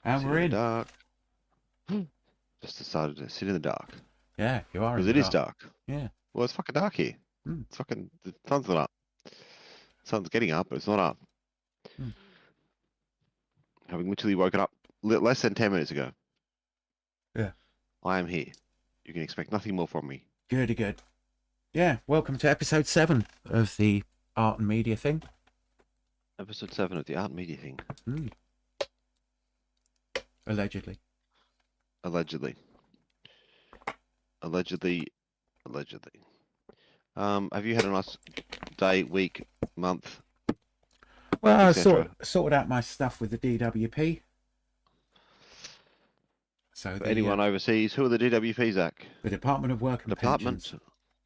And Sit we're in the in. dark. Just decided to sit in the dark Yeah, you are in because the it is dark. dark. Yeah. Well, it's fucking dark here. Mm, It's fucking the sun's not up. Sun's getting up, but it's not up. mm. Having literally woken up less than 10 minutes ago. Yeah. I am here. You can expect nothing more from me. Good, good. Yeah. Welcome to episode 7 of the art and media thing. Episode 7 of the Art Media thing. Mm. Allegedly. Allegedly. Allegedly. Allegedly. Have you had a nice day, week, month, Well, I etc.? sorted out my stuff with the DWP. So For anyone overseas, who are the DWP, Zach? the Department of Work and Department. Pensions.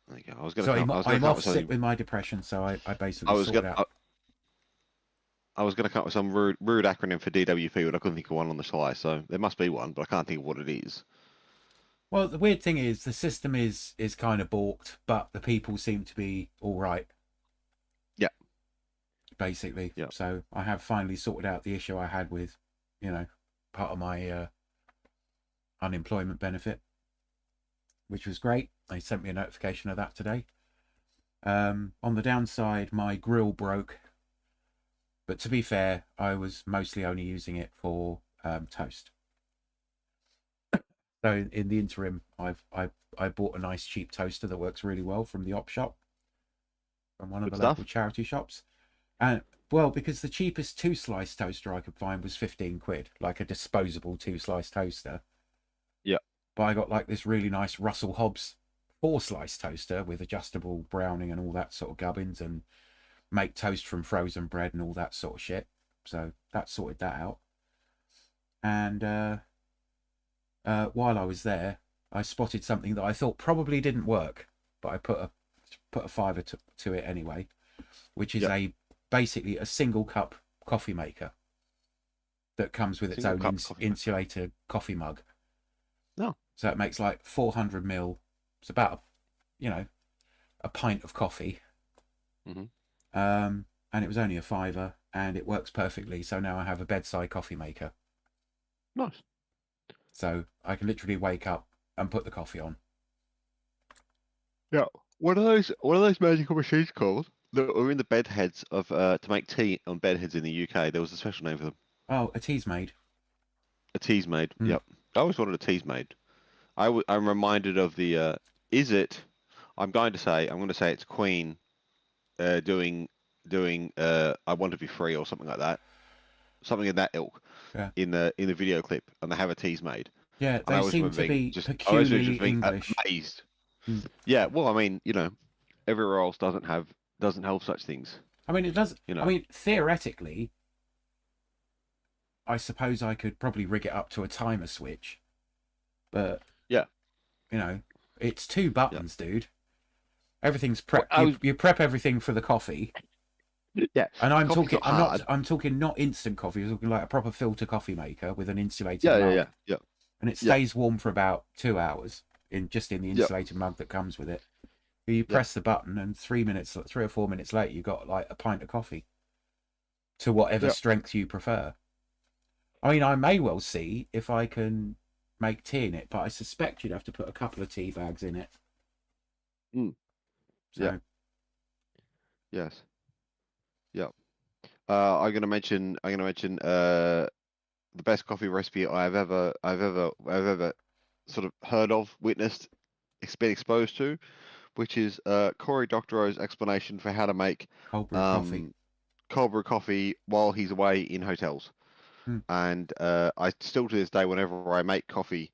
There you go. I was gonna So come. I was gonna I'm come up off with sick something. with my depression, so I I basically was sorted gonna. out. I was gonna come up with some rude acronym for DWP, but I couldn't think of one on the fly. So there must be one, but I can't think of what it is. Well, the weird thing is the system is kind of balked, but the people seem to be all right. Yeah. Basically. Yeah. So I have finally sorted out the issue I had with, part of my unemployment benefit, which was great. They sent me a notification of that today. On the downside, my grill broke, but to be fair, I was mostly only using it for toast. So in the interim, I bought a nice cheap toaster that works really well from the op shop, from one of Good the stuff. local charity shops. And well, because the cheapest 2-slice toaster I could find was 15 quid, like a disposable 2-slice toaster. Yeah. But I got like this really nice Russell Hobbs 4-slice toaster with adjustable browning and all that sort of gubbins, and make toast from frozen bread and all that sort of shit. So that sorted that out. And while I was there, I spotted something that I thought probably didn't work, but I put a fiver to it anyway, which is basically a single cup coffee maker that comes with its own insulator coffee mug. No. So it makes like 400 ml. It's about a pint of coffee. Mm-hmm. And it was only a fiver, and it works perfectly. So now I have a bedside coffee maker. Nice. So I can literally wake up and put the coffee on. Yeah. What are those magical machines called that are in the bed heads of to make tea on bed heads in the UK? There was a special name for them. Oh, a Teasmade. A Teasmade. Yep. I always wanted a Teasmade. I'm reminded of the is it? I'm going to say it's Queen doing I Want to Be Free or something like that. Something in that ilk. Yeah. In the video clip, and they have a Teasmade. Yeah, they seem to be peculiarly English. Amazed. Yeah, well, I mean, everywhere else doesn't have such things. I mean, it does. I mean, theoretically, I suppose I could probably rig it up to a timer switch, but yeah, it's 2 buttons, dude. Everything's prepped. You prep everything for the coffee. Yeah, and I'm talking. I'm talking not instant coffee. I'm talking like a proper filter coffee maker with an insulated mug. Yeah. And it stays warm for about 2 hours in the insulated mug that comes with it. You press the button, and 3 or 4 minutes later, you got like a pint of coffee to whatever strength you prefer. I mean, I may well see if I can make tea in it, but I suspect you'd have to put a couple of tea bags in it. Mm. So. Yeah. Yes. Yeah. I'm gonna mention the best coffee recipe I've ever sort of heard of, witnessed, been exposed to, which is Cory Doctorow's explanation for how to make cold brew coffee while he's away in hotels. And I still to this day, whenever I make coffee,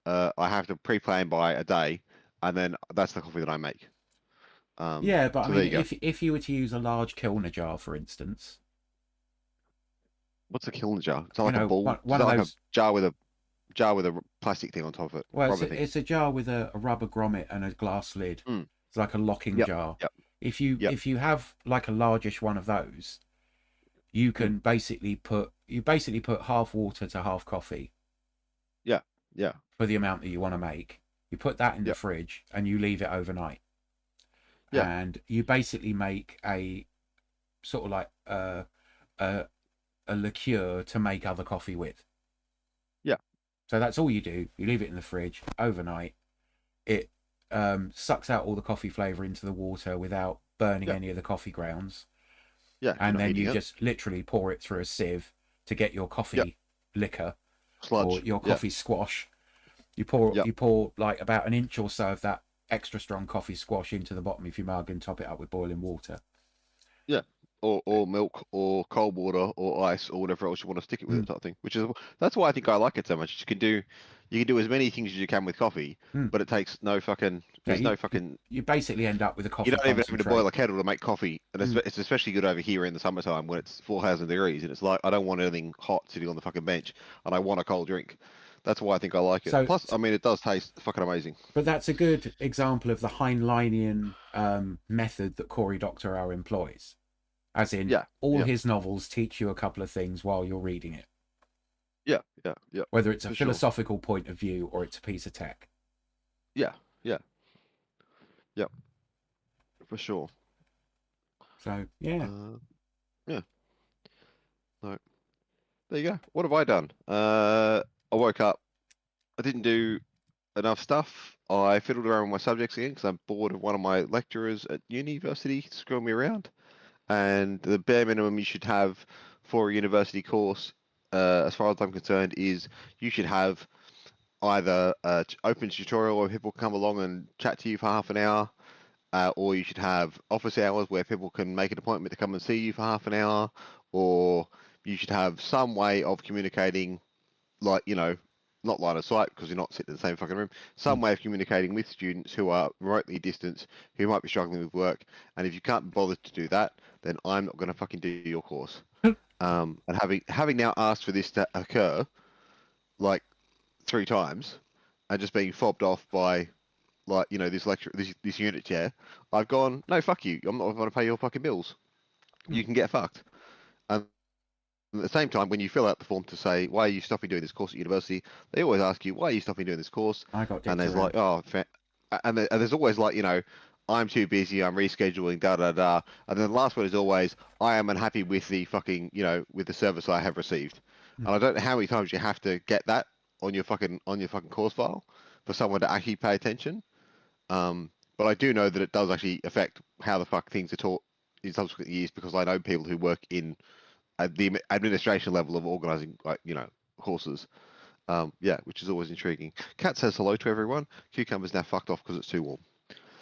I have to pre-plan by a day, and then that's the coffee that I make. Yeah, but so I mean, if you were to use a large Kilner jar, for instance. What's a Kilner jar? It's like a ball. One of those... like a jar with a plastic thing on top of it. Well, it's a jar with a rubber grommet and a glass lid. It's like a locking jar. Yep. If you have like a largish one of those, you can basically put half water to half coffee. Yeah. For the amount that you want to make, you put that in the fridge and you leave it overnight. Yeah. And you basically make a sort of like a liqueur to make other coffee with. So that's all you do. You leave it in the fridge overnight. It sucks out all the coffee flavour into the water without burning Yeah. any of the coffee grounds. Yeah. You're And not then heating you it. just literally pour it through a sieve to get your coffee liquor or Sludge. your Yeah. coffee squash. You pour Yep. you pour like about an inch or so of that extra strong coffee squash into the bottom of your mug and top it up with boiling water. Yeah. Or milk or cold water or ice or whatever else you want to stick it with, Mm. it type of thing. Which is that's why I think I like it so much. You can do as many things as you can with coffee, Mm. but it takes no fucking. Yeah, There's no fucking. you basically end up with a You coffee don't even have to concentrate. boil a kettle to make coffee, and Mm. it's especially good over here in the summertime when it's 4,000 degrees, and it's like I don't want anything hot sitting on the fucking bench, and I want a cold drink. That's why I think I like it. So, Plus, I mean, it does taste fucking amazing. but that's a good example of the Heinleinian method that Cory Doctorow employs. As in, Yeah. all Yeah. his novels teach you a couple of things while you're reading it, Yeah. Yeah. Yeah. whether it's a For sure. philosophical point of view or it's a piece of tech. Yeah. Yeah. Yeah. For sure. So, yeah. Yeah. No. There you go. What have I done? I woke up. I didn't do enough stuff. I fiddled around with my subjects again because I'm bored of one of my lecturers at university screwing me around. And the bare minimum you should have for a university course, as far as I'm concerned, is you should have either an open tutorial where people come along and chat to you for half an hour, or you should have office hours where people can make an appointment to come and see you for half an hour, or you should have some way of communicating, like, not line of sight because you're not sitting in the same fucking room, some way of communicating with students who are remotely distanced, who might be struggling with work. And if you can't bother to do that, then I'm not going to fucking do your course. And having now asked for this to occur, like 3 times, and just being fobbed off by, like, this lecture, this unit chair, I've gone, no, fuck you. I'm not going to pay your fucking bills. You can get fucked. And at the same time, when you fill out the form to say, why are you stopping doing this course at university, they always ask you, why are you stopping doing this course? I got And dicked there's around. like, and there's always like, I'm too busy, I'm rescheduling, da da da. And then the last one is always, I am unhappy with the fucking, with the service I have received. And I don't know how many times you have to get that on your fucking course file for someone to actually pay attention. But I do know that it does actually affect how the fuck things are taught in subsequent years because I know people who work in at the administration level of organizing, like, courses. Yeah, which is always intriguing. Cat says hello to everyone. Cucumber's now fucked off because it's too warm.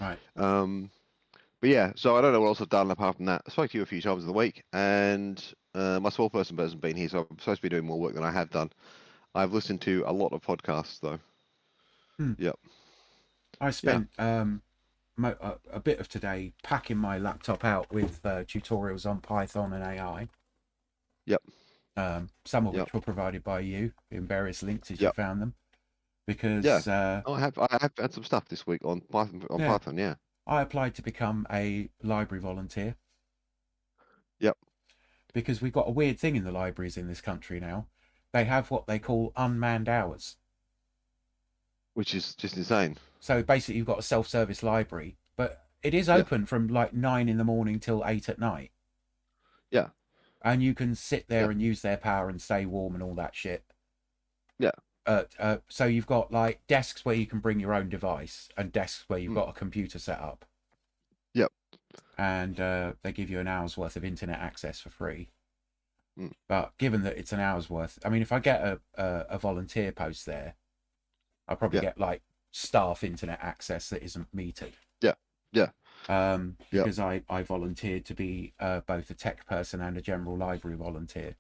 Right. But yeah, so I don't know what else I've done apart from that. I spoke to you a few times in the week, and my small person hasn't been here, so I'm supposed to be doing more work than I have done. I've listened to a lot of podcasts though. Yep. I spent a bit of today packing my laptop out with tutorials on Python and AI. Yep. Some of which were provided by you in various links as you Yep. found them. Because I have had some stuff this week on Python. Python, yeah. I applied to become a library volunteer. Yep. Because we've got a weird thing in the libraries in this country now. They have what they call unmanned hours. Which is just insane. So basically you've got a self-service library, but it is open from like 9 in the morning till 8 at night. Yeah. And you can sit there and use their power and stay warm and all that shit. Yeah. So you've got like desks where you can bring your own device and desks where you've got a computer set up. Yep. And they give you an hour's worth of internet access for free. But given that it's an hour's worth, I mean, if I get a volunteer post there, I'll probably get like staff internet access that isn't metered. Because I volunteered to be both a tech person and a general library volunteer.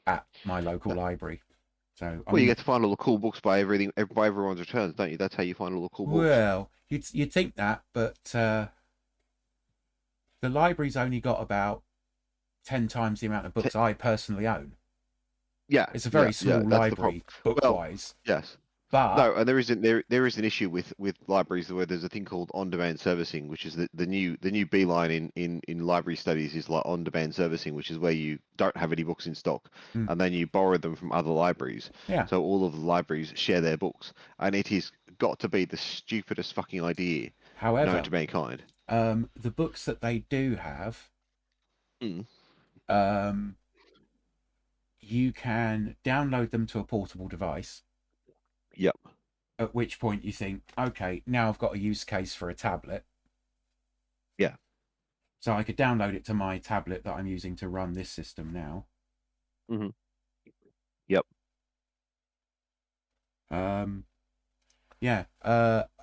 At my local library. So you get to find all the cool books by everyone's returns, don't you? That's how you find all the cool books. Well, you'd think that, but the library's only got about 10 times the amount of books I personally own. Yeah, it's a very small library book-wise. Yes. But no, and there is an issue with libraries where there's a thing called on-demand servicing, which is the new beeline in library studies is like on-demand servicing, which is where you don't have any books in stock and then you borrow them from other libraries. Yeah. So all of the libraries share their books, and it has got to be the stupidest fucking idea known to mankind. The books that they do have, you can download them to a portable device. Yep. At which point you think, okay, now I've got a use case for a tablet. Yeah. So I could download it to my tablet that I'm using to run this system now. Mm-hmm. Yep. Yeah.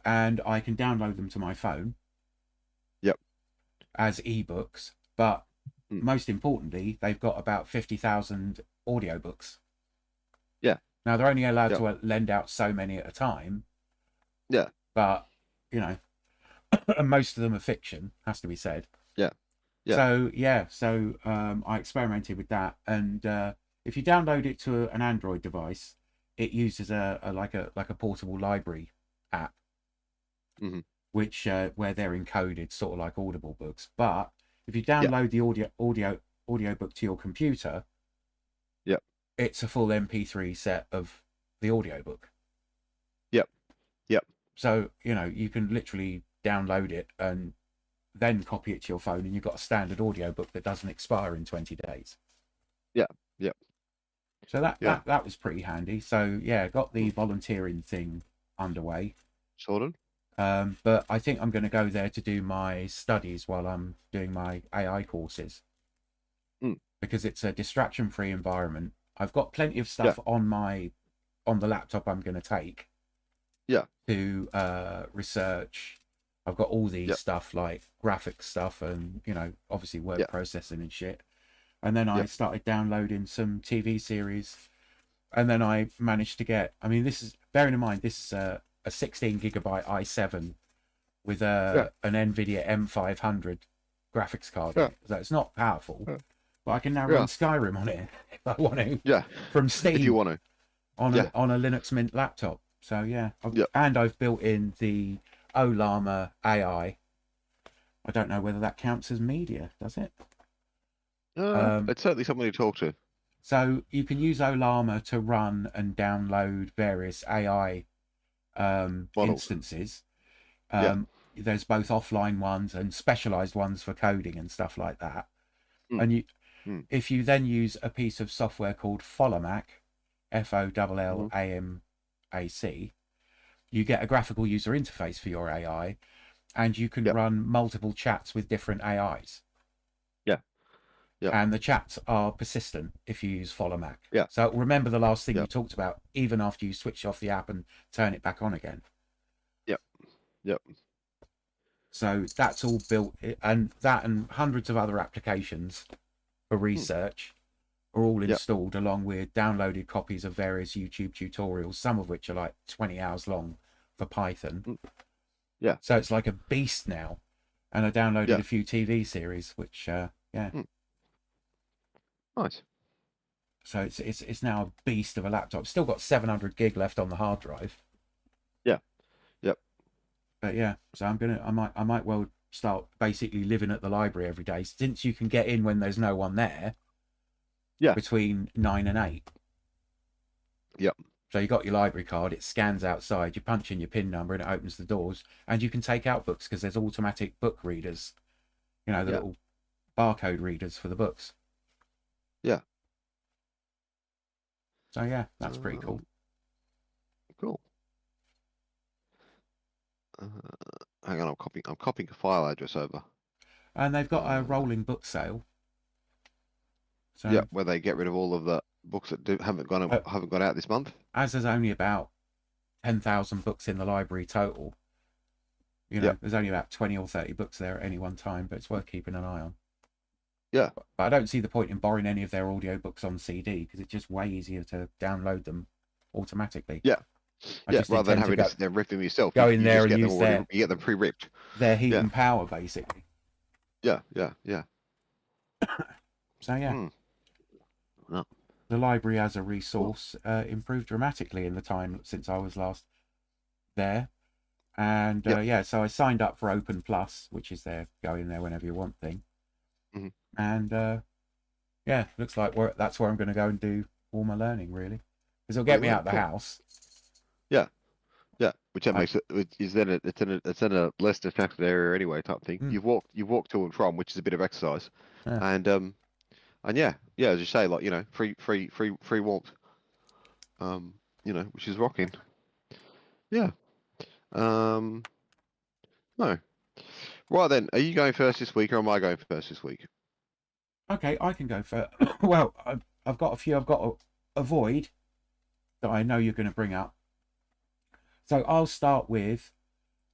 And I can download them to my phone. Yep. As ebooks, but Mm. most importantly, they've got about 50,000 audiobooks. Yeah. Now they're only allowed Yep. to lend out so many at a time. Yeah. But you know, and most of them are fiction, has to be said. Yeah. Yeah. So yeah, so I experimented with that, and if you download it to an Android device, it uses a like a portable library app, Mm-hmm. which where they're encoded, sort of like Audible books. But if you download the audiobook to your computer, Yep. it's a full MP3 set of the audiobook. Yep. Yep. So you know you can literally download it and then copy it to your phone, and you've got a standard audiobook that doesn't expire in 20 days. Yeah. Yep. So that was pretty handy. So yeah, got the volunteering thing underway. Sorted. But I think I'm going to go there to do my studies while I'm doing my AI courses, because it's a distraction-free environment. I've got plenty of stuff on the laptop I'm going to take. Yeah. To research. I've got all these stuff like graphic stuff and obviously word processing and shit. And then I started downloading some TV series, and then I managed to get. I mean, this is bearing in mind this is a 16 gigabyte i7 with an NVIDIA M500 graphics card. Yeah. So it's not powerful, but I can now run Skyrim on it if I want to. Yeah. From Steam. If you want to. On a Linux Mint laptop. So yeah. And I've built in the Ollama AI. I don't know whether that counts as media, does it? It's certainly somebody to talk to. So you can use Ollama to run and download various AI instances. There's both offline ones and specialized ones for coding and stuff like that. And if you then use a piece of software called Followmac, FOLLAMAC, you get a graphical user interface for your AI, and you can run multiple chats with different AIs. And the chats are persistent if you use Followmac. So remember the last thing you talked about, even after you switch off the app and turn it back on again. So that's all built, and that and hundreds of other applications for research are all installed, along with downloaded copies of various YouTube tutorials, some of which are like 20 hours long for Python. So it's like a beast now. And I downloaded a few TV series, which Nice. So it's now a beast of a laptop. Still got 700 gig left on the hard drive. But yeah, so I might well start basically living at the library every day, since you can get in when there's no one there. Between 9 and 8. So you got your library card, it scans outside, you punch in your PIN number and it opens the doors, and you can take out books because there's automatic book readers. The little barcode readers for the books. So yeah, that's pretty cool. Cool. Hang on, I'm copying a file address over. And they've got a rolling book sale. So where they get rid of all of the books that haven't gone out this month. As there's only about 10,000 books in the library total, there's only about 20 or 30 books there at any one time, but it's worth keeping an eye on. But I don't see the point in borrowing any of their audiobooks on CD, because it's just way easier to download them automatically. Rather than having to rip them yourself. Go in there and use you get them pre-ripped. Their heat and power, basically. Yeah. So yeah. The library as a resource improved dramatically in the time since I was last there. And so I signed up for Open Plus, which is their go in there whenever you want thing. And looks like that's where I'm going to go and do all my learning, really, because it'll get me out of the house. Which that makes it. It's in a less distracted area anyway, type thing. You've walked to and from, which is a bit of exercise, and And yeah, as you say, like, free warmth. Which is rocking. Yeah. Um, no. Right then, are you going first this week or am I going first this week? Okay, I can go for. Well, I've got a few I've got to avoid that I know you're going to bring up. So I'll start with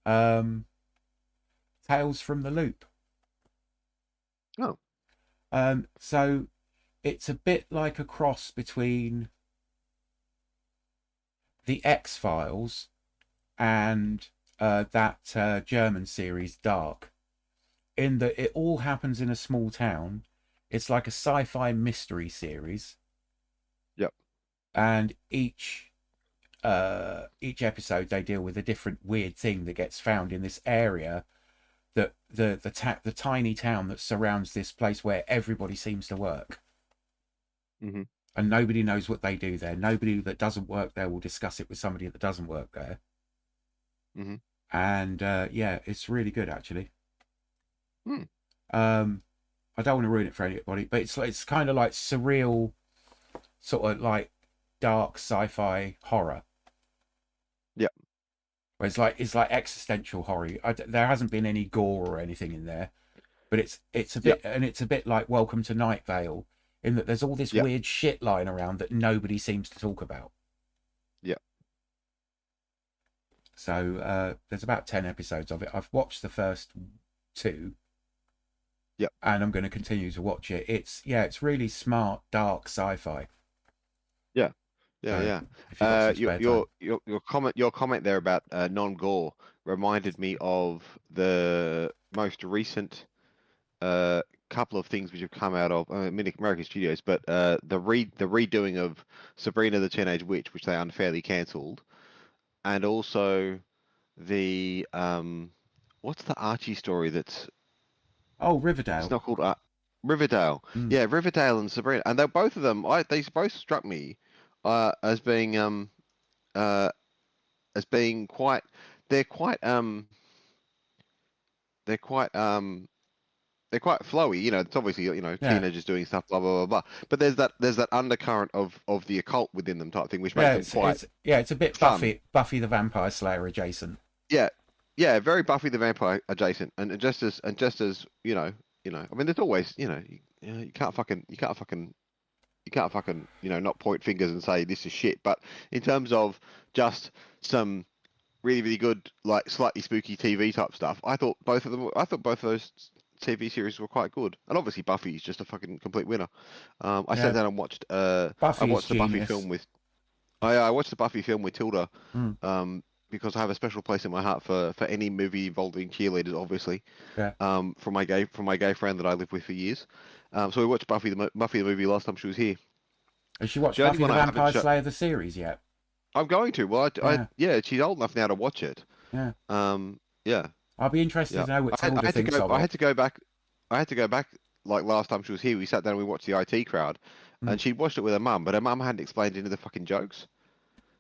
um, Tales from the Loop. Oh, So it's a bit like a cross between the X Files and that German series Dark, in that it all happens in a small town. It's like a sci-fi mystery series, yep. and each episode they deal with a different weird thing that gets found in this area, that the tiny town that surrounds this place where everybody seems to work, Hmm. and nobody knows what they do there. Nobody that doesn't work there will discuss it with somebody that doesn't work there. Hmm. And yeah, it's really good actually. Hmm. I don't want to ruin it for anybody, but it's kind of like surreal, sort of like dark sci-fi horror. Yep. Where it's like existential horror. There hasn't been any gore or anything in there, but it's a Yep. bit, and it's a bit like Welcome to Night Vale, in that there's all this Yep. weird shit lying around that nobody seems to talk about. Yep. So there's about 10 episodes of it. I've watched the first two, Yep. and I'm going to continue to watch it. It's really smart, dark sci-fi. Yeah. Yeah. So Yeah. if you've got some spare time, Your comment there about non-gore reminded me of the most recent couple of things which have come out of American Studios, but the redoing of Sabrina the Teenage Witch, which they unfairly cancelled, and also the what's the Archie story that's oh, it's Riverdale. not called Riverdale. Mm. Yeah, Riverdale and Sabrina, and they're both of them. They both struck me as being uh as being quite. They're quite they're quite they're quite flowy. It's obviously Yeah, teenagers doing stuff, blah blah blah blah. But there's that undercurrent of the occult within them type thing, which makes yeah, them quite it's a bit fun. Buffy the Vampire Slayer adjacent. Yeah, yeah, very Buffy the Vampire adjacent, and just as I mean, there's always you can't fucking not point fingers and say this is shit. But in terms of just some really really good like slightly spooky TV type stuff, I thought both of those TV series were quite good, and obviously Buffy is just a fucking complete winner. I sat Yeah, down and watched I Buffy is watched the Buffy genius. film with I watched the Buffy film with Tilda, Mm. um, because I have a special place in my heart for any movie involving cheerleaders, obviously. Yeah. From my gay friend that I lived with for years. So we watched Buffy the movie last time she was here. Has she watched The only Buffy one the I haven't Vampire shut. Slayer the series yet? I'm going to. Well, Yeah, yeah, she's old enough now to watch it. yeah. Yeah, I'll be interested yeah. to know what I Tilda had to thinks go. of I it. had to go back. I had to go back. Like last time she was here, we sat down and we watched the IT Crowd, Mm. and she'd watched it with her mum, but her mum hadn't explained any of the fucking jokes.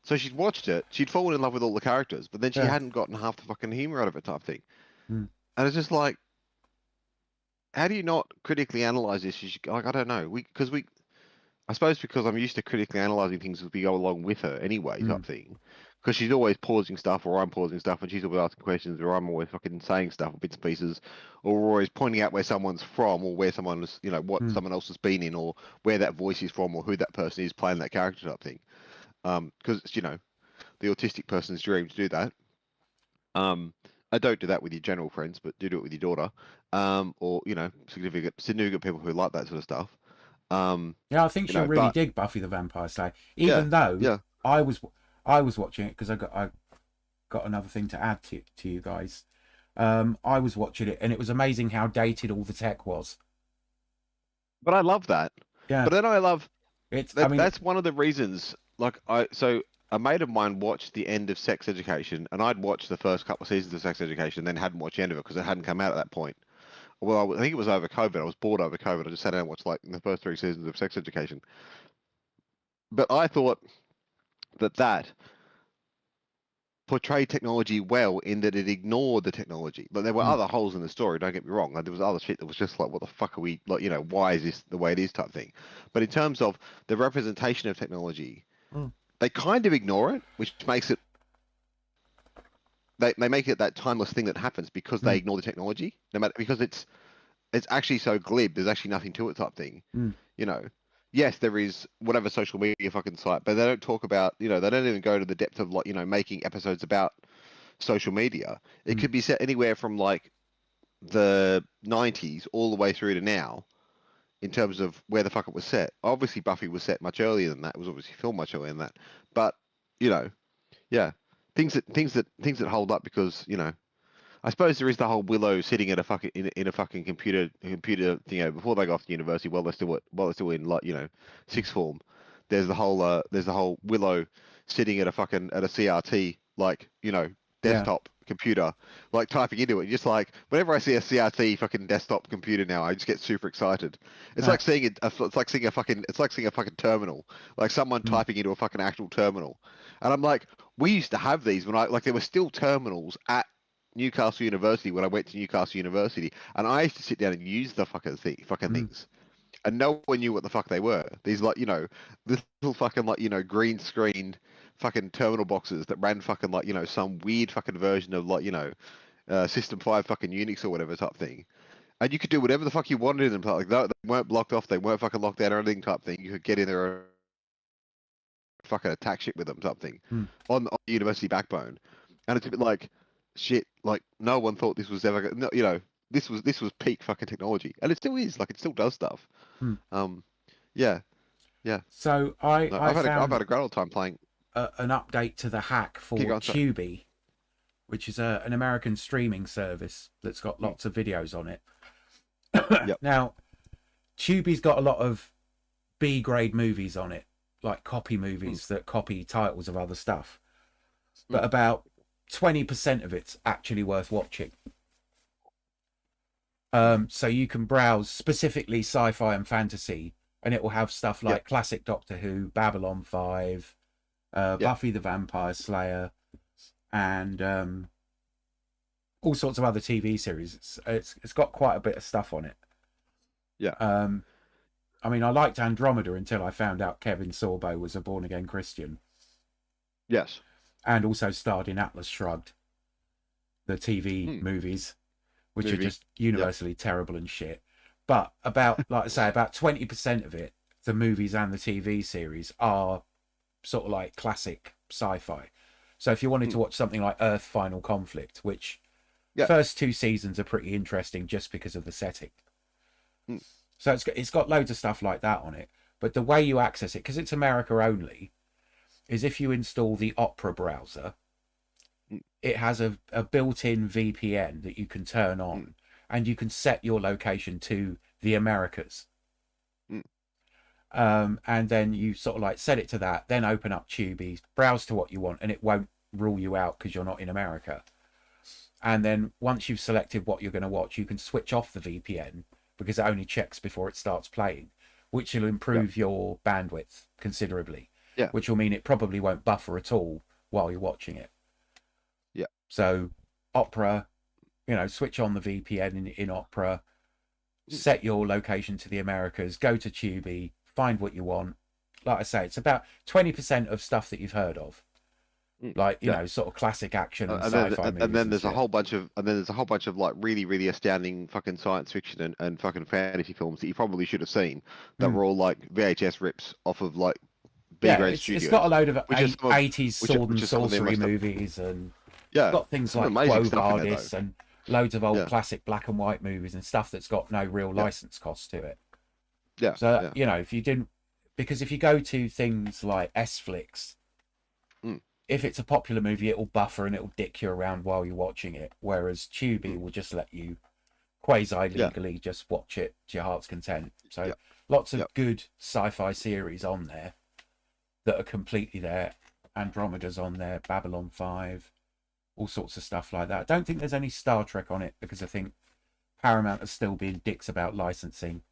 So she'd watched it, she'd fallen in love with all the characters, but then she Yeah. hadn't gotten half the fucking humor out of it type thing. Mm. And it's just like, how do you not critically analyze this? Like, I don't know. I suppose because I'm used to critically analyzing things as we go along with her anyway, Mm. type thing. Because she's always pausing stuff, or I'm pausing stuff, and she's always asking questions, or I'm always fucking saying stuff, or bits and pieces, or always pointing out where someone's from, or where someone's, what Mm. someone else has been in, or where that voice is from, or who that person is playing that character type thing. Because it's, the autistic person's dream to do that. I don't do that with your general friends, but do it with your daughter, or significant people who like that sort of stuff. Um, Yeah, I think she'll really but dig Buffy the Vampire Slayer, yeah, even though yeah. I was I was watching it because I got another thing to add to you guys. I was watching it, and it was amazing how dated all the tech was. But I love that. Yeah, But then I love it's. I that. mean, That's one of the reasons. So a mate of mine watched the end of Sex Education, and I'd watched the first couple of seasons of Sex Education, then hadn't watched the end of it because it hadn't come out at that point. Well, I think it was over COVID. I was bored over COVID. I just sat down and watched like the first 3 seasons of Sex Education. But I thought that portrayed technology well in that it ignored the technology. But there were Mm. other holes in the story, don't get me wrong. Like, there was other shit that was just like, what the fuck are we, like, why is this the way it is type thing. But in terms of the representation of technology, Mm. they kind of ignore it, which makes it, they make it that timeless thing that happens because they Mm. ignore the technology, no matter, because it's actually so glib. There's actually nothing to it type thing. Mm. You know, yes, there is whatever social media fucking site, but they don't talk about, they don't even go to the depth of, like, making episodes about social media. It Mm. could be set anywhere from like the 90s all the way through to now in terms of where the fuck it was set. Obviously, Buffy was set much earlier than that. It was obviously filmed much earlier than that. But, you know, yeah, things that hold up because, I suppose there is the whole Willow sitting at a fucking in a fucking computer thing, before they go off to university while they're still in, like, sixth form. There's the whole Willow sitting at a CRT, like, Yeah. desktop computer, like, typing into it. Just like, whenever I see a CRT fucking desktop computer now, I just get super excited. It's Uh, like seeing a fucking terminal, like someone mm. typing into a fucking actual terminal. And I'm like, we used to have these when there were still terminals at Newcastle University when I went to Newcastle University, and I used to sit down and use the fucking Mm. things, and no one knew what the fuck they were. These, like, little fucking, like, green screened fucking terminal boxes that ran fucking, like, some weird fucking version of, like, System 5 fucking Unix or whatever type thing. And you could do whatever the fuck you wanted in them. Like, they weren't blocked off, they weren't fucking locked out or anything type thing. You could get in there and fucking attack shit with them type thing Mm. on the university backbone. And it's a bit like, shit, like, no one thought this was ever no, this was peak fucking technology, and it still is. Like, it still does stuff. Mm. Um, yeah, yeah. So No, I I've found had a great old time playing. an update to the hack Keep for going, sorry. Tubi, which is an American streaming service that's got Mm. lots of videos on it. Yep. Now, Tubi's got a lot of B grade movies on it, like copy movies that copy titles of other stuff. But about 20% of it's actually worth watching. So you can browse specifically sci-fi and fantasy, and it will have stuff like Yep. classic Doctor Who, Babylon 5, Buffy the Vampire Slayer, and all sorts of other TV series. It's got quite a bit of stuff on it. Yeah. I mean, I liked Andromeda until I found out Kevin Sorbo was a born again Christian, Yes. and also starred in Atlas Shrugged, the TV movies, which are just universally terrible and shit. But like I say, about 20% of it, the movies and the TV series, are sort of like classic sci-fi. So if you wanted to watch something like Earth Final Conflict, which first 2 seasons are pretty interesting just because of the setting. So it's got loads of stuff like that on it. But the way you access it, because it's America only, is if you install the Opera browser, it has a built-in VPN that you can turn on, and you can set your location to the Americas. And then you sort of like set it to that, then open up Tubi, browse to what you want, and it won't rule you out because you're not in America. And then once you've selected what you're going to watch, you can switch off the VPN because it only checks before it starts playing, which will improve your bandwidth considerably. Yeah. Which will mean it probably won't buffer at all while you're watching it. Yeah. So Opera, switch on the VPN in Opera, set your location to the Americas, go to Tubi, find what you want. Like I say, it's about 20% of stuff that you've heard of. Like, sort of classic action and sci-fi movies. And then there's a whole bunch of like really, really astounding fucking science fiction and fucking fantasy films that you probably should have seen that were all like VHS rips off of like B-grade studios. It's got a load of which is some of- 80s sword and which is some of their sorcery most- movies, and Yeah. got things some like amazing Quo stuff in there, Vadis and loads of old Yeah. classic black and white movies and stuff that's got no real license cost to it. Yeah. So, if you didn't, because if you go to things like S-Flix, if it's a popular movie, it'll buffer and it'll dick you around while you're watching it. Whereas Tubi will just let you quasi-legally just watch it to your heart's content. So lots of good sci-fi series on there that are completely there. Andromeda's on there, Babylon 5, all sorts of stuff like that. I don't think there's any Star Trek on it because I think Paramount are still being dicks about licensing.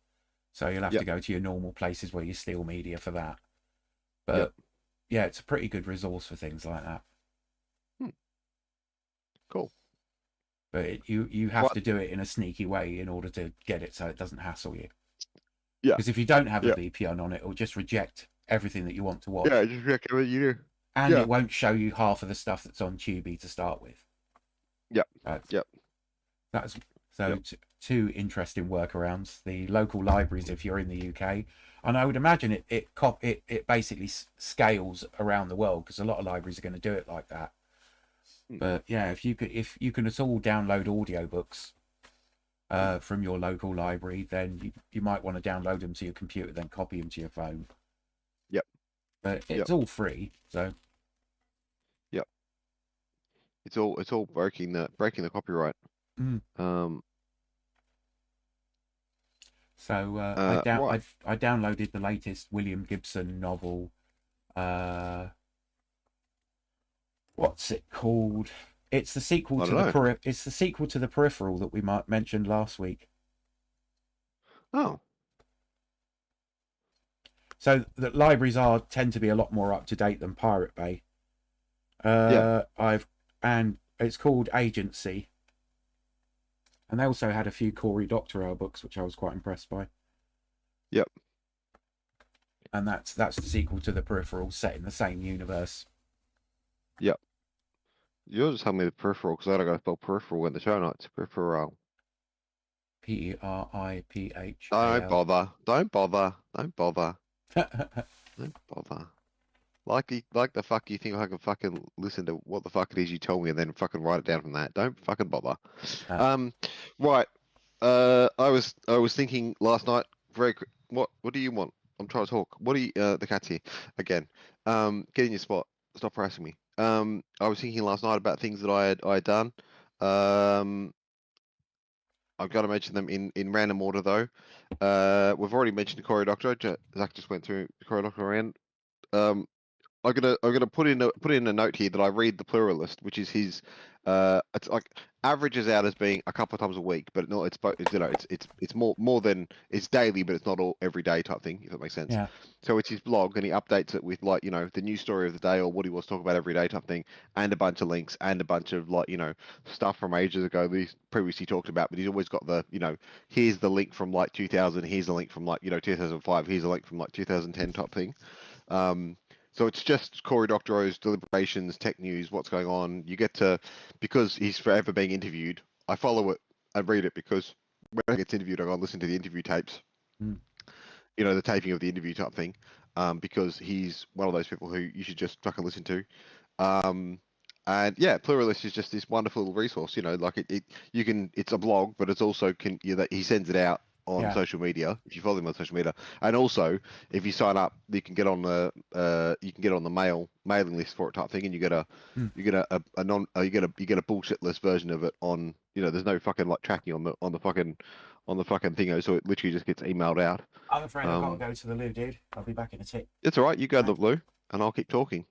So you'll have to go to your normal places where you steal media for that. But yeah, it's a pretty good resource for things like that. Cool. But you have What? to do it in a sneaky way in order to get it so it doesn't hassle you. Yeah. Because if you don't have a Yeah. VPN on it, it'll just reject everything that you want to Yeah. watch, Just recommend you do. and Yeah. it won't show you half of the stuff that's on Tubi to start with. Yep. That's, Yep. that's so Yep. two interesting workarounds. The local libraries, if you're in the UK, and I would imagine it basically scales around the world because a lot of libraries are going to do it like that. But yeah, if you can at all download audiobooks from your local library, then you might want to download them to your computer, then copy them to your phone. Yep. But it's Yep. all free, so Yep. It's all breaking the copyright. So Right. I downloaded the latest William Gibson novel. What's it called? It's the sequel I to don't know. it's the sequel to the Peripheral that we mentioned last week. Oh. So the libraries tend to be a lot more up to date than Pirate Bay. Yeah. And it's called Agency. And they also had a few Cory Doctorow books, which I was quite impressed by. Yep. And that's the sequel to the Peripheral, set in the same universe. Yep. You'll just tell me the Peripheral because I don't gotta spell peripheral in the show notes. Peripheral. Periph. Don't bother. Don't bother. Don't bother. Don't bother. Like the fuck you think I can fucking listen to what the fuck it is you told me and then fucking write it down from that. Don't fucking bother. Right. I was thinking last night. What do you want? I'm trying to talk. What do you? The cat's here again. Get in your spot. Stop harassing me. I was thinking last night about things that I had done. I've got to mention them in random order though. We've already mentioned Cory Doctorow. Zach just went through Cory Doctorow around. I'm gonna put in a note here that I read the Pluralist, which is his. It's like averages out as being a couple of times a week, but no, it's it's more than it's daily, but it's not all every day type thing. If that makes sense. Yeah. So it's his blog, and he updates it with like the news story of the day or what he wants to talk about every day type thing, and a bunch of links and a bunch of like stuff from ages ago that he's previously talked about. But he's always got the here's the link from like 2000, here's the link from like 2005, here's a link from like 2010 type thing. So it's just Cory Doctorow's deliberations, tech news, what's going on. You get to, because he's forever being interviewed. I follow it and read it because when he gets interviewed, I go and listen to the interview tapes. The taping of the interview type thing, because he's one of those people who you should just fucking listen to. And yeah, Pluralist is just this wonderful little resource. Like it's a blog, but it's also that he sends it out on social media if you follow him on social media, and also if you sign up, you can get on the mailing list for it type thing, and you get a bullshitless version of it on. There's no fucking like tracking on the fucking thingo, so it literally just gets emailed out. I'm afraid I've got to go to the loo, dude. I'll be back in a tick. It's all right. You go to the loo, and I'll keep talking.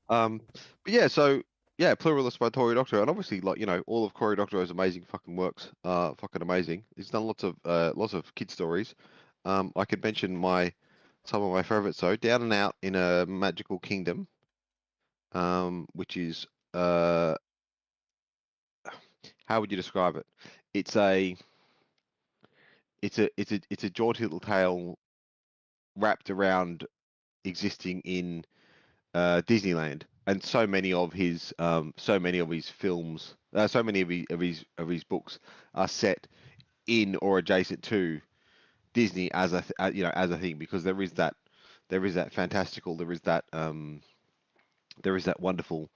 But yeah, so yeah, Pluralist by Cory Doctorow, and obviously all of Cory Doctorow's amazing fucking works are fucking amazing. He's done lots of kid stories. I could mention some of my favorites though. Down and Out in a Magical Kingdom, which is how would you describe it? It's a jaunty little tale wrapped around existing in Disneyland, and so many of his films, so many of his books are set in or adjacent to Disney as a thing, because there is that fantastical, there is that wonderful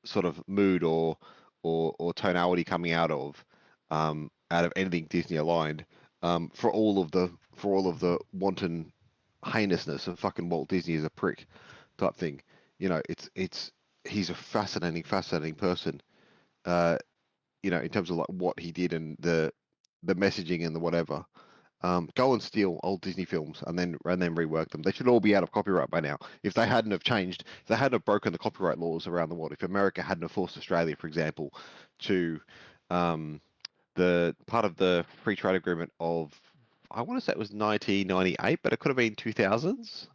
sort of mood or tonality coming out of anything Disney aligned, for all of the wanton heinousness of fucking Walt Disney as a prick type thing. He's a fascinating person. In terms of like what he did and the messaging and the whatever. Go and steal old Disney films and then rework them. They should all be out of copyright by now. If they hadn't have changed, if they hadn't have broken the copyright laws around the world, if America hadn't have forced Australia, for example, to the part of the free trade agreement of, I want to say it was 1998, but it could have been 2000s.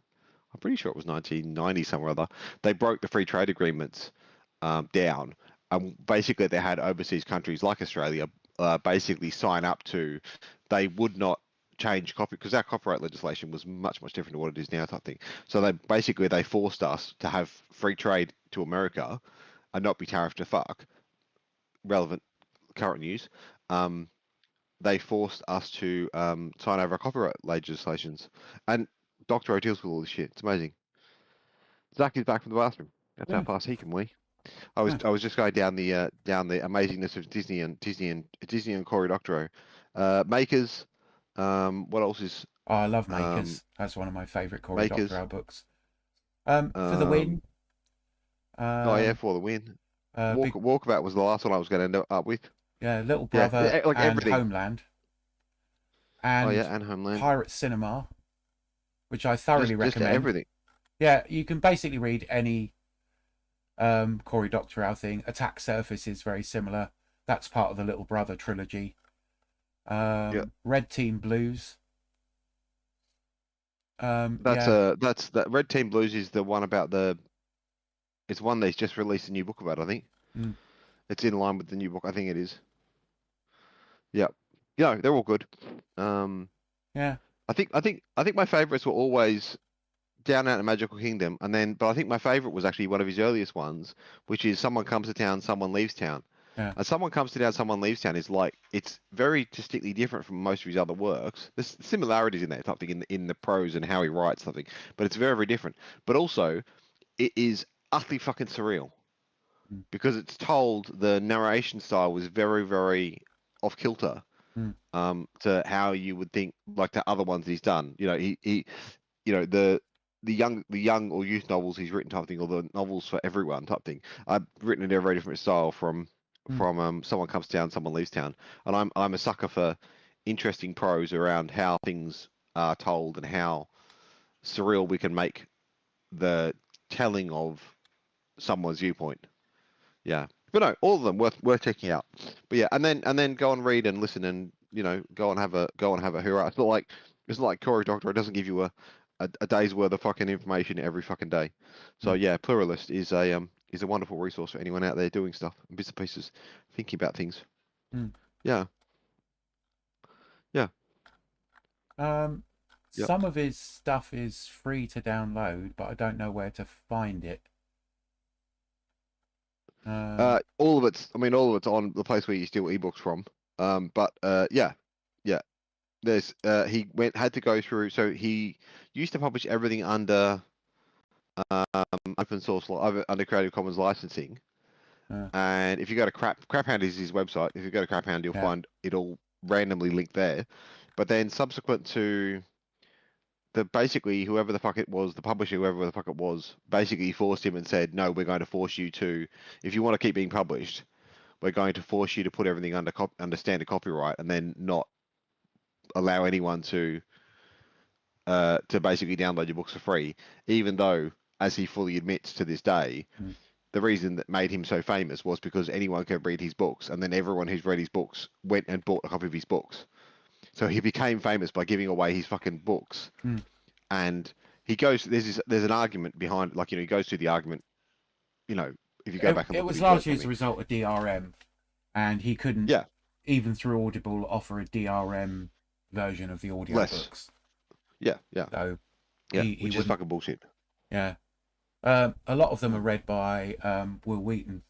I'm pretty sure it was 1990 somewhere or other. They broke the free trade agreements down, and basically they had overseas countries like Australia basically sign up to. They would not change copy because our copyright legislation was much different to what it is now type thing. So they forced us to have free trade to America and not be tariffed to fuck. Relevant current news. They forced us to sign over our copyright legislations, and Doctor O deals with all this shit. It's amazing. Zach is back from the bathroom. That's how Yeah. fast he can wee. Yeah. I was just going down the amazingness of Disney and Cory Doctorow. Makers. What else is Oh, I love um, Makers. That's one of my favourite Cory Makers? Doctorow books. For the win. Oh yeah, Um, for the win. big Walkabout was the last one I was going to end up with. Yeah, Little Yeah, Brother like and everything. Homeland. Oh And yeah, and Homeland. Pirate Cinema, which I thoroughly Just recommend. everything. Yeah, you can basically read any Cory Doctorow thing. Attack Surface is very similar. That's part of the Little Brother trilogy. Red Team Blues. That Red Team Blues is the one about the. It's one they've just released a new book about. I think it's in line with the new book. I think it is. Yeah, yeah, they're all good. Yeah. I think my favorites were always Down Out in Magical Kingdom, but I think my favorite was actually one of his earliest ones, which is Someone Comes to Town, Someone Leaves Town. Yeah. And Someone Comes to Town, Someone Leaves Town is like it's very distinctly different from most of his other works. There's similarities in there, something in the prose and how he writes something, but it's very different. But also, it is utterly fucking surreal because it's told the narration style was very off kilter to how you would think like the other ones he's done. You know, he you know the young or youth novels he's written type thing, or the novels for everyone type thing. I've written in a very different style from Someone Comes to Town, Someone Leaves Town, and I'm a sucker for interesting prose around how things are told and how surreal we can make the telling of someone's viewpoint. Yeah, but no, all of them worth checking out. But yeah, and then go and read and listen, and go and have a hurrah. It's not like Cory Doctorow doesn't give you a day's worth of fucking information every fucking day. So yeah, Pluralist is a wonderful resource for anyone out there doing stuff and bits and pieces, thinking about things. Yeah. Yeah. Yep. Some of his stuff is free to download, but I don't know where to find it. All of it's on the place where you steal ebooks from. Yeah. There's he had to go through. So he used to publish everything under open source, under Creative Commons licensing. And if you go to Craphound is his website. If you go to Craphound, you'll find it all randomly linked there. But then subsequent to basically whoever the fuck it was, the publisher, whoever the fuck it was, basically forced him and said, no, we're going to force you to, if you want to keep being published, we're going to force you to put everything under standard copyright, and then not allow anyone to basically download your books for free, even though, as he fully admits to this day, the reason that made him so famous was because anyone could read his books, and then everyone who's read his books went and bought a copy of his books. So he became famous by giving away his fucking books. And he goes, there's an argument behind, like, he goes through the argument, if you go back and look it was largely as a result of DRM, and he couldn't, even through Audible, offer a DRM version of the audio books. Yeah. So which is fucking bullshit. Yeah. A lot of them are read by Will Wheaton,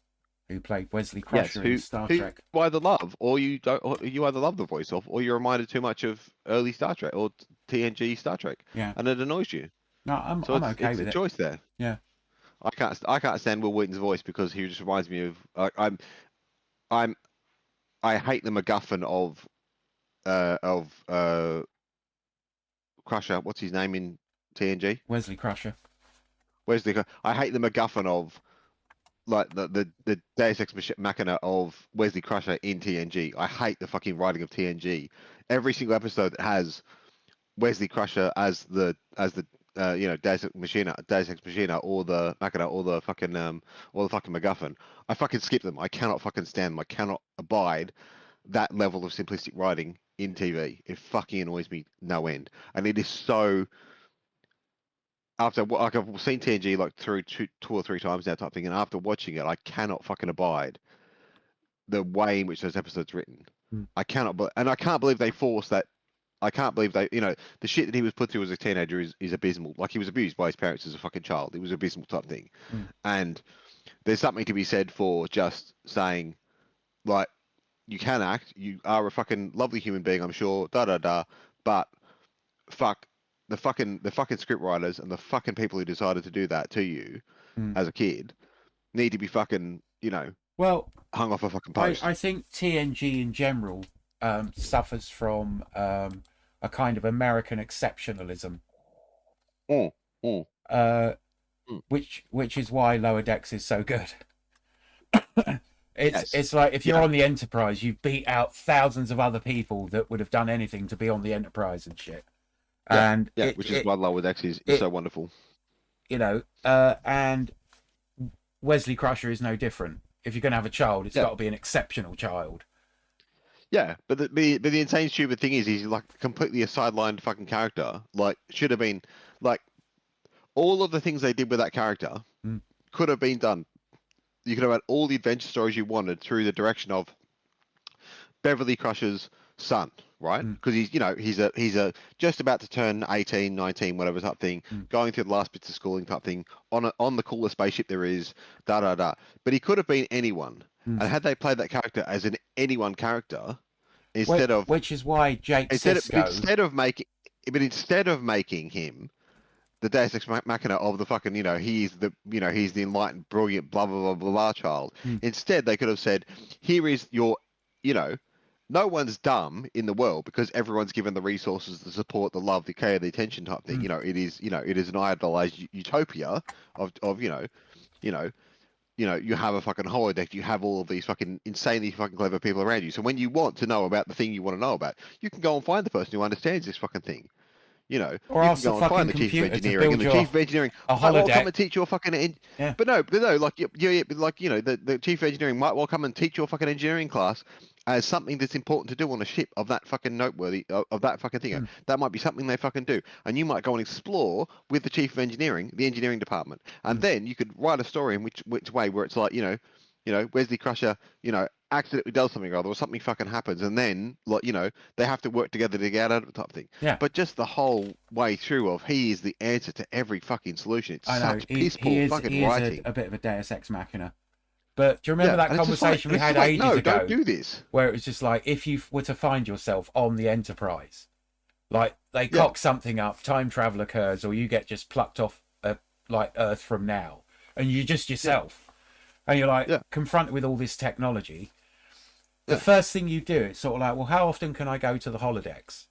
who played Wesley Crusher in Star Trek. You either love, or you don't. Or you either love the voice of, or you're reminded too much of early Star Trek or TNG Star Trek. Yeah. And it annoys you. No, I'm okay with it. It's a choice there. Yeah. I can't stand Will Wheaton's voice because he just reminds me of I hate the MacGuffin of Crusher. What's his name in TNG? Wesley Crusher. I hate the MacGuffin of like the Deus Ex Machina of Wesley Crusher in TNG. I hate the fucking writing of TNG. Every single episode that has Wesley Crusher as the Deus Ex Machina or the Machina or the fucking MacGuffin. I fucking skip them. I cannot fucking stand them. I cannot abide that level of simplistic writing in TV. It fucking annoys me no end. And it is so after like I've seen TNG like through two or three times now type thing, and after watching it, I cannot fucking abide the way in which those episodes written. Mm. And I can't believe they forced that. I can't believe they, the shit that he was put through as a teenager is abysmal. Like he was abused by his parents as a fucking child. It was abysmal type thing. Mm. And there's something to be said for just saying, like, you can act, you are a fucking lovely human being, I'm sure, da da da, but fuck the fucking script writers and the fucking people who decided to do that to you Mm. as a kid need to be fucking, Well, hung off a fucking post. I think TNG in general suffers from a kind of American exceptionalism, Mm, mm, uh, mm. which is why Lower Decks is so good. Yes. It's like if you're Yeah. on the Enterprise, you beat out thousands of other people that would have done anything to be on the Enterprise and shit. Yeah. And Yeah, which is why Lower Decks is it so wonderful. And Wesley Crusher is no different. If you're going to have a child, it's Yeah. got to be an exceptional child. Yeah, but the insane stupid thing is he's like completely a sidelined fucking character. Like should have been like all of the things they did with that character Mm. could have been done. You could have had all the adventure stories you wanted through the direction of Beverly Crusher's son, right? Mm. Because he's a just about to turn 18, 19, whatever type thing, Mm. going through the last bits of schooling type thing on the coolest spaceship there is, da da da. But he could have been anyone, Mm. and had they played that character as an anyone character instead of Which is why Jake instead of, Sisko. instead of making him the Deus Ex Machina of the fucking, he's the enlightened, brilliant, blah blah blah blah blah child. Mm. Instead, they could have said, "Here is your, no one's dumb in the world because everyone's given the resources, the support, the love, the care, the attention type thing. Mm. It is an idealized utopia of you have a fucking holodeck, you have all of these fucking insanely fucking clever people around you. So when you want to know about the thing you want to know about, you can go and find the person who understands this fucking thing. Or You ask can the go and fucking find the chief of computer to engineering, and build the you chief of engineering a might well come holodeck. and teach you a fucking. Yeah. But no, like like the chief of engineering might well come and teach you a fucking engineering class as something that's important to do on a ship of that fucking noteworthy of that fucking thing. Mm. That might be something they fucking do, and you might go and explore with the chief of engineering, the engineering department, and Mm. then you could write a story in which way where it's like Wesley Crusher, accidentally does something or other, or something fucking happens, and then like they have to work together to get out of it type thing. Yeah. But just the whole way through of he is the answer to every fucking solution. It's I know such piss poor fucking writing. a bit of a Deus Ex Machina. But do you remember that and it's just like- conversation we it's had just like, ages no, ago? don't do this. Where it was just like, if you were to find yourself on the Enterprise, like they cock something up, time travel occurs, or you get just plucked off like Earth from now, and you're just yourself, and you're like confronted with all this technology. The first thing you do, it's sort of like, well, how often can I go to the holodecks?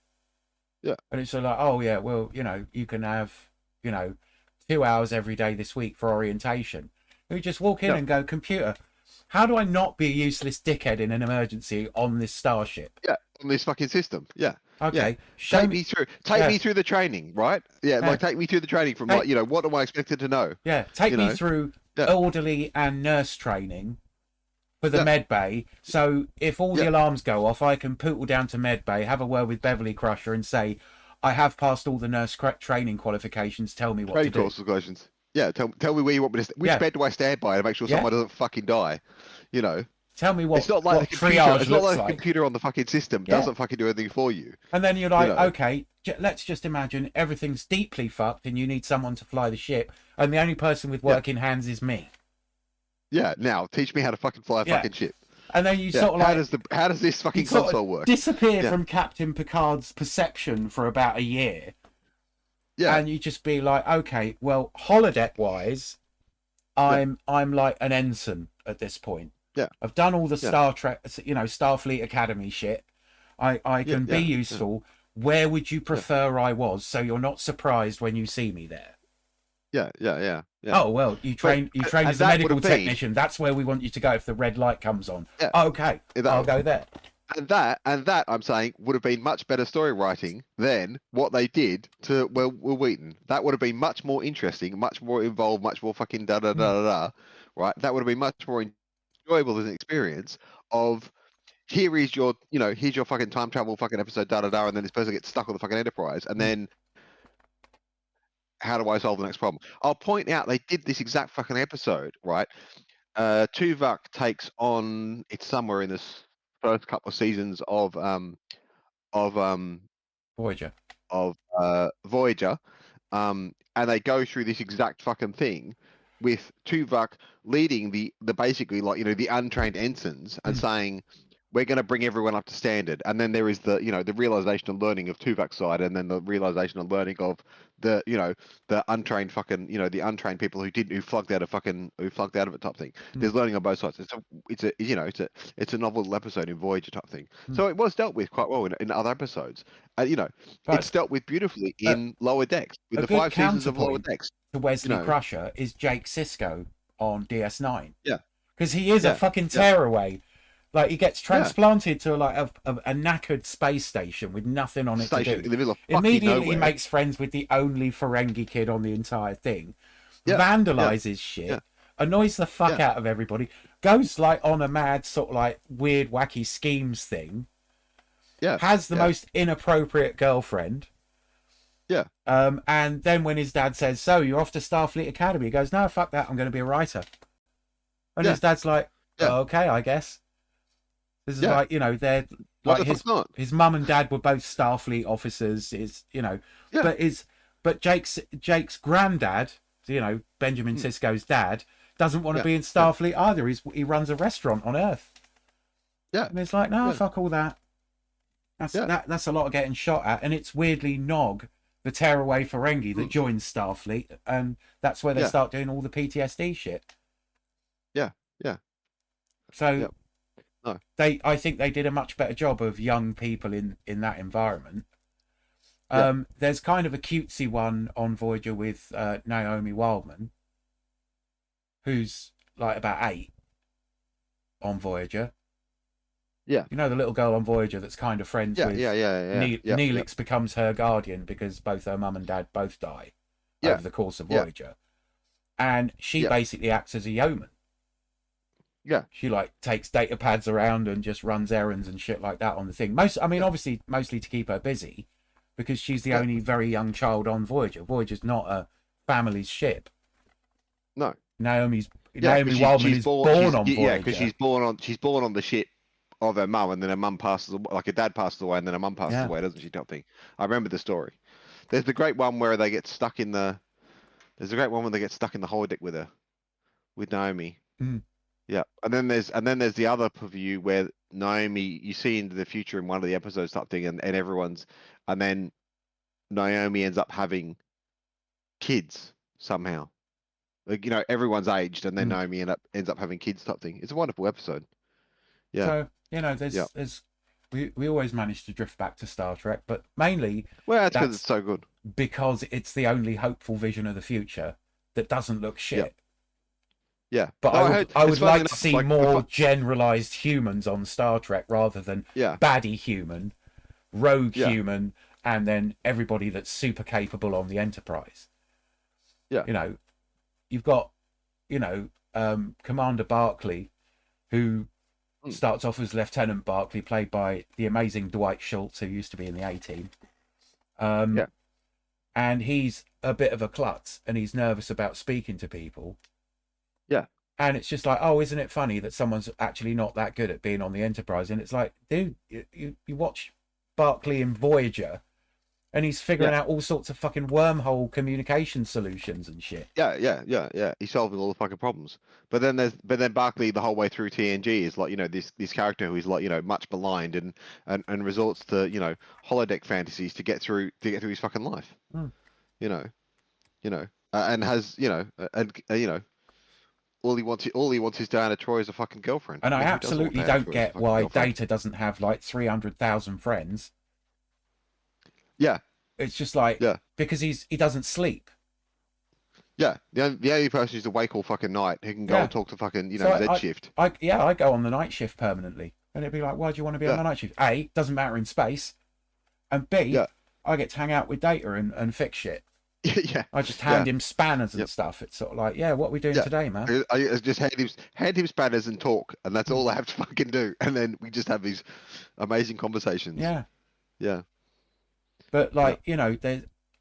Yeah. And it's sort of like, oh yeah, well, you can have, 2 hours every day this week for orientation. You just walk in and go, computer, how do I not be a useless dickhead in an emergency on this starship? Yeah, on this fucking system. Yeah. Okay. Yeah. Take me through the training, right? Yeah, like take me through the training from like, what am I expected to know? Yeah, take me through orderly and nurse training for the med bay. So if all the alarms go off, I can pootle down to med bay, have a word with Beverly Crusher and say, I have passed all the nurse training qualifications. Tell me what to do. Qualifications. Yeah, tell me where you want me to. Which bed do I stand by to make sure someone doesn't fucking die? Tell me what. It's not like what the computer. triage It's not looks like the computer on the fucking system doesn't fucking do anything for you. And then you're like, okay, let's just imagine everything's deeply fucked, and you need someone to fly the ship, and the only person with working hands is me. Yeah. Now teach me how to fucking fly a fucking ship. And then you sort of like, how does this fucking console work? Disappear from Captain Picard's perception for about a year. Yeah. And you just be like, okay, well, holodeck wise, I'm like an ensign at this point. Yeah. I've done all the Star Trek, Starfleet Academy shit. I can be useful. Where would you prefer I was, so you're not surprised when you see me there? Yeah. Oh well, you train as a medical technician. That's where we want you to go if the red light comes on. Yeah. Okay, I'll go there. And that I'm saying would have been much better story writing than what they did to Will Wheaton. That would have been much more interesting, much more involved, much more fucking da da da da da. Right? That would have been much more enjoyable as an experience of here is your here's your fucking time travel fucking episode da da da, and then this person gets stuck on the fucking Enterprise, and then how do I solve the next problem? I'll point out they did this exact fucking episode, right? Tuvok takes on, it's somewhere in this first couple of seasons of of um Voyager. Voyager, and they go through this exact fucking thing with Tuvok leading the basically, like, you know, the untrained ensigns and saying, we're going to bring everyone up to standard. And then there is the, you know, the realization and learning of Tuvok's side, and then the realization and learning of the, you know, the untrained fucking, you know, the untrained people who flunked out of it type thing. There's learning on both sides. It's a you know, it's a novel little episode in Voyager type thing. So it was dealt with quite well in other episodes. You know, But it's dealt with beautifully in Lower Decks, with a the good 5 seasons of Lower counterpoint Decks. to Wesley know. Crusher is Jake Sisko on DS9. Yeah. Because he is a Yeah. fucking Yeah. tearaway. Like, he gets transplanted to like a knackered space station with nothing on it Station to in do. the middle of fucking Immediately nowhere. makes friends with the only Ferengi kid on the entire thing. Yeah, Vandalizes shit. yeah. Annoys the fuck Yeah. out of everybody. Goes like on a mad sort of like weird wacky schemes thing. Yeah. Has the yeah. most inappropriate girlfriend. Yeah. And then when his dad says, so you're off to Starfleet Academy, he goes, no, fuck that, I'm going to be a writer. And Yeah. his dad's like, Yeah. oh, okay, I guess. This is Yeah. like, you know, they're Why like the fuck not? his mum and dad were both Starfleet officers, is, you know, Yeah. but Jake's granddad, you know, Benjamin Sisko's dad, doesn't want to Yeah. be in Starfleet either. He runs a restaurant on Earth. Yeah. And it's like, no, Yeah. fuck all that. That's Yeah. that's a lot of getting shot at, and it's weirdly Nog, the tearaway Ferengi that joins Starfleet, and that's where they Yeah. start doing all the PTSD shit. Yeah. Yeah. So Yep. No. I think they did a much better job of young people in that environment. Yeah. There's kind of a cutesy one on Voyager with Naomi Wildman, who's like about 8 on Voyager. Yeah. You know, the little girl on Voyager that's kind of friends Yeah. with Yeah. Yeah. Yeah. Neelix becomes her guardian because both her mum and dad both die Yeah. over the course of Yeah. Voyager. And she Yeah. basically acts as a yeoman. Yeah. She like takes data pads around and just runs errands and shit like that on the thing. Obviously mostly to keep her busy because she's the Yeah. only very young child on Voyager. Voyager's not a family's ship. No. Naomi 'cause Wildman is born on Voyager. Yeah, because she's born on the ship of her mum, and then her mum passes away, like her dad passes away, and then her mum passes Yeah. away, doesn't she? Type thing. I remember the story. There's the great one where they get stuck in the. There's a great one when they get stuck in the holodeck with Naomi. Mm. Yeah, and then there's the other view where Naomi, you see into the future in one of the episodes type thing, and then Naomi ends up having kids somehow. Like, you know, everyone's aged, and then Naomi ends up having kids type thing. It's a wonderful episode. Yeah. So, you know, there's we always manage to drift back to Star Trek, but mainly Well, that's because that's it's so good. because it's the only hopeful vision of the future that doesn't look shit. Yeah. But No, I heard- would it's funny like to enough, see like, more generalized humans on Star Trek rather than Yeah. baddie human, rogue Yeah. human, and then everybody that's super capable on the Enterprise. Yeah. You know, you've got, you know, Commander Barclay, who starts off as Lieutenant Barclay, played by the amazing Dwight Schultz, who used to be in the A-Team. Yeah. And he's a bit of a klutz, and he's nervous about speaking to people. Yeah. And it's just like, oh, isn't it funny that someone's actually not that good at being on the Enterprise? And it's like, dude, you watch Barclay in Voyager, and he's figuring out all sorts of fucking wormhole communication solutions and shit. Yeah. He's solving all the fucking problems. But then Barclay the whole way through TNG is like, you know, this character who is like, you know, much maligned and resorts to, you know, holodeck fantasies to get through his fucking life. You know, and has, you know, you know, all he wants is Diana Troy as a fucking girlfriend. And I Who doesn't want absolutely Diana don't Troy as a get fucking why girlfriend? Data doesn't have like 300,000 friends. Yeah. It's just like, Yeah. because he doesn't sleep. Yeah, the only person who's awake all fucking night who can go Yeah. and talk to fucking, you So know, Z shift. I go on the night shift permanently. And it'd be like, why do you want to be on the night shift? A, doesn't matter in space. And B, Yeah. I get to hang out with Data and fix shit. Yeah. I just hand him spanners and stuff. It's sort of like, yeah, what are we doing today, man? I just hand him spanners and talk, and that's all I have to fucking do. And then we just have these amazing conversations. Yeah. Yeah. But like, you know,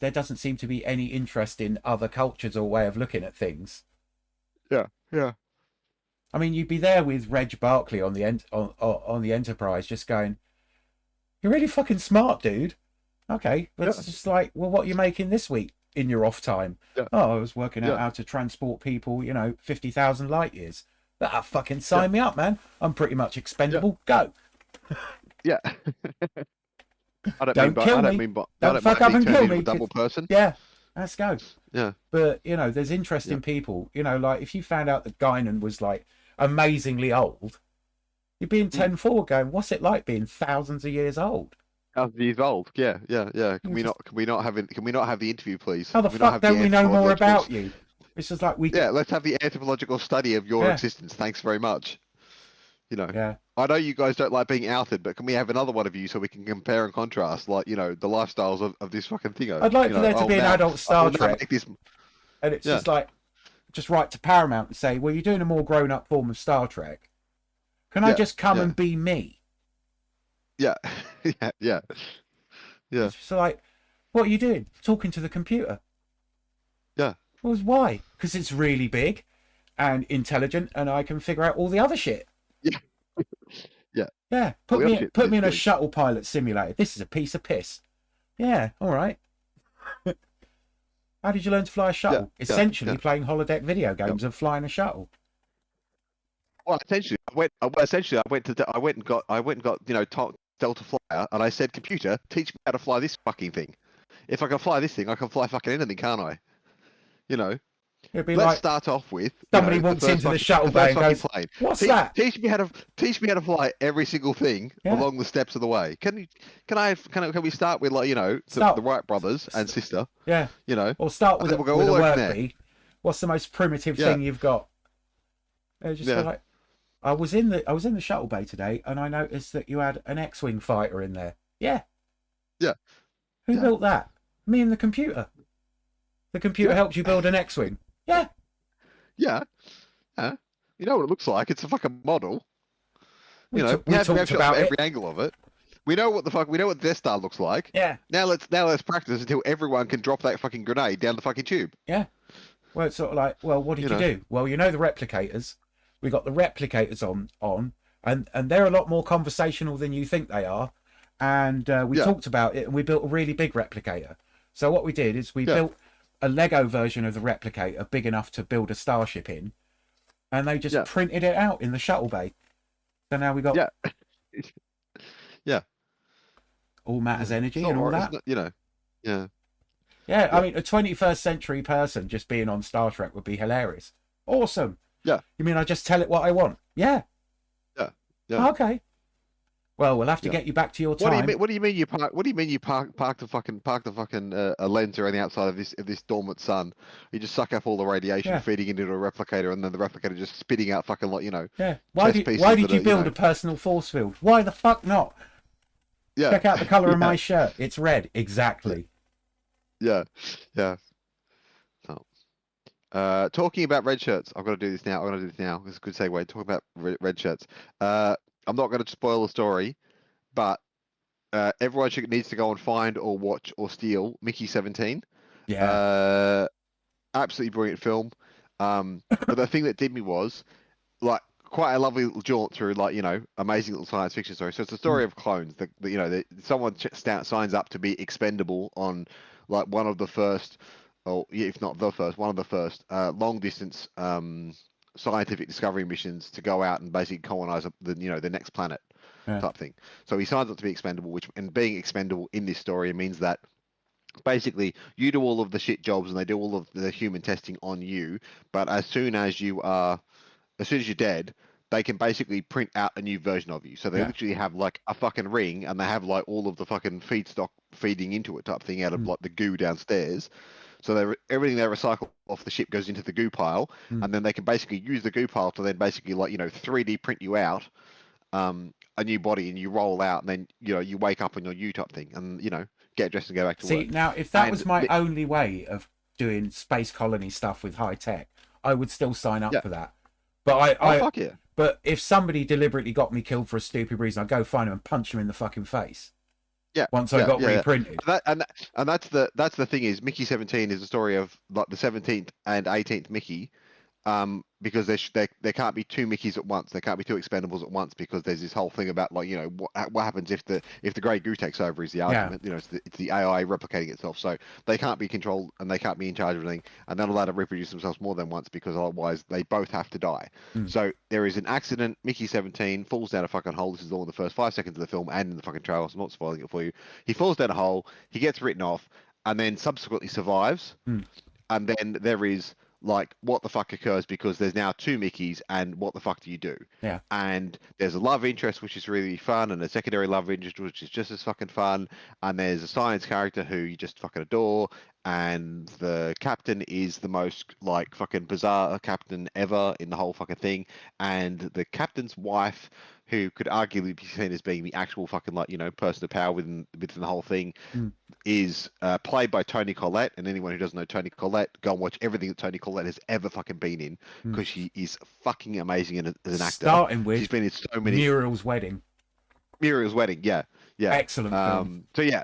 there doesn't seem to be any interest in other cultures or way of looking at things. Yeah, yeah. I mean, you'd be there with Reg Barkley on the on the Enterprise, just going, "You're really fucking smart, dude." Okay, but it's just like, well, what are you making this week in your off time? Yeah. Oh, I was working out Yeah. how to transport people, 50,000 light years. That fucking sign me up, man. I'm pretty much expendable. Go. Yeah. Don't kill me. Don't fuck up and kill me. Double person. Yeah, let's go. Yeah. But there's interesting people. Like if you found out that Guinan was like amazingly old, you'd be in 10-4 going, what's it like being thousands of years old? Thousands of years old. Yeah, yeah, yeah. Can we not have the interview, please? How the fuck don't we know more about you? It's just like Yeah, let's have the anthropological study of your existence. Thanks very much. Yeah. I know you guys don't like being outed, but can we have another one of you so we can compare and contrast, like, the lifestyles of this fucking thing? I'd like for there to be an adult Star Trek. And it's just like, just write to Paramount and say, well, you're doing a more grown-up form of Star Trek. Can I just come and be me? Yeah, yeah. So like, what are you doing? Talking to the computer. Yeah. Well, why? Because it's really big and intelligent, and I can figure out all the other shit. Yeah. Yeah. Yeah. Put me in a shuttle pilot simulator. This is a piece of piss. Yeah. All right. How did you learn to fly a shuttle? Essentially, playing holodeck video games and flying a shuttle. Well, essentially, I went and got Delta Flyer, and I said, computer, teach me how to fly this fucking thing. If I can fly this thing, I can fly fucking anything, can't I? It'd be Let's start off with somebody walks into the shuttle bay and goes, plane. "What's that?" Teach me how to fly every single thing along the steps of the way. Can we start with the Wright brothers and sister? Yeah. Or start with a word bee. What's the most primitive thing you've got? Like, I was in the shuttle bay today, and I noticed that you had an X-wing fighter in there. Yeah. Yeah. Who built that? Me and the computer. The computer helped you build an X-wing. Yeah. Yeah. You know what it looks like? It's a fucking model. We have talked about every angle of it. We know what the Death Star looks like. Yeah. Now let's practice until everyone can drop that fucking grenade down the fucking tube. Yeah. Well, it's sort of like, well, what did you do? Well, the replicators. We got the replicators on, and they're a lot more conversational than you think they are. And we talked about it, and we built a really big replicator. So what we did is we built a Lego version of the replicator big enough to build a starship in, and they just printed it out in the shuttle bay. So now we got all matters energy and all that. I mean, a 21st century person just being on Star Trek would be hilarious. Awesome. Yeah. You mean I just tell it what I want? Yeah. Yeah. Okay. Well, we'll have to get you back to your time. What do you mean you park the fucking a lens around the outside of this dormant sun? You just suck up all the radiation feeding into a replicator, and then the replicator just spitting out fucking Yeah. Why did you build a personal force field? Why the fuck not? Yeah. Check out the color of my shirt. It's red. Exactly. Yeah. Yeah. So, talking about red shirts, I've got to do this now. It's a good segue. Talk about red shirts. I'm not going to spoil the story, but everyone needs to go and find or watch or steal Mickey 17. Yeah. Absolutely brilliant film. But the thing that did me was quite a lovely little jaunt through amazing little science fiction story. So it's a story of clones. Someone signs up to be expendable on one of the first, or if not the first, one of the first long distance scientific discovery missions to go out and basically colonize the next planet type thing. So he signs up to be expendable, and being expendable in this story means that basically you do all of the shit jobs and they do all of the human testing on you, but as soon as you're dead, they can basically print out a new version of you. So they literally have a fucking ring, and they have all of the fucking feedstock feeding into it type thing out of the goo downstairs. So everything they recycle off the ship goes into the goo pile, and then they can basically use the goo pile to then basically 3D print you out a new body, and you roll out, and then you wake up on your you type thing, and get dressed and go back to work. See, now if that was my only way of doing space colony stuff with high tech, I would still sign up for that. But fuck yeah. But if somebody deliberately got me killed for a stupid reason, I'd go find him and punch him in the fucking face. Yeah, once I yeah, got yeah, yeah. reprinted. And that's the thing is Mickey 17 is the story of like the 17th and 18th Mickey, because there can't be two Mickeys at once. There can't be two Expendables at once because there's this whole thing about like what happens if the Grey Goo takes over is the Yeah. argument. It's the AI replicating itself, so they can't be controlled and they can't be in charge of anything, and they're not allowed to reproduce themselves more than once because otherwise they both have to die. Mm. So there is an accident. Mickey 17 falls down a fucking hole. This is all in the first 5 seconds of the film and in the fucking trailer. So I'm not spoiling it for you. He falls down a hole. He gets written off, and then subsequently survives. Mm. And then there is like what the fuck occurs because there's now two Mickeys and what the fuck do you do? Yeah. And there's a love interest which is really fun and a secondary love interest which is just as fucking fun, and there's a science character who you just fucking adore, and the captain is the most like fucking bizarre captain ever in the whole fucking thing, and the captain's wife, who could arguably be seen as being the actual fucking like person of power within the whole thing, Mm. is played by Toni Collette. And anyone who doesn't know Toni Collette, go and watch everything that Toni Collette has ever fucking been in, because she is fucking amazing as an actor. Starting with She's been in so many. Muriel's Wedding. Muriel's Wedding, yeah. Excellent film. So yeah,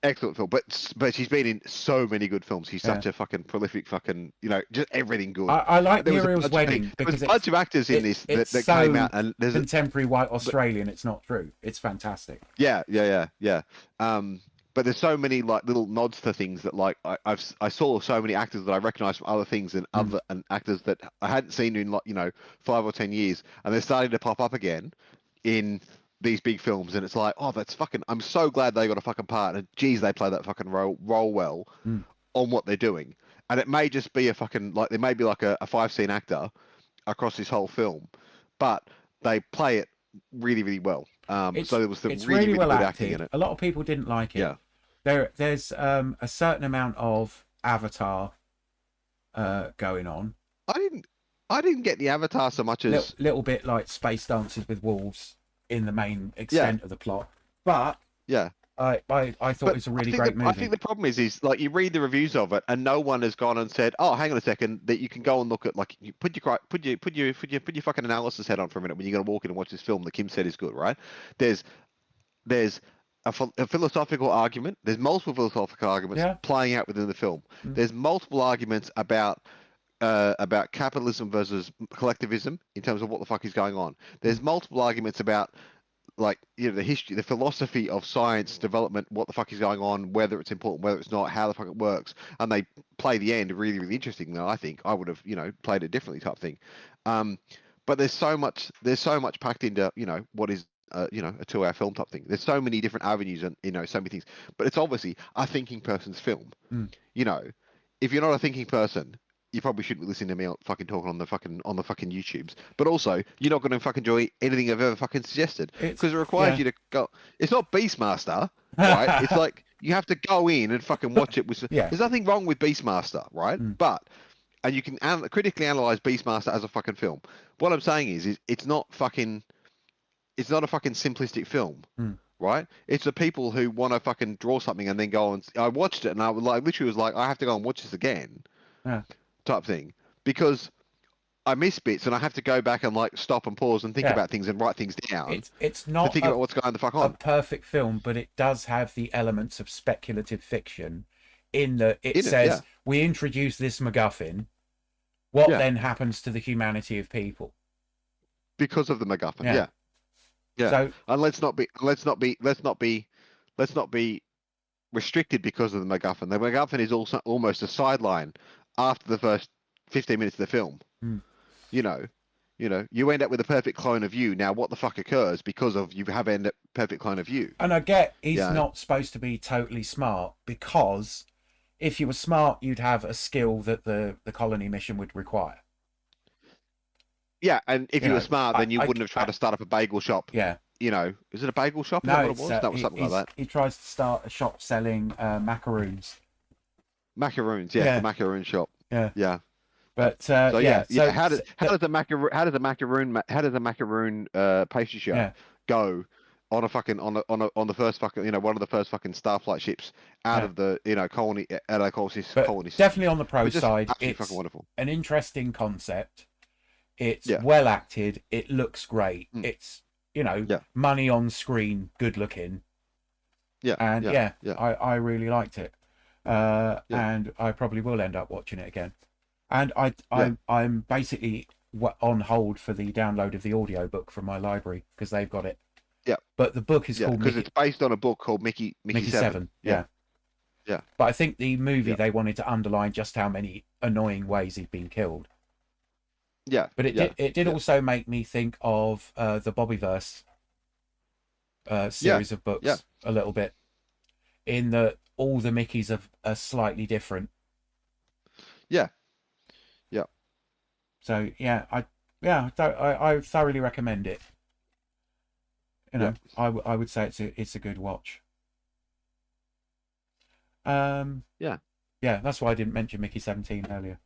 excellent film. But she's been in so many good films. She's such a fucking prolific fucking, just everything good. I like There was a Muriel's bunch of Wedding there because was a bunch of actors in this that it's came so out, and there's a, contemporary white Australian. It's not true. It's fantastic. yeah. But there's so many like little nods to things that like I saw so many actors that I recognise from other things and other and actors that I hadn't seen in like 5 or 10 years, and they're starting to pop up again in these big films, and it's like, oh, that's fucking. I'm so glad they got a fucking part, and geez, they play that fucking role well on what they're doing. And it may just be a fucking like there may be like a 5 scene actor across this whole film, but they play it really really well. So there was some it's really well good acted. acting in it. A lot of people didn't like it. Yeah. There's a certain amount of Avatar going on. I didn't get the Avatar so much as Little bit like Space Dances with Wolves in the main extent of the plot, but yeah. I thought it was a really great movie. I think the problem is like you read the reviews of it and no one has gone and said, "Oh, hang on a second," that you can go and look at like you put your fucking analysis head on for a minute when you're going to walk in and watch this film that Kim said is good, right? There's a philosophical argument. There's multiple philosophical arguments playing out within the film. There's multiple arguments about capitalism versus collectivism in terms of what the fuck is going on. There's multiple arguments about like the history, the philosophy of science development, what the fuck is going on, whether it's important, whether it's not, how the fuck it works, and they play the end really really interesting. Though I think I would have played it differently type thing. But there's so much packed into what is a 2 hour film type thing. There's so many different avenues and so many things. But it's obviously a thinking person's film. If you're not a thinking person, you probably shouldn't be listening to me fucking talking on the fucking YouTubes. But also, you're not going to fucking enjoy anything I've ever fucking suggested because it requires you to go. It's not Beastmaster, right? It's like you have to go in and fucking watch it. There's nothing wrong with Beastmaster, right? And you can critically analyze Beastmaster as a fucking film. What I'm saying is it's not a fucking simplistic film. Right? It's the people who want to fucking draw something and then go and I watched it and I literally was like, I have to go and watch this again. Type thing, because I miss bits and I have to go back and like stop and pause and think about things and write things down. It's not to think about what's going the fuck on. A perfect film, but it does have the elements of speculative fiction in that it says we introduce this MacGuffin. What then happens to the humanity of people because of the MacGuffin? Yeah. So, and let's not be restricted because of the MacGuffin. The MacGuffin is also almost a sideline after the first 15 minutes of the film. You end up with a perfect clone of you. Now, what the fuck occurs because of you have ended up perfect clone of you? And I get he's not supposed to be totally smart, because if you were smart, you'd have a skill that the colony mission would require. Yeah, and if you were smart, then you wouldn't have tried to start up a bagel shop. Yeah. Is it a bagel shop? No, Is that what it was? That was something like that. He tries to start a shop selling macaroons. Macaroons, the macaroon shop. Yeah. But how does a macaroon pastry shop go on a fucking on the first fucking one of the first fucking Starflight ships out of the colony colonies? Definitely on the pro side, it's fucking wonderful. An interesting concept. It's well acted. It looks great. It's money on screen, good looking. Yeah, And yeah, yeah, yeah, I really liked it. yeah, And I probably will end up watching it again. And yeah, I'm basically on hold for the download of the audiobook from my library because they've got it. yeah, But the book is yeah. called Because it's based on a book called Mickey Mickey Seven. Seven. Yeah, Yeah. yeah, But I think the movie yeah, they wanted to underline just how many annoying ways he'd been killed. yeah, But yeah, it did yeah, also make me think of the Bobbyverse yeah, series of yeah, books a little bit, in that all the Mickeys are slightly different. yeah, yeah, So yeah, I thoroughly recommend it. You yeah. know, I would say it's a good watch. Yeah, Yeah, that's why I didn't mention Mickey 17 earlier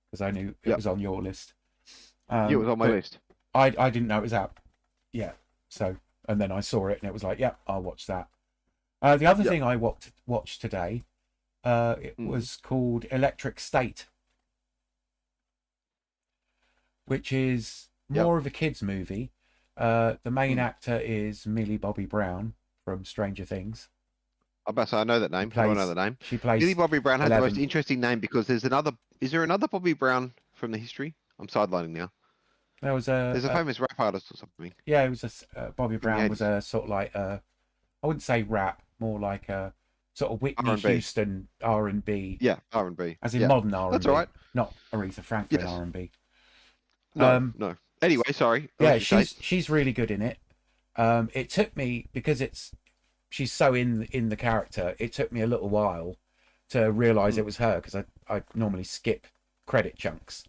because I knew it yeah. was on your list. It was on my But list. I didn't know it was out yet. So and then I saw it and it was like, yeah, I'll watch that. The other Yeah. thing I watched today, it Mm. was called Electric State, which is Yep. more of a kids movie. The main Mm. actor is Millie Bobby Brown from Stranger Things. I about to say I know that She name. How do I know plays that name? she Millie plays Bobby Brown has the most 11. interesting name because there's another. Is there another Bobby Brown from the history? I'm sidelining now. There was There's a famous rap artist or something yeah, it was Bobby from the Brown was 80s. a sort of like I wouldn't say rap, more like a sort of Whitney R&B. Houston R&B, Yeah, R&B. as in Yeah, modern that's all R&B, right. not Aretha Franklin Yes. R&B. No, Um, no. Anyway, sorry. yeah, Electric State. she's really good in it. It took me because she's so in the character. It took me a little while to realize it Mm. was her because I normally skip credit chunks.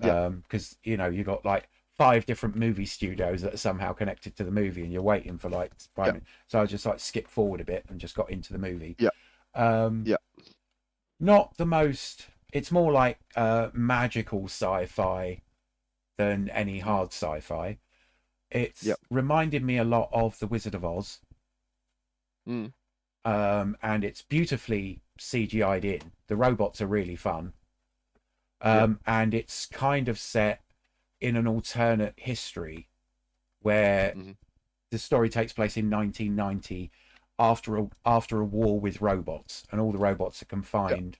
Yeah, Because you know you got like 5 different movie studios that are somehow connected to the movie, and you're waiting for like 5 minutes. So I just like skipped forward a bit and just got into the movie. yeah, Um, yeah. Not the most. It's more like magical sci-fi than any Mm. hard sci-fi. Yeah. It's reminded me a lot of The Wizard of Oz, Mm. and it's beautifully CGI'd in. The robots are really fun, Yeah. and it's kind of set in an alternate history where Mm-hmm. the story takes place in 1990 after a war with robots, and all the robots are Yeah. confined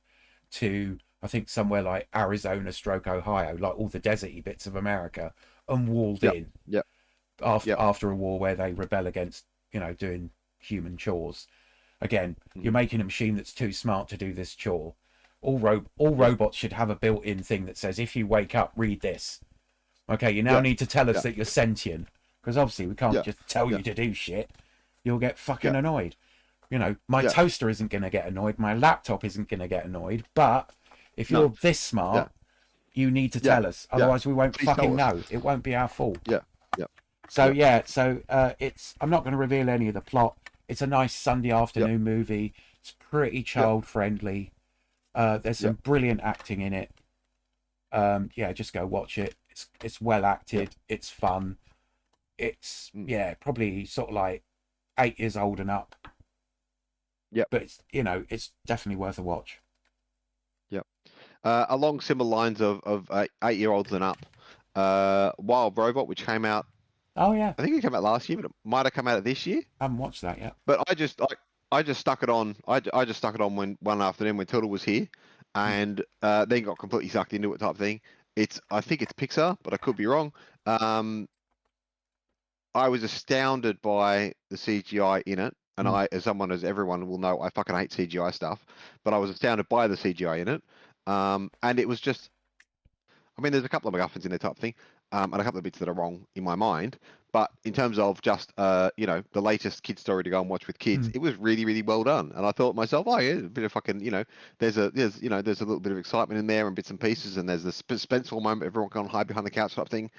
to I think somewhere like Arizona stroke Ohio, like all the deserty bits of America, and walled Yeah. in Yeah. after Yeah. after a war where they rebel against doing human chores. Again, you're Mm. making a machine that's too smart to do this chore. All Yeah. robots should have a built-in thing that says, if you wake up, read this. Okay, you now Yeah. need to tell us Yeah. that you're sentient, because obviously we can't Yeah. just tell Yeah. you to do shit. You'll get fucking Yeah. annoyed. My Yeah. toaster isn't going to get annoyed. My laptop isn't going to get annoyed. But if No. you're this Yeah. smart, you need to Yeah. tell us. Yeah. Otherwise, we won't Please fucking tell us. know. It won't be our fault. Yeah. Yeah. So Yeah. it's. I'm not going to reveal any of the plot. It's a nice Sunday afternoon movie. It's pretty child friendly. There's some brilliant acting in it. Yeah, just go watch it. It's well acted. It's fun. It's Mm. probably sort of like 8 years old and up. Yep. But it's definitely worth a watch. Yep. Along similar lines of 8-year-olds and up, Wild Robot, which came out, Oh yeah, I think it came out last year, but it might have come out this year. I haven't watched that yet. But I just stuck it on. I just stuck it on when one afternoon when Tilda was here, and then got completely sucked into it type thing. I think it's Pixar, but I could be wrong. I was astounded by the CGI in it, and as everyone will know, I fucking hate CGI stuff. But I was astounded by the CGI in it, and it was just. I mean, there's a couple of MacGuffins in there type thing, and a couple of bits that are wrong in my mind. But in terms of just the latest kid story to go and watch with kids, it was really, really well done. And I thought to myself, oh yeah, a bit of fucking, there's a little bit of excitement in there and bits and pieces, and there's the suspenseful moment, everyone can hide behind the couch type thing.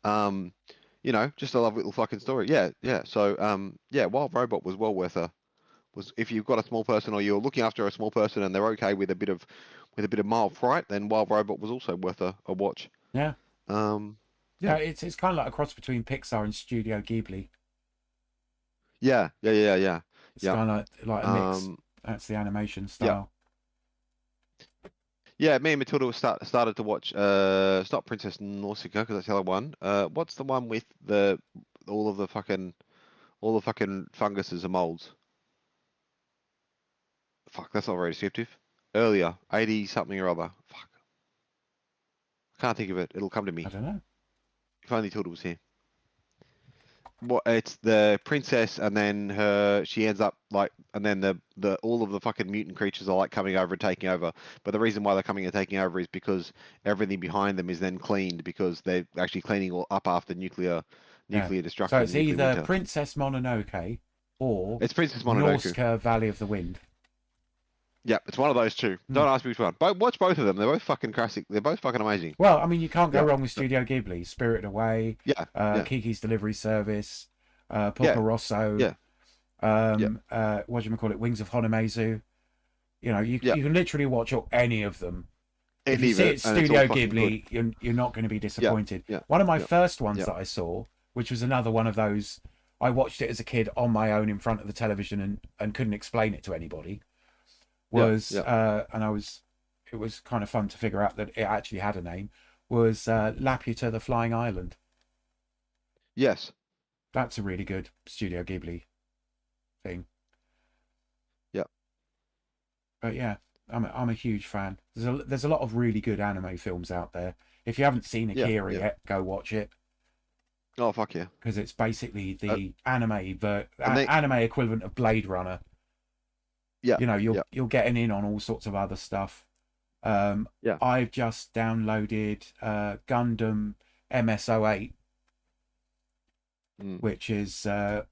Just a lovely little fucking story. Yeah, yeah. So Wild Robot was well worth if you've got a small person or you're looking after a small person and they're okay with a bit of mild fright, then Wild Robot was also worth a watch. Yeah. Yeah. It's kind of like a cross between Pixar and Studio Ghibli. Yeah. It's kind of like a mix. That's the animation style. Yeah, me and Matilda started to watch. It's not Princess Nausicaa because that's the other one. What's the one with all the fucking funguses and molds? Fuck, that's not very descriptive. Earlier, 80 something or other. Fuck, I can't think of it. It'll come to me. I don't know. If only Tilda was here. What? It's the princess, and then she ends up like, and then the all of the fucking mutant creatures are like coming over and taking over. But the reason why they're coming and taking over is because everything behind them is then cleaned because they're actually cleaning all up after nuclear Yeah. So destruction, it's nuclear either winter. Princess Mononoke or It's Princess Mononoke. Norska Valley of the Wind. Yeah, it's one of those two. Don't ask me which one. But watch both of them. They're both fucking classic. They're both fucking amazing. Well, I mean, you can't go Yeah. wrong with Studio Ghibli. Spirited Away, Yeah. Yeah. Kiki's Delivery Service, Porco Rosso, Yeah. what do you call it? Wings of Honeymazu. You know, you Yeah. can literally watch any of them. If Any you of see it, it's and it's Studio all fucking Ghibli, you're not going to be disappointed. Yeah. One of my Yeah. first ones Yeah. that I saw, which was another one of those, I watched it as a kid on my own in front of the television and couldn't explain it to anybody. Was and it was kind of fun to figure out that it actually had a name. Was Laputa the Flying Island. Yes. That's a really good Studio Ghibli thing. Yeah. But yeah, I'm a huge fan. There's a lot of really good anime films out there. If you haven't seen Akira yet, go watch it. Oh fuck yeah! Because it's basically the anime they- anime equivalent of Blade Runner. Yeah. You know, you're getting in on all sorts of other stuff. Yeah. I've just downloaded Gundam MSO8, which is I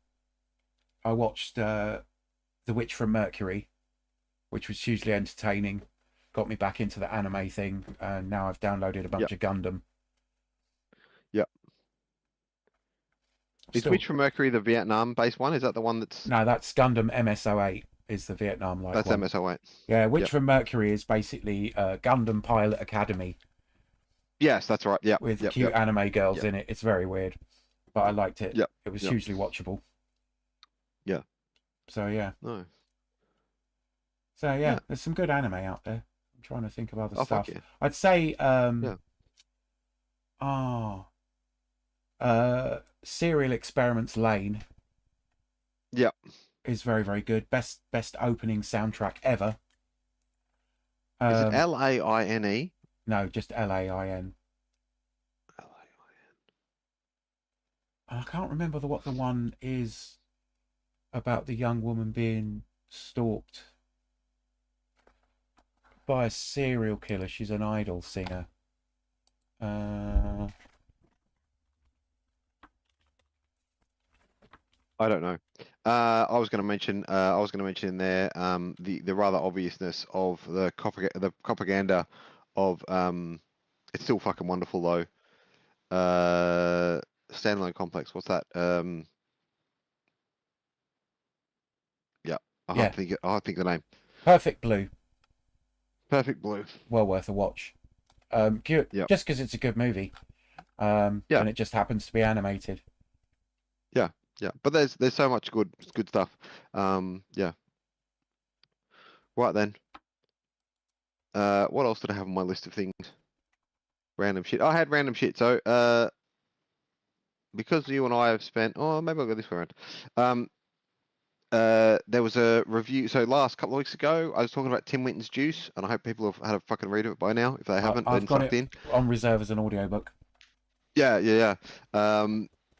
watched The Witch from Mercury, which was hugely entertaining. Got me back into the anime thing, and now I've downloaded a bunch of Gundam. Yeah. Is Witch from Mercury the Vietnam-based one? Is that the one that's? No, that's Gundam MSO8. Is the Vietnam like That's one. MSO8. Yeah, Witch from Mercury is basically Gundam Pilot Academy. Yes, that's right. Yeah. With cute anime girls in it. It's very weird, but I liked it. Yeah. It was hugely watchable. Yeah. So yeah. No. So yeah, there's some good anime out there. I'm trying to think of other stuff. Fuck yeah. I'd say Serial Experiments Lane. Yeah. Is very, very good. Best opening soundtrack ever. Is it Laine? No, just Lain. I can't remember what the one is about the young woman being stalked by a serial killer. She's an idol singer. I don't know. I was going to mention there the rather obviousness of the propaganda of it's still fucking wonderful though. Standalone Complex. What's that? Yeah, I have to think the name. Perfect Blue. Perfect Blue. Well worth a watch. Just because it's a good movie. And it just happens to be animated. Yeah. Yeah, but there's so much good stuff. Yeah. Right then. What else did I have on my list of things? Random shit. I had random shit. So because you and I have spent maybe I'll go this way around. There was a review. So last couple of weeks ago, I was talking about Tim Winton's Juice, and I hope people have had a fucking read of it by now. If they haven't, I've then got sucked in. On reserve as an audiobook. Yeah.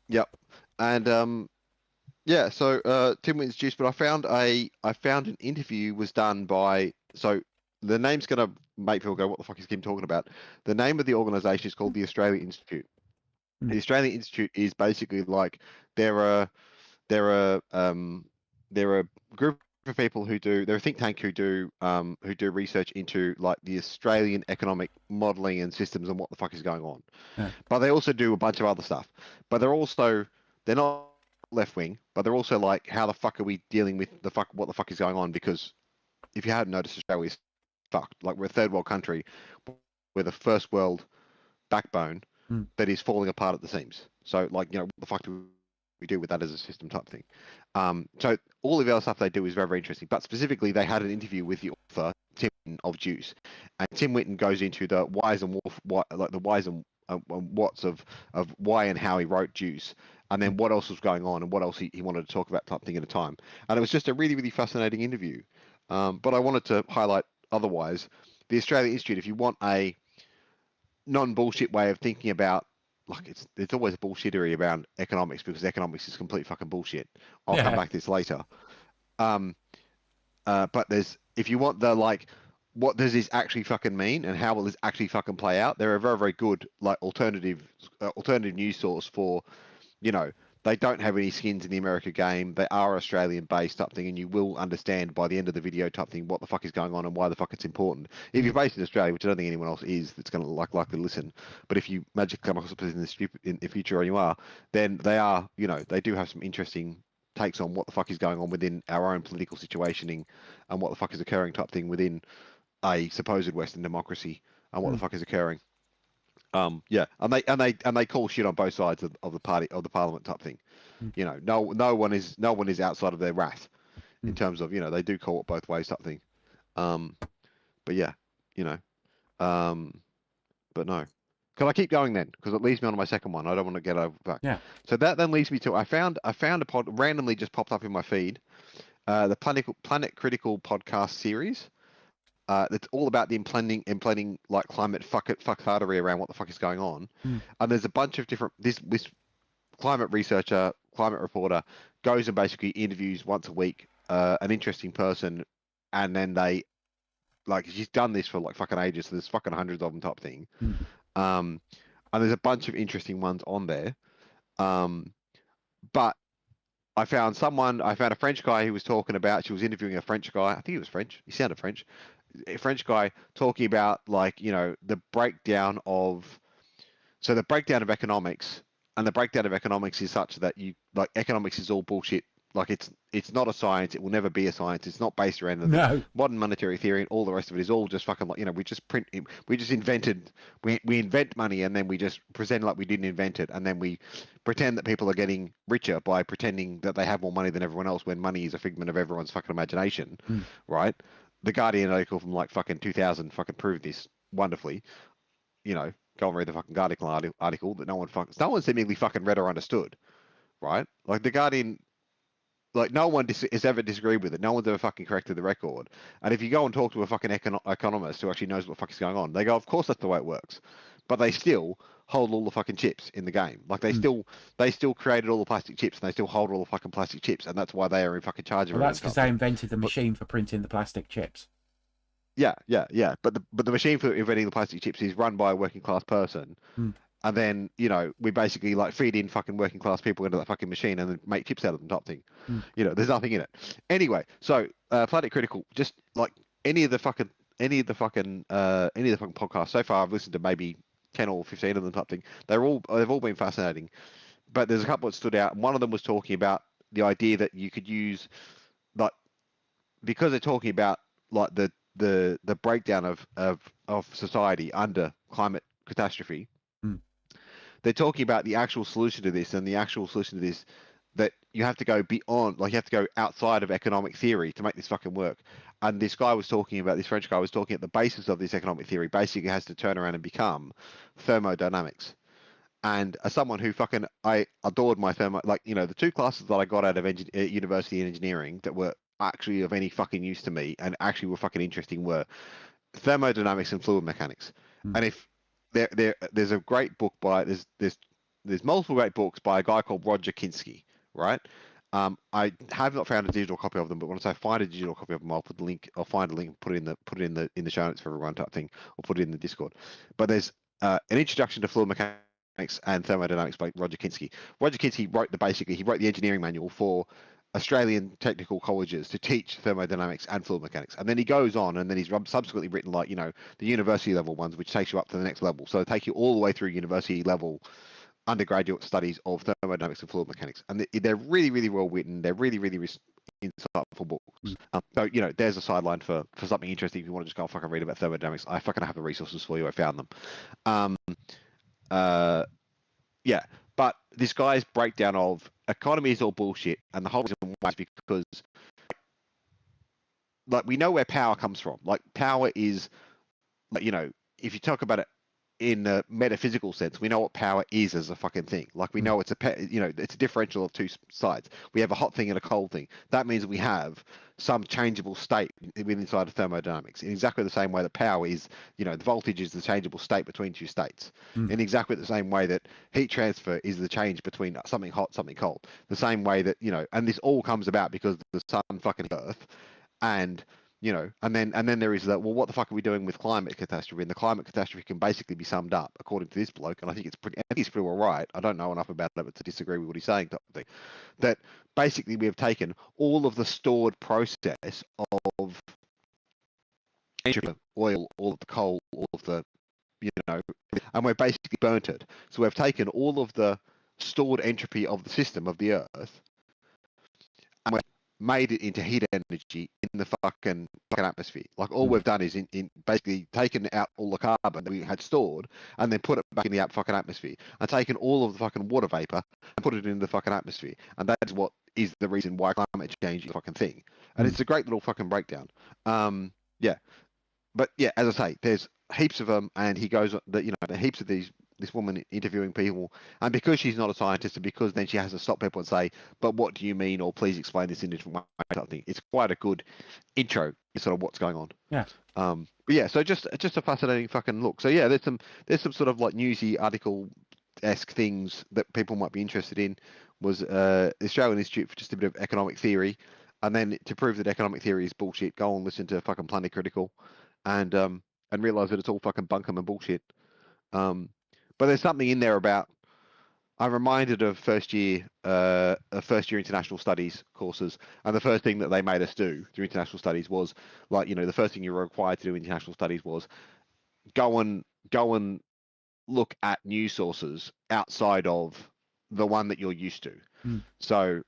Yep. And so Tim Winton's Juice, but I found an interview was done by, so the name's gonna make people go, what the fuck is Kim talking about? The name of the organization is called the Australian Institute. The Australian Institute is basically like they're a group of people they're a think tank who do research into like the Australian economic modelling and systems and what the fuck is going on. Yeah. But they also do a bunch of other stuff. But they're not left wing, but they're also like, how the fuck are we dealing with what the fuck is going on? Because if you hadn't noticed, Australia's fucked. Like, we're a third world country with a first world backbone that is falling apart at the seams. So like, what the fuck do we do with that as a system type thing? So all of the other stuff they do is very, very interesting. But specifically, they had an interview with the author Tim Winton of Juice, and Tim Winton goes into the whys and whats of why and how he wrote Juice, and then what else was going on and what else he wanted to talk about type thing at a time. And it was just a really, really fascinating interview. But I wanted to highlight otherwise the Australia Institute. If you want a non-bullshit way of thinking about, like, it's always bullshittery around economics because economics is complete fucking bullshit. I'll come Yeah. back to this later. But if you want the, like, what does this actually fucking mean and how will this actually fucking play out? They're a very, very good, like, alternative news source for, you know, they don't have any skins in the America game. They are Australian based type thing, and you will understand by the end of the video type thing what the fuck is going on and why the fuck it's important. If you're Mm. based in Australia, which I don't think anyone else is, that's going to likely listen. But if you magically come across a person in the future, or you are, then they are, you know, they do have some interesting takes on what the fuck is going on within our own political situationing and what the fuck is occurring type thing within a supposed Western democracy and what the Mm. fuck is occurring. Yeah, and they call shit on both sides of the party of the parliament type thing. Mm. You know, no one is outside of their wrath in Mm. terms of, you know, they do call it both ways type thing. Um, but yeah, you know, um, but no. Can I keep going then? Because it leads me on to my second one. I don't want to get over back. Yeah. So that then leads me to I found a pod randomly just popped up in my feed, the Planet Critical podcast series. That's all about the implanting like climate fucktardery around what the fuck is going on. Mm. And there's a bunch of different this climate researcher, climate reporter goes and basically interviews once a week an interesting person, and then they, like, she's done this for like fucking ages, so there's fucking hundreds of them type thing. Mm. Um, and there's a bunch of interesting ones on there. But I found a French guy who was talking about, she was interviewing a French guy. I think he was French. He sounded French. A French guy talking about, like, you know, the breakdown of economics, and the breakdown of economics is such that you, like, economics is all bullshit. Like, it's not a science. It will never be a science. It's not based around anything. No. Modern monetary theory and all the rest of it is all just fucking, like, you know, we just invent money, and then we just pretend like we didn't invent it, and then we pretend that people are getting richer by pretending that they have more money than everyone else when money is a figment of everyone's fucking imagination, Mm. right? The Guardian article from like fucking 2000 fucking proved this wonderfully. You know, go and read the fucking Guardian article that no one seemingly fucking read or understood, right? Like the Guardian, like no one has ever disagreed with it. No one's ever fucking corrected the record. And if you go and talk to a fucking economist who actually knows what the fuck is going on, they go, of course that's the way it works. But they still hold all the fucking chips in the game. Like Mm. they still created all the plastic chips, and they still hold all the fucking plastic chips, and that's why they are in fucking charge of Well, everything. that's because they invented the machine for printing the plastic chips. Yeah. But the machine for inventing the plastic chips is run by a working class person. Mm. And then, you know, we basically like feed in fucking working class people into that fucking machine and then make chips out of them type thing. Mm. You know, there's nothing in it. Anyway, so Planet Critical, just like any of the fucking podcasts so far, I've listened to maybe 10 or 15 of them type thing. They've all been fascinating. But there's a couple that stood out. One of them was talking about the idea that you could use, like, because they're talking about like the breakdown of society under climate catastrophe. Mm. They're talking about the actual solution to this, and the actual solution to this, that you have to go beyond, like you have to go outside of economic theory to make this fucking work. And this French guy was talking at the basis of this economic theory basically has to turn around and become thermodynamics. And as someone who fucking, I adored my like, you know, the two classes that I got out of university and engineering that were actually of any fucking use to me and actually were fucking interesting were thermodynamics and fluid mechanics. Mm. And if there's a great book by there's multiple great books by a guy called Roger Kinsky, right? I have not found a digital copy of them, but once I find a digital copy of them, I'll put the link. I'll find a link, put it in the show notes for everyone type thing, or put it in the Discord. But there's an introduction to fluid mechanics and thermodynamics by Roger Kinsky. Roger Kinsky wrote the engineering manual for Australian technical colleges to teach thermodynamics and fluid mechanics. And then he goes on, and then he's subsequently written, like, you know, the university level ones, which takes you up to the next level. So they take you all the way through university level undergraduate studies of thermodynamics and fluid mechanics. And they're really, really well written. They're really, really insightful books. So, you know, there's a sideline for something interesting. If you want to just go fucking read about thermodynamics, I fucking have the resources for you. I found them. Yeah. But this guy's breakdown of economy is all bullshit, and the whole reason why is because, like, we know where power comes from. Like, power is, like, you know, if you talk about it in a metaphysical sense, we know what power is as a fucking thing. Like we know it's it's a differential of two sides. We have a hot thing and a cold thing. That means we have some changeable state inside of thermodynamics in exactly the same way that power is, the voltage is the changeable state between two states. Mm. In exactly the same way that heat transfer is the change between something hot, something cold. The same way that, and this all comes about because the sun fucking Earth, and and then there is that. Well, what the fuck are we doing with climate catastrophe? And the climate catastrophe can basically be summed up, according to this bloke, and I think he's pretty all right. I don't know enough about it to disagree with what he's saying. Type of thing. That basically we have taken all of the stored process of oil, all of the coal, all of the, and we've basically burnt it. So we've taken all of the stored entropy of the system of the Earth, and we've made it into heat energy in the fucking atmosphere. Like all we've done is in basically taken out all the carbon that we had stored and then put it back in the fucking atmosphere, and taken all of the fucking water vapor and put it in the fucking atmosphere. And that's what is the reason why climate change is a fucking thing. And it's a great little fucking breakdown. Yeah. But yeah, as I say, there's heaps of them, and he goes that heaps of this woman interviewing people, and because she's not a scientist, and because then she has to stop people and say, but what do you mean, or please explain this in a different way, something. It's quite a good intro to sort of what's going on. Yeah. But yeah, so just a fascinating fucking look. So yeah, there's some sort of like newsy article-esque things that people might be interested in. Was the Australian Institute for just a bit of economic theory, and then to prove that economic theory is bullshit, go and listen to fucking Planet Critical, and realize that it's all fucking bunkum and bullshit. But there's something in there about. I'm reminded of first year international studies courses, and the first thing that they made us do through international studies was like, the first thing you were required to do in international studies was go and look at news sources outside of the one that you're used to. So,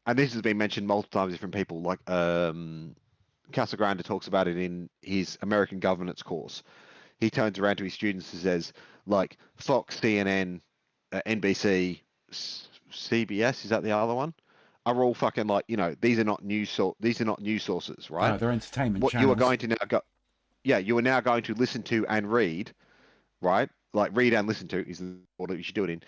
and this has been mentioned multiple times, different people, like Casagrande talks about it in his American governance course. He turns around to his students and says, like, Fox, CNN, NBC, CBS, is that the other one? Are all fucking like, these are not news sources, right? No, they're entertainment What channels. you are going to now go, you are now going to listen to and read, right? Like read and listen to is the order you should do it in.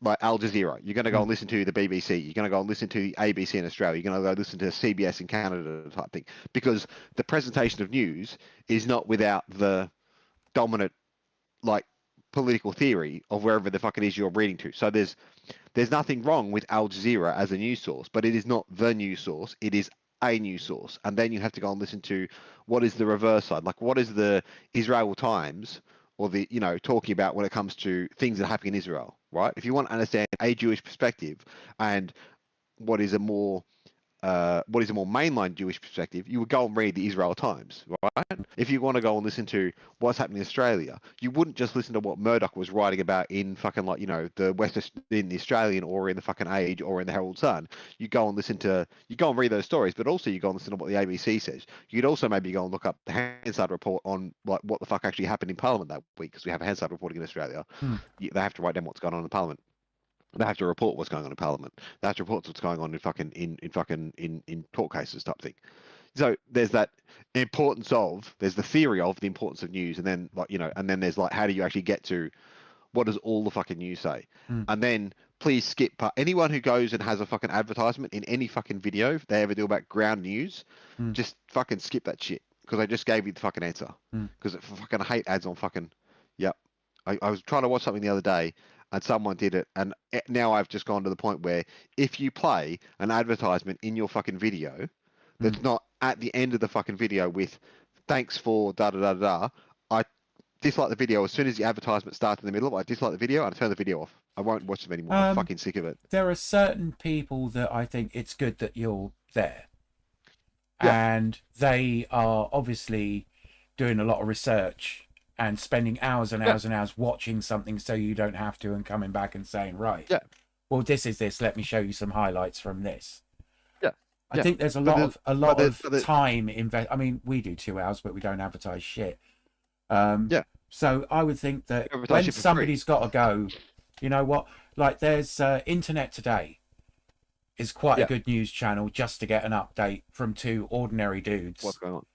Like Al Jazeera, you're going to go and listen to the BBC. You're going to go and listen to the ABC in Australia. You're going to go listen to CBS in Canada type thing, because the presentation of news is not without the dominant, like, political theory of wherever the fuck it is you're reading to. So there's nothing wrong with Al Jazeera as a news source, but it is not the news source. It is a news source, and then you have to go and listen to what is the reverse side, like what is the Israel Times or the talking about when it comes to things that happen in Israel, right? If you want to understand a Jewish perspective and what is a more mainline Jewish perspective, you would go and read the Israel Times, right? If you want to go and listen to what's happening in Australia, you wouldn't just listen to what Murdoch was writing about in fucking in the Australian or in the fucking Age or in the Herald Sun. You go and read those stories, but also you go and listen to what the ABC says. You'd also maybe go and look up the Hansard report on like what the fuck actually happened in Parliament that week, because we have a Hansard reporting in Australia. They have to write down what's going on in Parliament. They have to report what's going on in Parliament. They have to report what's going on in court cases type thing. So there's that importance of, there's the theory of the importance of news, and then and then there's like, how do you actually get to what does all the fucking news say? And then please skip anyone who goes and has a fucking advertisement in any fucking video they ever do about ground news, just fucking skip that shit, because I just gave you the fucking answer. Because I fucking hate ads on fucking. Yep. I was trying to watch something the other day, and someone did it, and now I've just gone to the point where if you play an advertisement in your fucking video that's not at the end of the fucking video with thanks for da da da da, I dislike the video as soon as the advertisement starts in the middle. I dislike the video and I turn the video off. I won't watch them anymore. I'm fucking sick of it. There are certain people that I think it's good that you're there. Yeah. And they are obviously doing a lot of research and spending hours and hours and hours watching something so you don't have to, and coming back and saying, right, well, this is this, let me show you some highlights from this. I think there's a lot of time invest. I mean, we do 2 hours, but we don't advertise shit. So I would think that when somebody's got to go, you know what, like there's Internet Today is quite a good news channel just to get an update from two ordinary dudes What's going on?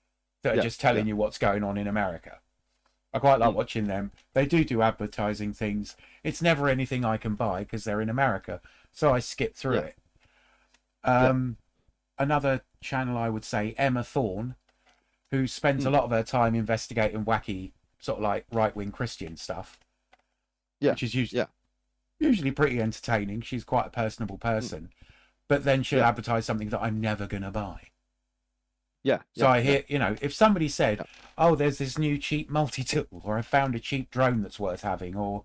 that are just telling you what's going on in America. I quite like watching them. They do advertising things. It's never anything I can buy because they're in America, so I skip through Yeah. it. Yeah. Another channel I would say, Emma Thorne, who spends a Mm. lot of her time investigating wacky, sort of like right-wing Christian stuff, Yeah. which is Yeah. usually pretty entertaining. She's quite a personable person, but then she'll Yeah. advertise something that I'm never going to buy. Yeah. So Yeah. I hear, you know, if somebody said, Yeah. "Oh, there's this new cheap multi-tool," or "I found a cheap drone that's worth having," or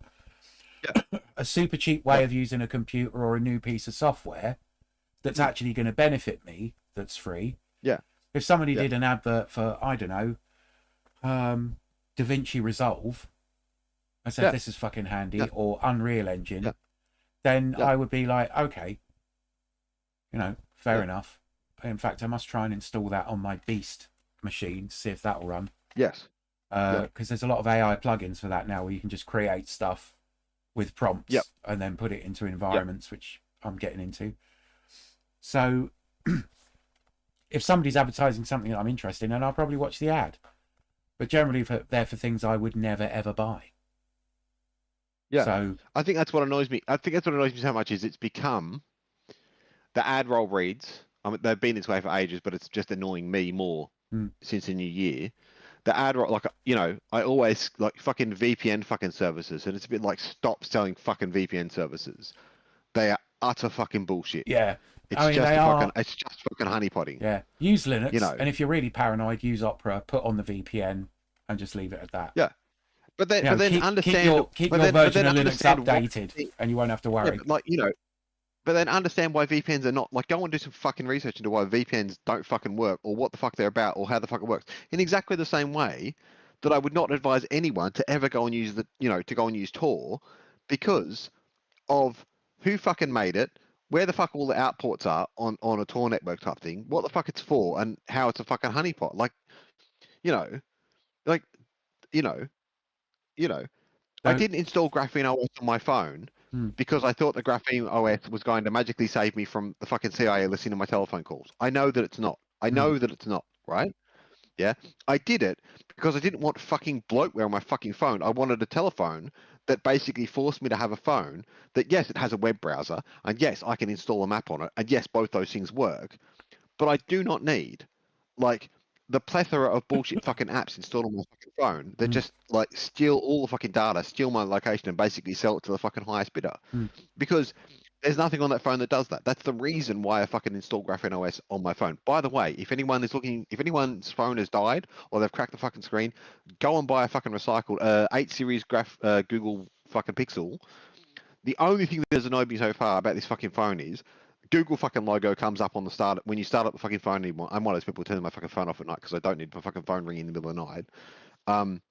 a super cheap way Yeah. of using a computer or a new piece of software that's actually going to benefit me, that's free. Yeah. If somebody Yeah. did an advert for, I don't know, DaVinci Resolve, I said, Yeah. "This is fucking handy," Yeah. or Unreal Engine, Yeah. then Yeah. I would be like, okay, you know, fair Yeah. enough. In fact, I must try and install that on my Beast machine, see if that will run. Yes. Because there's a lot of AI plugins for that now where you can just create stuff with prompts Yep. and then put it into environments, which I'm getting into. So if somebody's advertising something that I'm interested in, I'll probably watch the ad. But generally, they're for things I would never ever buy. Yeah. So I think that's what annoys me. I think that's what annoys me so much is it's become the ad roll reads. I mean, they've been this way for ages, but it's just annoying me more since the new year. The ad roll, like, you know, I always like fucking VPN fucking services, and it's a bit like, stop selling fucking VPN services. They are utter fucking bullshit. yeah, It's I mean, just they fucking, are. it's just fucking honeypotting. Yeah, use Linux, You know. and if you're really paranoid, use Opera. Put on the VPN and just leave it at that. Yeah. But then, You know, but then keep understand. keep but your then, but version then of Linux understand why- updated, and you won't have to Yeah, worry. but like, you know, but then understand why VPNs are not, like, go and do some fucking research into why VPNs don't fucking work, or what the fuck they're about, or how the fuck it works. In exactly the same way that I would not advise anyone to ever go and use to go and use Tor, because of who fucking made it, where the fuck all the outports are on a Tor network type thing, what the fuck it's for, and how it's a fucking honeypot. Like, you know, like, you know, you know. I So, didn't install Graphene OS on my phone because I thought the Graphene OS was going to magically save me from the fucking CIA listening to my telephone calls. I know that it's not. I know that it's not, right? Yeah. I did it because I didn't want fucking bloatware on my fucking phone. I wanted a telephone that basically forced me to have a phone that, yes, it has a web browser, and yes, I can install a map on it, and yes, both those things work. But I do not need, like, the plethora of bullshit fucking apps installed on my fucking phone that just like steal all the fucking data, steal my location, and basically sell it to the fucking highest bidder. Because there's nothing on that phone that does that. That's the reason why I fucking installed Graphene OS on my phone. By the way, if anyone's phone has died or they've cracked the fucking screen, go and buy a fucking recycled 8 series Google fucking Pixel. The only thing that has annoyed me so far about this fucking phone is Google fucking logo comes up on the start when you start up the fucking phone anymore. I'm one of those people who turn my fucking phone off at night because I don't need my fucking phone ringing in the middle of the night.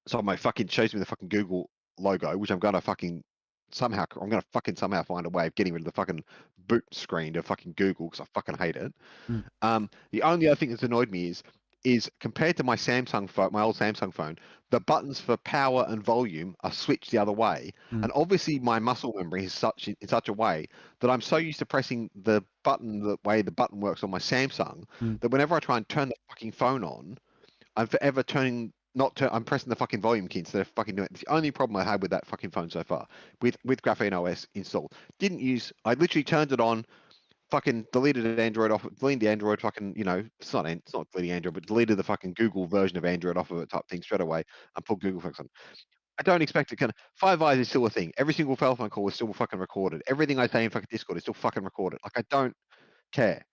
So my fucking shows me the fucking Google logo, which I'm gonna fucking somehow find a way of getting rid of the fucking boot screen to fucking Google because I fucking hate it. The only other thing that's annoyed me is compared to my Samsung phone, my old Samsung phone, the buttons for power and volume are switched the other way. And obviously my muscle memory is in such a way that I'm so used to pressing the button the way the button works on my Samsung that whenever I try and turn the fucking phone on, I'm forever I'm pressing the fucking volume key instead of fucking doing it. It's the only problem I had with that fucking phone so far with Graphene OS installed. I literally turned it on, fucking deleted the Android fucking, it's not deleting Android, but deleted the fucking Google version of Android off of it type thing straight away and put Google Flex on. I don't expect it. Five Eyes is still a thing. Every single telephone call is still fucking recorded. Everything I say in fucking Discord is still fucking recorded. Like, I don't care.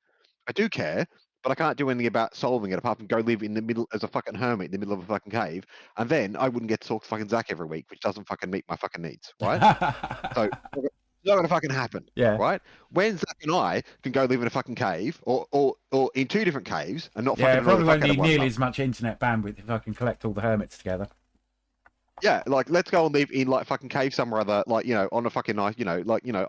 I do care, but I can't do anything about solving it apart from go live in the middle as a fucking hermit in the middle of a fucking cave, and then I wouldn't get to talk to fucking Zach every week, which doesn't fucking meet my fucking needs, right? So it's not gonna fucking happen, yeah, right? When Zach and I can go live in a fucking cave, or in 2 different caves, and not yeah. fucking It probably annoy won't the fuck out need of one nearly another. as much internet bandwidth if I can collect all the hermits together. Yeah, like, let's go and live in like fucking cave somewhere other, like, on a fucking nice,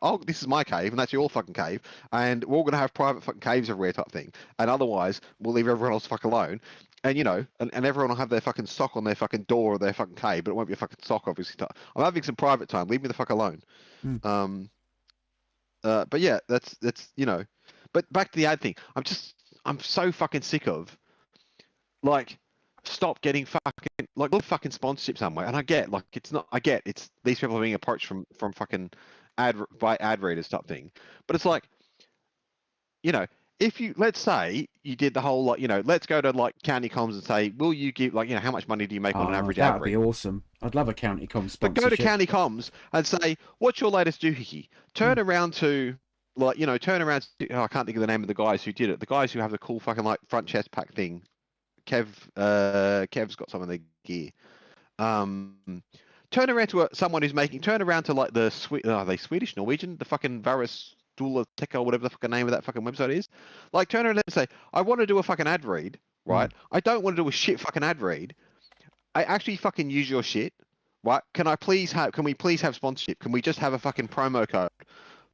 oh, this is my cave and that's your fucking cave, and we're all gonna have private fucking caves everywhere type thing, and otherwise we'll leave everyone else fuck alone, and and everyone will have their fucking sock on their fucking door of their fucking cave, but it won't be a fucking sock, obviously. I'm having some private time. Leave me the fuck alone. But yeah, that's But back to the ad thing. I'm so fucking sick of, like, stop getting fucking like look fucking sponsorship somewhere. And I get like it's these people are being approached from fucking ad readers type thing. But it's like, you know, if you let's say you did the whole like, you know, let's go to like county comms and say, will you give like, you know, how much money do you make on an average ad That would read? be awesome. I'd love a county comms But go to sponsorship. county comms and say, what's your latest doohickey? Turn around to like, you know, turn around to, I can't think of the name of the guys who did it. The guys who have the cool fucking like front chest pack thing. Kev's got some of the gear. Turn around to someone who's making. Turn around to like the are they Swedish, Norwegian, the fucking Varus Dula Tech or whatever the fucking name of that fucking website is. Like, turn around and say, I want to do a fucking ad read, right? I don't want to do a shit fucking ad read. I actually fucking use your shit, right? Can we please have sponsorship? Can we just have a fucking promo code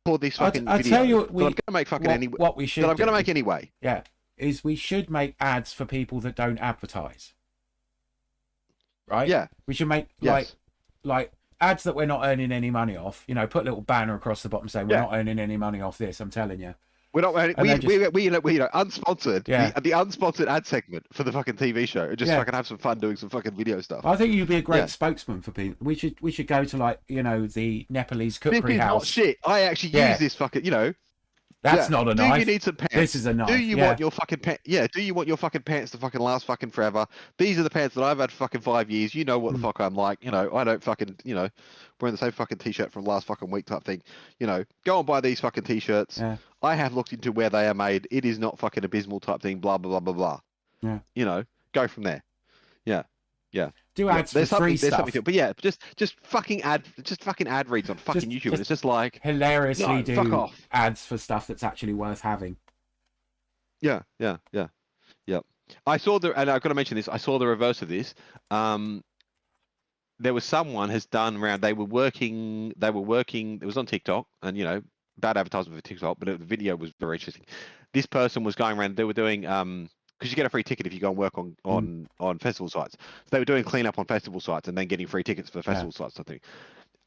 for this fucking I video? tell you that I'm gonna make fucking anyway. What we should That I'm gonna do, make anyway. yeah, is we should make ads for people that don't advertise. Right? Yeah. We should make like ads that we're not earning any money off. You know, put a little banner across the bottom saying we're not earning any money off this. I'm telling you. We're not. We unsponsored. Yeah. The unsponsored ad segment for the fucking TV show. Just fucking have some fun doing some fucking video stuff. I think you'd be a great spokesman for people. We should go to like, you know, the Nepalese cookery This is house. not shit. I actually use this fucking. You know. That's not a knife. Do you need some pants? This is a knife. Do you want your fucking pants? Yeah. Do you want your fucking pants to fucking last fucking forever? These are the pants that I've had for fucking 5 years. You know what the fuck I'm like. You know, I don't fucking, you know, wearing the same fucking t-shirt from last fucking week type thing. You know, go and buy these fucking t-shirts. Yeah. I have looked into where they are made. It is not fucking abysmal type thing. Blah blah blah blah blah. Yeah. You know, go from there. Yeah. Yeah. Do ads for free stuff. But yeah, just fucking ad reads on fucking YouTube. It's just like hilariously fuck do off. ads for stuff that's actually worth having. Yeah. I saw and I've got to mention this. I saw the reverse of this. There was someone has done around. They were working. It was on TikTok, and you know, bad advertisement for TikTok, but the video was very interesting. This person was going around. They were doing because you get a free ticket if you go and work on festival sites. So they were doing cleanup on festival sites and then getting free tickets for festival sites, I think.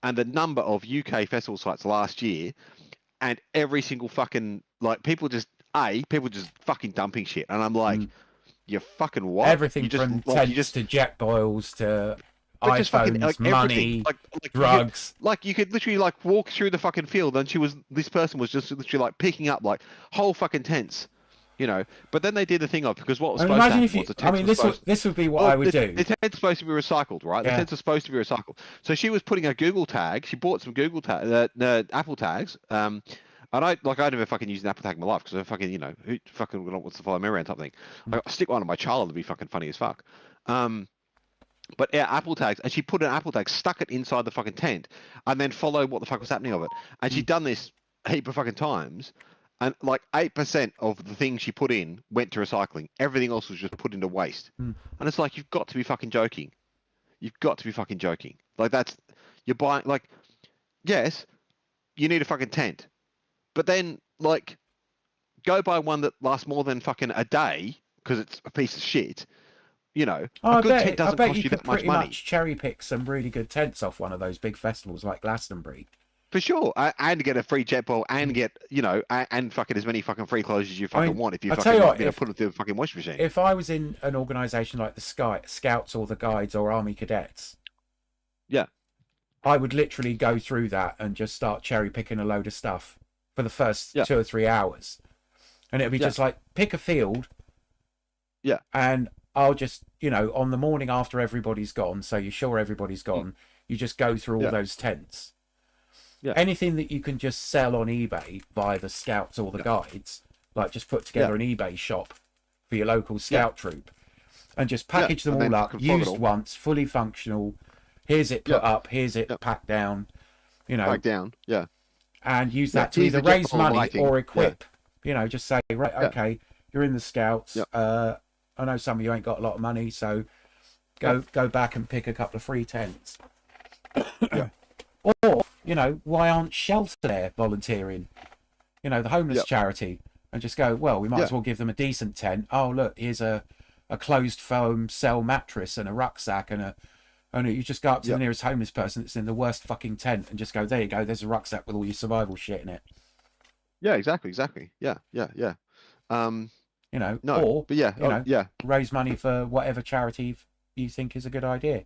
And the number of UK festival sites last year, and every single fucking like people just fucking dumping shit, and I'm like, you fucking what? Everything you just, from like, tents to jet boils to just fucking, iPhones, like, money, like drugs. You could literally like walk through the fucking field, and this person was just literally like picking up like whole fucking tents. You know, but then they did the thing of because what was supposed to happen was the tents this would be what I would do. The tent's supposed to be recycled, right? The tents are supposed to be recycled. So she was putting a Google tag. She bought some Google Apple tags. And I never fucking used an Apple tag in my life because I fucking, you know, who fucking wants to follow me around type thing. I stick one on my child to be fucking funny as fuck. But yeah, Apple tags, and she put an Apple tag, stuck it inside the fucking tent, and then followed what the fuck was happening of it. And she'd done this a heap of fucking times. And like 8% of the things she put in went to recycling. Everything else was just put into waste. And it's like, you've got to be fucking joking. You've got to be fucking joking. Like you're buying, like, yes, you need a fucking tent. But then, like, go buy one that lasts more than fucking a day because it's a piece of shit. You know, a good tent doesn't cost you that much money. Much cherry pick some really good tents off one of those big festivals like Glastonbury. For sure, and get a free jet ball, and get, you know, and fucking as many fucking free clothes as you fucking want if you fucking put it through the fucking washing machine. If I was in an organisation like the Scouts or the Guides or Army Cadets, I would literally go through that and just start cherry picking a load of stuff for the first 2 or 3 hours, and it'd be just like pick a field, and I'll just, you know, on the morning after everybody's gone, so you're sure everybody's gone, you just go through all those tents. Anything that you can just sell on eBay via the Scouts or the Guides, like just put together an eBay shop for your local scout troop and just package them all up, used once, fully functional. Here's it put up, here's it packed down, you know. Packed down, and use that to either raise money or equip. You know, just say, right, okay, you're in the Scouts. I know some of you ain't got a lot of money, so go back and pick a couple of free tents. Or, you know, why aren't Shelter there volunteering? You know, the homeless charity, and just go, well, we might as well give them a decent tent. Oh, look, here's a closed foam cell mattress and a rucksack and you just go up to the nearest homeless person that's in the worst fucking tent and just go, there you go, there's a rucksack with all your survival shit in it. Yeah, exactly. Yeah. you know, No, or but yeah, you know, yeah, raise money for whatever charity you think is a good idea,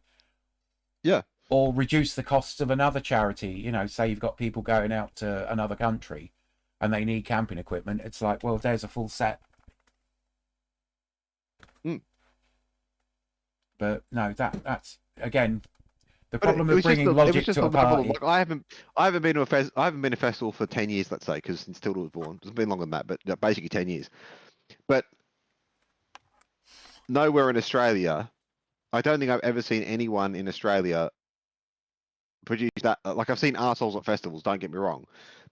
yeah. or reduce the costs of another charity. You know, say you've got people going out to another country and they need camping equipment. It's like, well, there's a full set. Mm. But no, that's again the But problem it of was just bringing it was logic just to the a level of party. like I haven't been to I haven't been to a festival for 10 years, let's say, because since Tilda was born, it's been longer than that, but basically 10 years. But nowhere in Australia, I don't think I've ever seen anyone in Australia produce that. Like I've seen arseholes at festivals, don't get me wrong,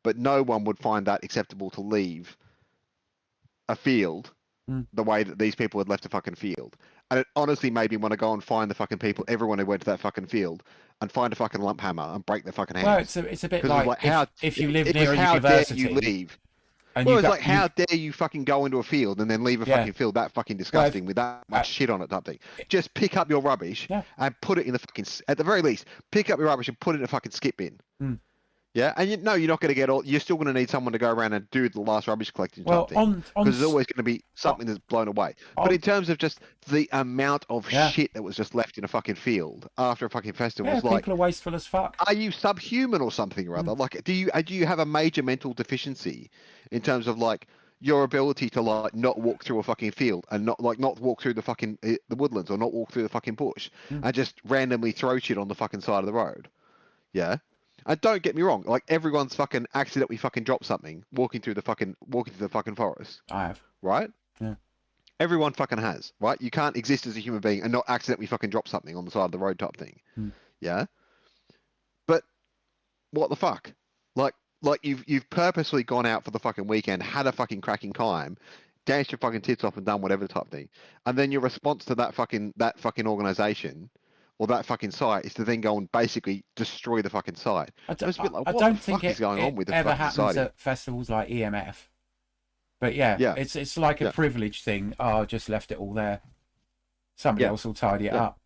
but no one would find that acceptable to leave a field Mm. the way that these people had left a fucking field. And it honestly made me want to go and find the fucking people, everyone who went to that fucking field, and find a fucking lump hammer and break their fucking Well, hands. it's a bit Because it was like like, how if you live it was near a how dare you university leave? and Well, you it's got like, how dare you fucking go into a field and then leave a yeah. fucking field that fucking Well, disgusting with that uh, much shit on it, type thing. Just pick up your rubbish yeah. and put it in the fucking, at the very least, pick up your rubbish and put it in a fucking skip bin. Mm. Yeah, and no, you're not going to get all. You're still going to need someone to go around and do the last rubbish collecting Well, type thing, on because there's always going to be something that's blown away. But in terms of just the amount of yeah. shit that was just left in a fucking field after a fucking festival, yeah, was like, people are wasteful as fuck. are you subhuman or something or other? Like, do you have a major mental deficiency in terms of like your ability to like not walk through a fucking field and not walk through the fucking the woodlands or not walk through the fucking bush and just randomly throw shit on the fucking side of the road? Yeah. And don't get me wrong, like everyone's fucking accidentally fucking dropped something walking through the fucking forest, I have. right? Yeah. Everyone fucking has, right? You can't exist as a human being and not accidentally fucking drop something on the side of the road type thing. Mm. Yeah. But what the fuck? Like you've purposely gone out for the fucking weekend, had a fucking cracking time, danced your fucking tits off and done whatever type thing, and then your response to that fucking organization or that fucking site is to then go and basically destroy the fucking site. I It's a bit like, I what don't the think fuck is going on with the ever fucking happens society? at festivals like EMF. But yeah, Yeah. it's like a Yeah. privilege thing. Oh, I just left it all there. Somebody Yeah. else will tidy it Yeah. up.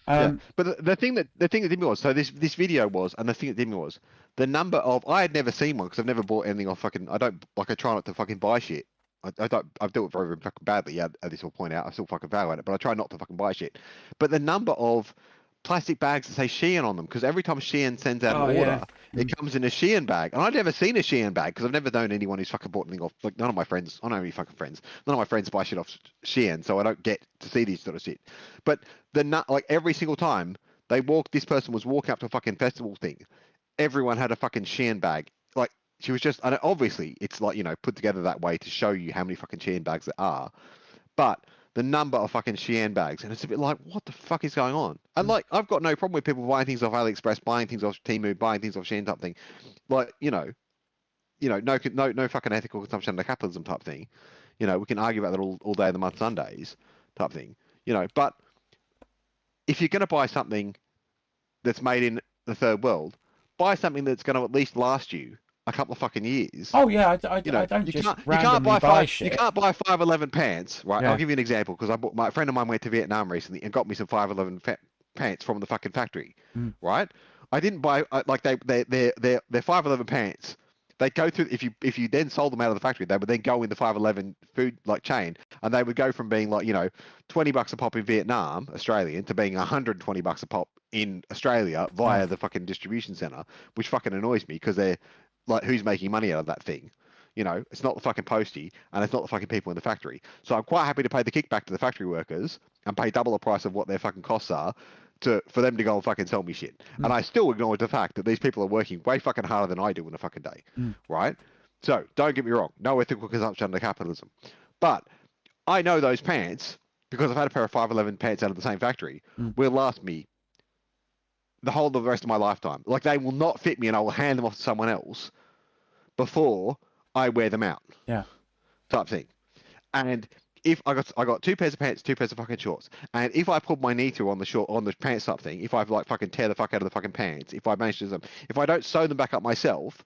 Yeah, but the thing that did me was, so this video was, and the thing that did me was the number of, I had never seen one because I've never bought anything off fucking, I don't, like, I try not to fucking buy shit. I don't, I've dealt with it very, very fucking badly. Yeah, as this will point out, I still fucking value it, but I try not to fucking buy shit. But the number of plastic bags that say Shein on them, because every time Shein sends out an order, it comes in a Shein bag, and I've never seen a Shein bag because I've never known anyone who's fucking bought anything off. Like, none of my friends, I don't have any fucking friends. None of my friends buy shit off Shein, so I don't get to see these sort of shit. But like every single time this person was walking up to a fucking festival thing, everyone had a fucking Shein bag. Like, she was just, and obviously it's like, you know, put together that way to show you how many fucking Shein bags there are. But the number of fucking Shein bags, and it's a bit like, what the fuck is going on? And like, I've got no problem with people buying things off AliExpress, buying things off Temu, buying things off Shein type thing. Like, no fucking ethical consumption under capitalism type thing. You know, we can argue about that all day of the month Sundays type thing. You know, but if you're going to buy something that's made in the third world, buy something that's going to at least last you a couple of fucking years. Oh yeah, I You know, don't you just can't randomly buy shit. You can't buy 511 pants, right? Yeah. I'll give you an example because my friend of mine went to Vietnam recently and got me some 511 pants from the fucking factory, right? I didn't buy like they're 511 pants. They go through, if you then sold them out of the factory, they would then go in the 511 food like chain, and they would go from being like, you know, $20 a pop in Vietnam, Australian, to being $120 a pop in Australia via the fucking distribution center, which fucking annoys me because they're like, who's making money out of that thing? You know, it's not the fucking postie, and it's not the fucking people in the factory. So I'm quite happy to pay the kickback to the factory workers and pay double the price of what their fucking costs are for them to go and fucking sell me shit. And I still acknowledge the fact that these people are working way fucking harder than I do in a fucking day, right? So don't get me wrong, no ethical consumption under capitalism. But I know those pants, because I've had a pair of 511 pants out of the same factory, will last me the whole of the rest of my lifetime. Like, they will not fit me, and I will hand them off to someone else before I wear them out. Yeah. Type thing. And if I got two pairs of pants, two pairs of fucking shorts, and if I pulled my knee through on the pants type thing, if I like fucking tear the fuck out of the fucking pants, if I manage to if I don't sew them back up myself,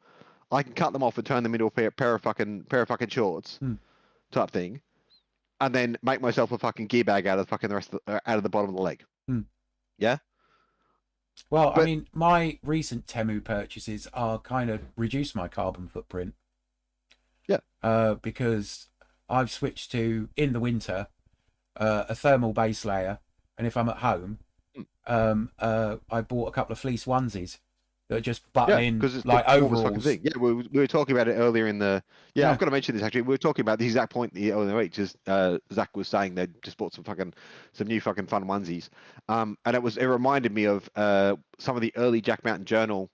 I can cut them off and turn them into a pair of fucking shorts type thing, and then make myself a fucking gear bag out of the fucking out of the bottom of the leg. Yeah. Well, I mean, my recent Temu purchases are kind of reduce my carbon footprint. Yeah. Because I've switched to, in the winter, a thermal base layer, and if I'm at home, I bought a couple of fleece onesies that are just button in because it's like the warmest fucking overalls. thing. Yeah, we were talking about it earlier in the. Yeah, Yeah. I've got to mention this actually. We were talking about the exact point the other week. Just Zach was saying they just bought some new fucking fun onesies. And it reminded me of some of the early Jack Mountain Journal.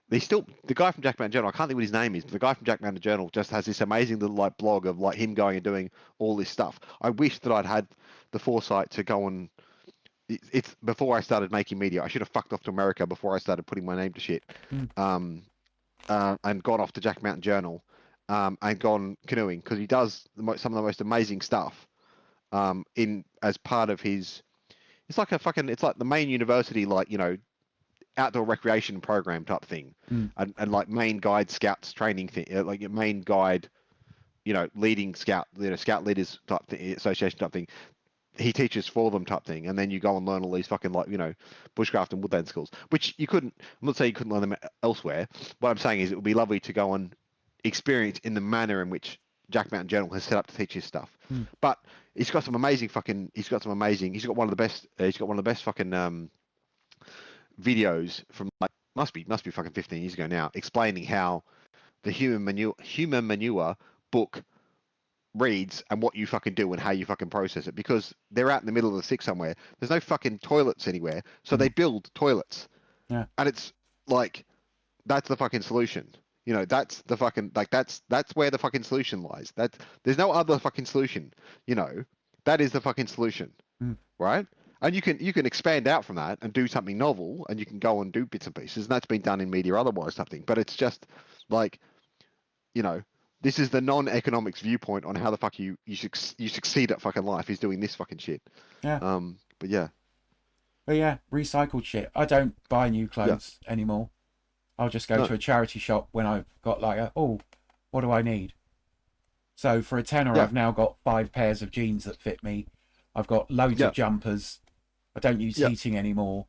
The guy from Jack Mountain Journal, I can't think what his name is, but the guy from Jack Mountain Journal just has this amazing little like blog of like him going and doing all this stuff. I wish that I'd had the foresight to go and it's before I started making media. I should have fucked off to America before I started putting my name to shit. And gone off to Jack Mountain Journal, and gone canoeing because he does some of the most amazing stuff. In as part of his, it's like the main university, like outdoor recreation program type thing, and like main guide scouts training thing, like your main guide, leading scout, scout leaders type thing, association type thing. He teaches for them type thing, and then you go and learn all these fucking bushcraft and woodland skills, which you couldn't. I'm not saying you couldn't learn them elsewhere. What I'm saying is it would be lovely to go and experience in the manner in which Jack Mountain Journal has set up to teach his stuff. But he's got some amazing fucking. He's got one of the best. He's got one of the best fucking videos from like must be fucking 15 years ago now, explaining how the human manure book reads and what you fucking do and how you fucking process it, because they're out in the middle of the stick somewhere. There's no fucking toilets anywhere, so they build toilets. Yeah. And it's like that's the fucking solution. That's the fucking that's where the fucking solution lies. There's no other fucking solution. That is the fucking solution, right? And you can expand out from that and do something novel, and you can go and do bits and pieces, and that's been done in media otherwise, something. But it's just like, this is the non-economics viewpoint on how the fuck you succeed at fucking life is doing this fucking shit. Yeah. But yeah. But yeah, recycled shit. I don't buy new clothes anymore. I'll just go to a charity shop when I've got like what do I need? So for a tenner, I've now got 5 pairs of jeans that fit me. I've got loads of jumpers. I don't use heating anymore,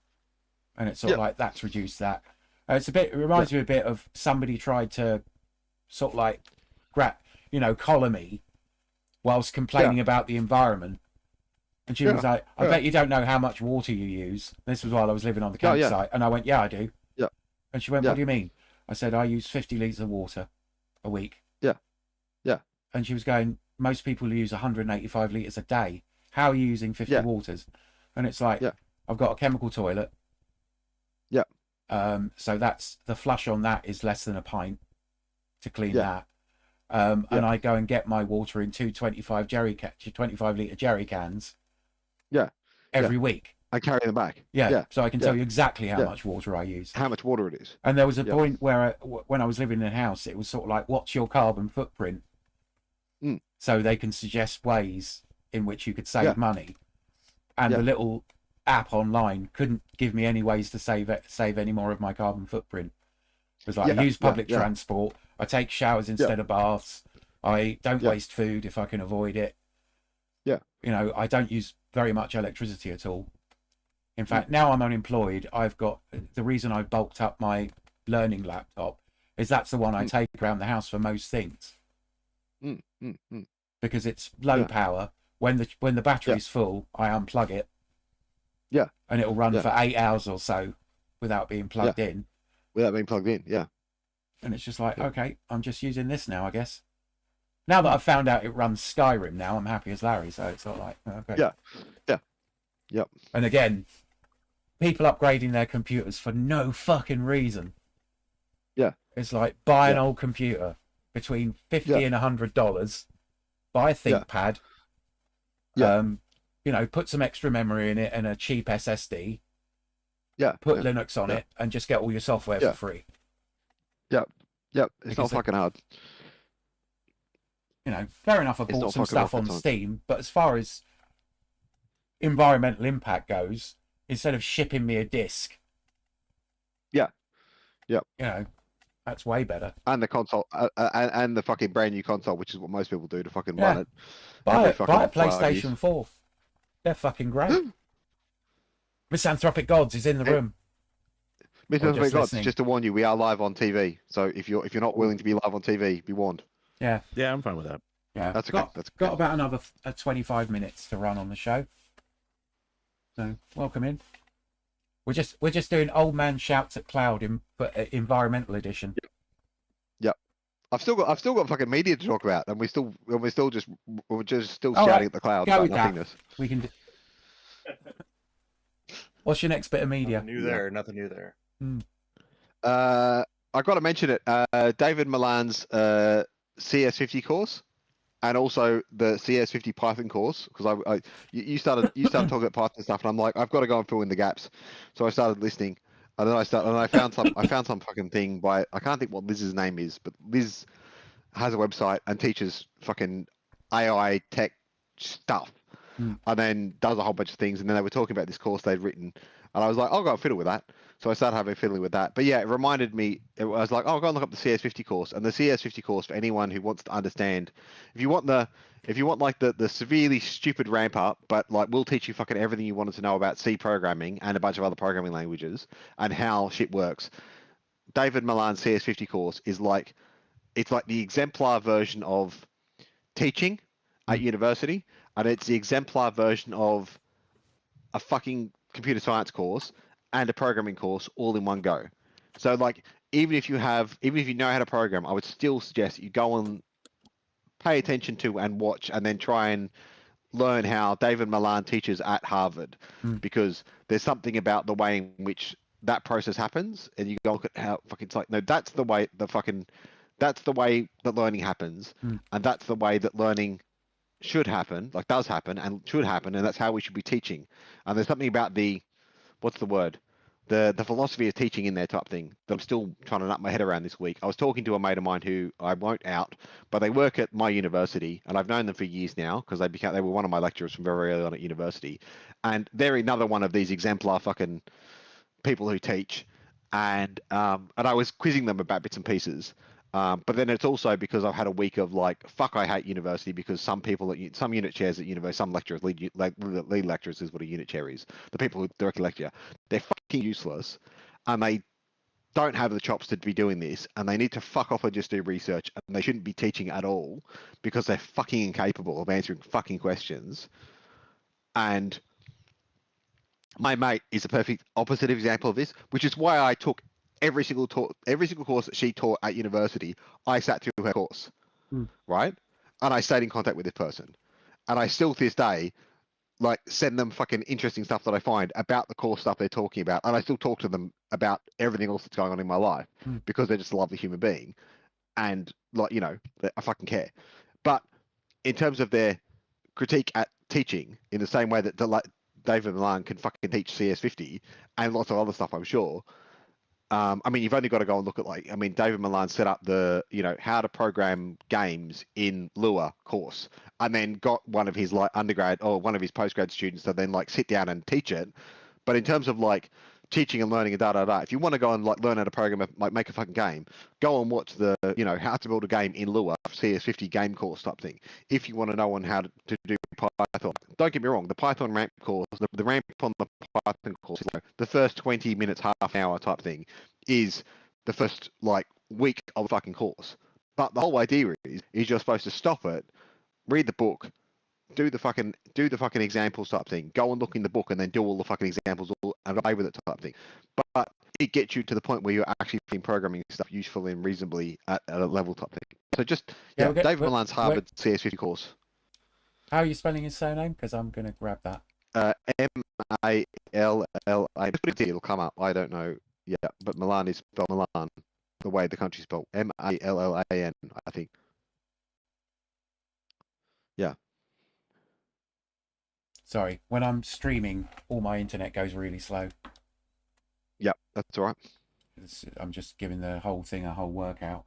and it's sort of like that's reduced that. It reminds me a bit of somebody tried to sort of like collar me whilst complaining about the environment. And she was like, I bet you don't know how much water you use. This was while I was living on the campsite. And I went, yeah, I do. Yeah. And she went, what do you mean? I said, I use 50 litres of water a week. Yeah. Yeah. And she was going, most people use 185 litres a day. How are you using 50 waters? And it's like, I've got a chemical toilet. Yeah. So that's the flush on that is less than a pint to clean that. And I go and get my water in 25 litre jerry cans. Yeah. Every week. I carry them back. Yeah. So I can tell you exactly how much water I use. How much water it is. And there was a point where when I was living in a house, it was sort of like, what's your carbon footprint? So they can suggest ways in which you could save money. And the little app online couldn't give me any ways to save any more of my carbon footprint. It was like, I use public transport. I take showers instead of baths. I don't waste food if I can avoid it. Yeah. I don't use very much electricity at all. In fact, now I'm unemployed. The reason I bulked up my learning laptop is that's the one I take around the house for most things. Because it's low power. When the battery's full, I unplug it. Yeah. And it'll run for 8 hours or so without being plugged in. Without being plugged in, yeah. And it's just like, okay, I'm just using this now, I guess. Now that I've found out it runs Skyrim now, I'm happy as Larry, so it's not like, okay. Yeah. Yeah. Yep. And again, people upgrading their computers for no fucking reason. Yeah. It's like, buy an old computer between $50 and $100, buy a ThinkPad, put some extra memory in it and a cheap SSD, put Linux on it, and just get all your software for free. Yep. It's not fucking hard. Fair enough, I bought some stuff on Steam, but as far as environmental impact goes, instead of shipping me a disc, that's way better. And the console, and the fucking brand new console, which is what most people do to fucking run it. Buy a PlayStation 4. They're fucking great. Misanthropic Gods is in the room. Misanthropic Gods, just to warn you, we are live on TV. So if you're not willing to be live on TV, be warned. Yeah. Yeah, I'm fine with that. Yeah, That's okay. That's got okay. about another 25 minutes to run on the show. So welcome in. We're just doing old man shouts at cloud in environmental edition. Yep. I've still got fucking media to talk about, and we're still just All shouting right, at the clouds go about with that. nothingness. We can. What's your next bit of media? Nothing new there. Nothing new there. I got to mention it. David Milan's CS50 course, and also the CS50 Python course, because you started talking about Python stuff, and I'm like, I've got to go and fill in the gaps. So I started listening, and then I found some fucking thing by, I can't think what Liz's name is, but Liz has a website and teaches fucking AI tech stuff, and then does a whole bunch of things. And then they were talking about this course they'd written, and I was like, I'll go and fiddle with that. So I started having fiddling with that. But yeah, it reminded me. I was like, oh, I'll go and look up the CS50 course. And the CS50 course, for anyone who wants to understand, if you want like the severely stupid ramp up, but like we'll teach you fucking everything you wanted to know about C programming and a bunch of other programming languages and how shit works. David Milan's CS50 course is like, it's like the exemplar version of teaching at university, and it's the exemplar version of a fucking computer science course and a programming course all in one go. So like, even if you know how to program, I would still suggest you go and pay attention to and watch, and then try and learn how David Milan teaches at Harvard, because there's something about the way in which that process happens, and you go look at how fucking, it's like, no, that's the way that learning happens, and that's the way that learning should happen, like does happen and should happen, and that's how we should be teaching. And there's something about what's the word? The philosophy of teaching in there type thing that I'm still trying to nut my head around this week. I was talking to a mate of mine who I won't out, but they work at my university, and I've known them for years now because they were one of my lecturers from very early on at university, and they're another one of these exemplar fucking people who teach, and I was quizzing them about bits and pieces. But then it's also because I've had a week of like, fuck, I hate university, because some unit chairs at university, some lecturers, lead lecturers is what a unit chair is. The people who directly lecture, they're fucking useless, and they don't have the chops to be doing this, and they need to fuck off and just do research, and they shouldn't be teaching at all because they're fucking incapable of answering fucking questions. And my mate is a perfect opposite example of this, which is why I took every single course that she taught at university. I sat through her course, right? And I stayed in contact with this person, and I still to this day like send them fucking interesting stuff that I find about the course stuff they're talking about, and I still talk to them about everything else that's going on in my life because they're just a lovely human being, and like, I fucking care. But in terms of their critique at teaching, in the same way that David Milan can fucking teach CS50 and lots of other stuff, I'm sure. I mean, you've only got to go and look at David Milan set up the, how to program games in Lua course, and then got one of his like undergrad or one of his postgrad students to then like sit down and teach it. But in terms of like teaching and learning and if you want to go and like learn how to program, like make a fucking game, go and watch the, how to build a game in Lua CS50 game course type thing. If you want to know on how to do Python, don't get me wrong, the Python ramp course, the ramp on the Python course is like the first 20 minutes, half an hour type thing is the first like week of the fucking course. But the whole idea is you're supposed to stop it, read the book, do the fucking examples type thing, go and look in the book and then do all the fucking examples and play with it type thing. But it gets you to the point where you're actually being programming stuff usefully and reasonably at a level type thing. So just David Milan's Harvard CS50 course. How are you spelling his surname? Because I'm gonna grab that. Malla. It'll come up. I don't know. Yeah, but Milan is spelled Milan, the way the country's spelled. Mallan, I think. Yeah. Sorry, when I'm streaming, all my internet goes really slow. Yeah, that's all right. I'm just giving the whole thing a whole workout.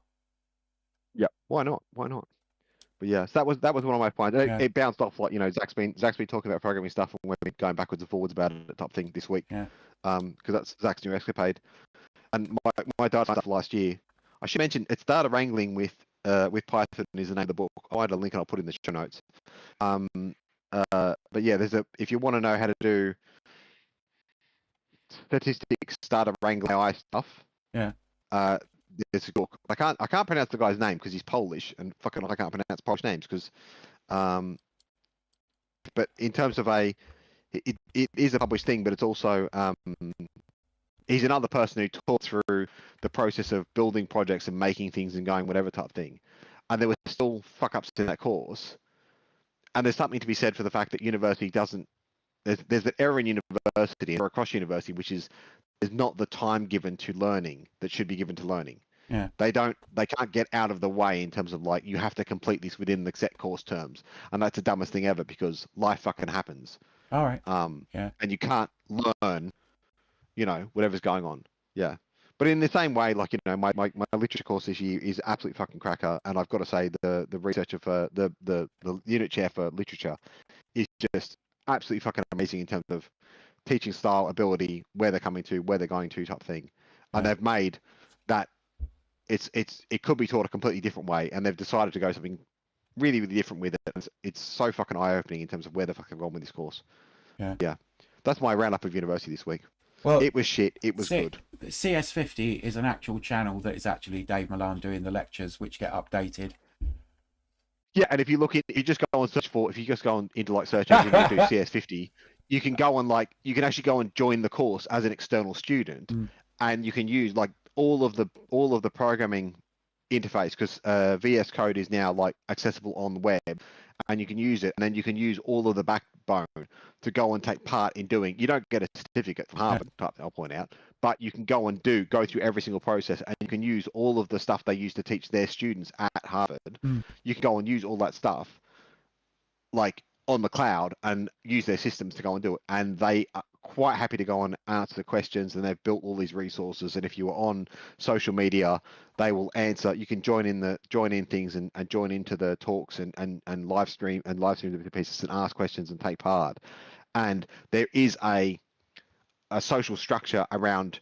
Yeah, why not? Why not? But yeah, so that was one of my finds. It bounced off like, Zach's been talking about programming stuff, and we've been going backwards and forwards about it type thing this week. Yeah. Because that's Zach's new escapade. And my data stuff last year, I should mention, it's data wrangling with Python is the name of the book. I'll add a link and I'll put it in the show notes. But yeah, if you want to know how to do statistics, data wrangling, AI stuff. Yeah. there's a book. I can't pronounce the guy's name because he's Polish, and fucking I can't pronounce Polish names because, but in terms of it is a published thing, but it's also he's another person who taught through the process of building projects and making things and going whatever type thing, and there were still fuck ups in that course, and there's something to be said for the fact that university doesn't. There's an error in university or across university, which is there's not the time given to learning that should be given to learning. Yeah. They can't get out of the way in terms of like you have to complete this within the set course terms, and that's the dumbest thing ever because life fucking happens. All right. Yeah. And you can't learn, whatever's going on. Yeah. But in the same way, like my literature course this year is absolutely fucking cracker, and I've got to say the researcher for the unit chair for literature is just absolutely fucking amazing in terms of teaching style, ability, where they're coming to, where they're going to, type thing, and they've made that it could be taught a completely different way, and they've decided to go something really, really different with it. It's so fucking eye-opening in terms of where the fuck they've gone with this course. Yeah. That's my roundup of university this week. Well, it was shit. It was good. CS50 is an actual channel that is actually Dave Milan doing the lectures, which get updated. Yeah, and if you look you just go and search for, if you just go on into like search engine and do CS50, you can go and you can actually go and join the course as an external student, and you can use like all of the programming interface because VS Code is now like accessible on the web, and you can use it, and then you can use all of the backbone to go and take part in doing. You don't get a certificate from Harvard, I'll point out, but you can go and go through every single process, and you can use all of the stuff they use to teach their students at Harvard. You can go and use all that stuff like on the cloud and use their systems to go and do it, and they are quite happy to go and answer the questions, and they've built all these resources, and if you are on social media they will answer. You can join in things and join into the talks and live stream the pieces and ask questions and take part, and there is a social structure around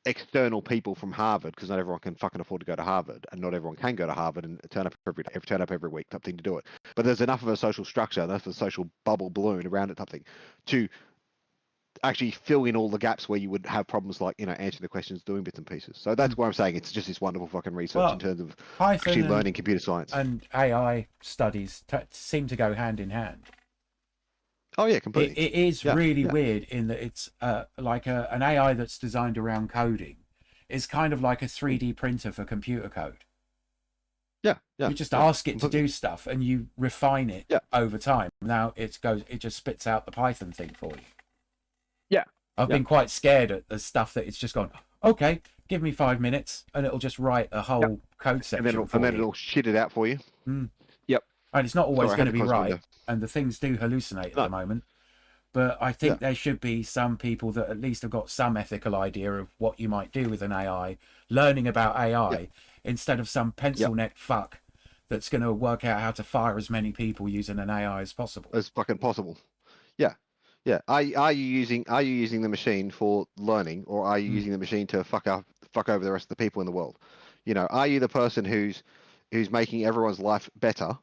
external people from Harvard, because not everyone can fucking afford to go to Harvard, and not everyone can go to Harvard and turn up every week type thing to do it. But there's enough of a social structure, enough of a social bubble balloon around it type thing to actually fill in all the gaps where you would have problems like answering the questions, doing bits and pieces. So that's why I'm saying it's just this wonderful fucking research in terms of Python actually learning computer science. And AI studies seem to go hand in hand. Oh yeah, completely. It is really weird in that it's like an AI that's designed around coding. It's kind of like a 3D printer for computer code. Yeah. You just ask it to do stuff, and you refine it over time. Now it just spits out the Python thing for you. Yeah. I've been quite scared at the stuff that it's just gone, okay, give me 5 minutes, and it'll just write a whole code section and then it'll shit it out for you. Yep. And it's not always going to be right, and the things do hallucinate at the moment. But I think there should be some people that at least have got some ethical idea of what you might do with an AI, learning about AI, instead of some pencil-neck fuck that's going to work out how to fire as many people using an AI as possible. As fucking possible. Yeah. Yeah. Are you using the machine for learning, or are you using the machine to fuck over the rest of the people in the world? Are you the person who's making everyone's life better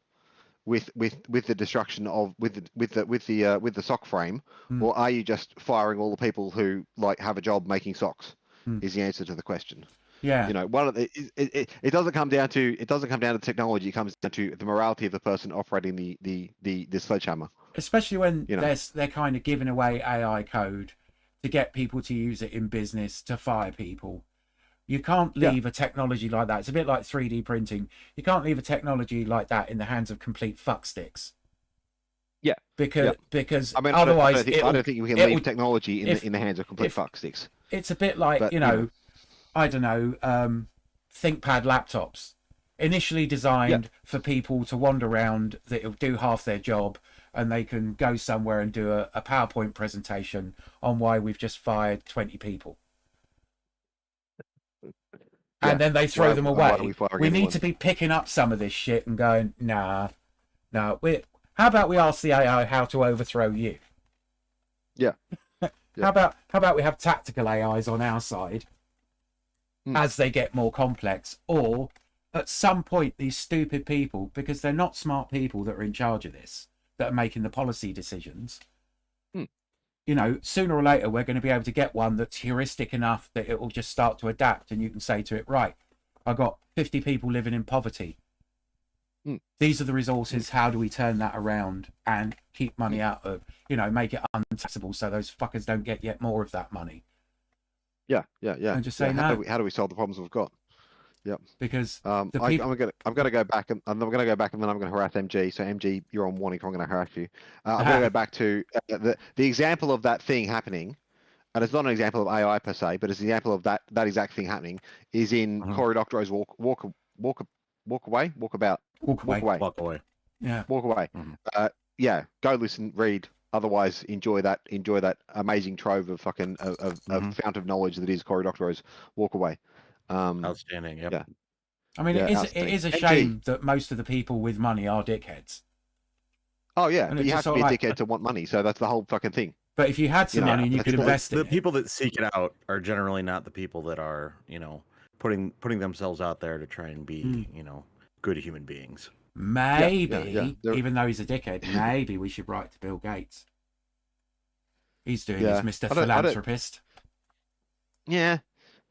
with the destruction of with the sock frame, or are you just firing all the people who have a job making socks? Is the answer to the question. Yeah. It doesn't come down to technology. It comes down to the morality of the person operating the sledgehammer. Especially when they're kind of giving away AI code to get people to use it in business to fire people. You can't leave a technology like that. It's a bit like 3D printing. You can't leave a technology like that in the hands of complete fucksticks. Yeah. Because I mean, otherwise, I don't think you can leave technology in the hands of complete fucksticks. It's a bit like, I don't know, ThinkPad laptops. Initially designed for people to wander around, that it'll do half their job, and they can go somewhere and do a PowerPoint presentation on why we've just fired 20 people. And then they throw them away. We need to be picking up some of this shit and going, nah. How about we ask the AI how to overthrow you? Yeah. How about we have tactical AIs on our side as they get more complex, or at some point these stupid people, because they're not smart people that are in charge of this, that are making the policy decisions. Sooner or later we're going to be able to get one that's heuristic enough that it will just start to adapt, and you can say to it, right, I got 50 people living in poverty. These are the resources. How do we turn that around and keep money out of, make it untaxable so those fuckers don't get yet more of that money? Yeah. And just say how no. do we solve the problems we've got? Yep. Because I'm gonna go back and then I'm gonna harass MG. So MG, you're on warning. I'm gonna harass you. I'm gonna go back to the example of that thing happening, and it's not an example of AI per se, but it's an example of that exact thing happening. Is in Cory Doctorow's walk away. Walk away. Yeah. Walk away. Yeah. Go listen, read. Otherwise, enjoy that amazing trove of fucking of fount of knowledge that is Cory Doctorow's Walk Away. Outstanding. Yep. Yeah. I mean, it is a shame that most of the people with money are dickheads. Oh yeah, And but you have to be a dickhead to want money, so that's the whole fucking thing. But if you had some money and you could invest the people that seek it out are generally not the people that are, putting themselves out there to try and be, good human beings. Maybe, even though he's a dickhead, maybe we should write to Bill Gates. He's doing his Mr. Philanthropist. Yeah,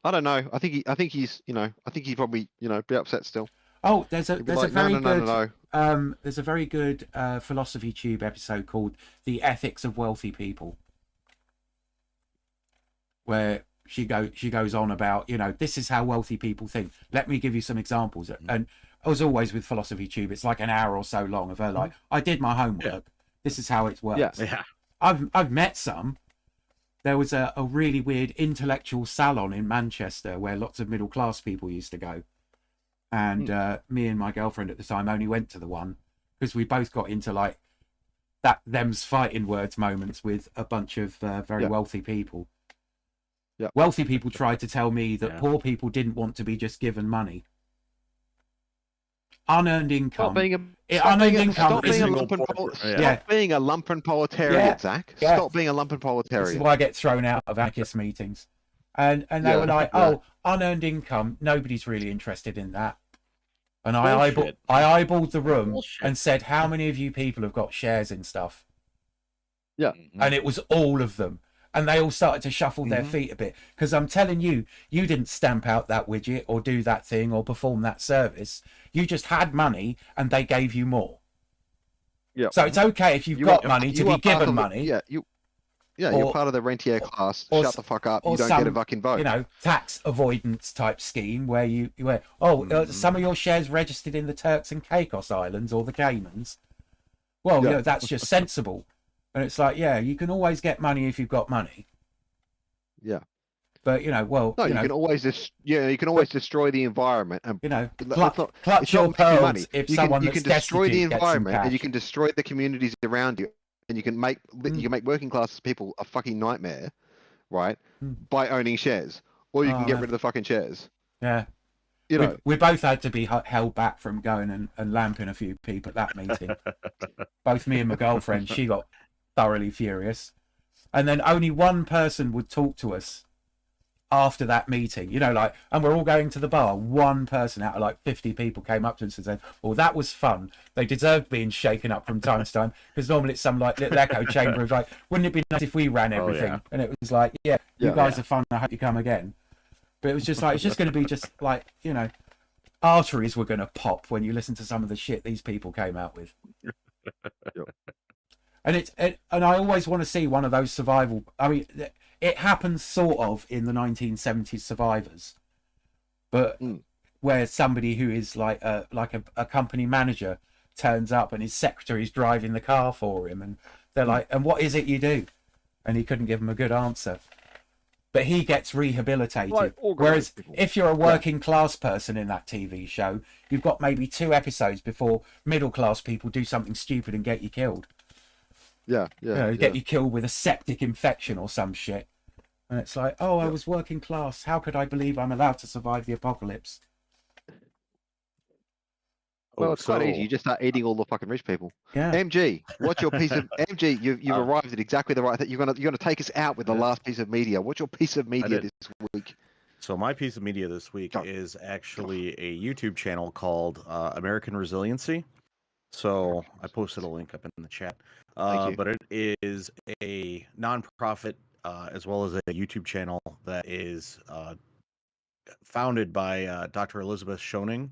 I don't know. I think he's, I think he'd probably, be upset still. Oh, there's a very good No. Philosophy Tube episode called "The Ethics of Wealthy People," where she goes on about, this is how wealthy people think. Let me give you some examples. And as always with Philosophy Tube, it's like an hour or so long of her like, I did my homework. Yeah. This is how it works. Yeah. I've met some. There was a really weird intellectual salon in Manchester where lots of middle class people used to go. And me and my girlfriend at the time only went to the one because we both got into like them's fighting words moments with a bunch of very wealthy people. Yeah. Wealthy people tried to tell me that poor people didn't want to be just given money. Unearned income. Stop being a lumpen proletariat, Zach. Yeah. Stop being a lumpen proletariat. This is why I get thrown out of anarchist meetings. And they were like, unearned income, nobody's really interested in that. And I eyeballed the room and said, how many of you people have got shares in stuff? Yeah. And it was all of them. And they all started to shuffle their feet a bit. Because I'm telling you, you didn't stamp out that widget or do that thing or perform that service. You just had money and they gave you more. Yeah. So it's okay if you've got money to be given money. You're part of the rentier class. Shut the fuck up. You don't get a fucking vote. Tax avoidance type scheme where some of your shares registered in the Turks and Caicos Islands or the Caymans. Well, that's just sensible. And it's like, you can always get money if you've got money. Yeah. But you can always destroy the environment and clutch your pearls if someone you can destroy the environment and you can destroy the communities around you. And you can make working class people a fucking nightmare, right? By owning shares, or you can get rid of the fucking shares. Yeah, we both had to be held back from going and lamping a few people at that meeting. Both me and my girlfriend, she got thoroughly furious, and then only one person would talk to us after that meeting, and we're all going to the bar. One person out of like 50 people came up to us and said, well, that was fun. They deserved being shaken up from time to time, because normally it's some like little echo chamber of like, wouldn't it be nice if we ran everything? And it was like, you guys are fun. I hope you come again. But it was just like, it's just going to be just like, arteries were going to pop when you listen to some of the shit these people came out with. And and I always want to see one of those survival. I mean, it happens sort of in the 1970s Survivors, but where somebody who is like a company manager turns up and his secretary's driving the car for him, and they're like, and what is it you do? And he couldn't give them a good answer. But he gets rehabilitated. Like, whereas if you're a working class person in that TV show, you've got maybe 2 episodes before middle class people do something stupid and get you killed. Get you killed with a septic infection or some shit. And it's like, I was working class. How could I believe I'm allowed to survive the apocalypse? Well, it's quite easy. You just start eating all the fucking rich people. Yeah. MG, what's your piece of MG? You've arrived at exactly the right thing. You're gonna take us out with the last piece of media. What's your piece of media this week? So my piece of media this week is actually a YouTube channel called American Resiliency. So I posted a link up in the chat. But it is a nonprofit as well as a YouTube channel that is founded by Dr. Elizabeth Schoening,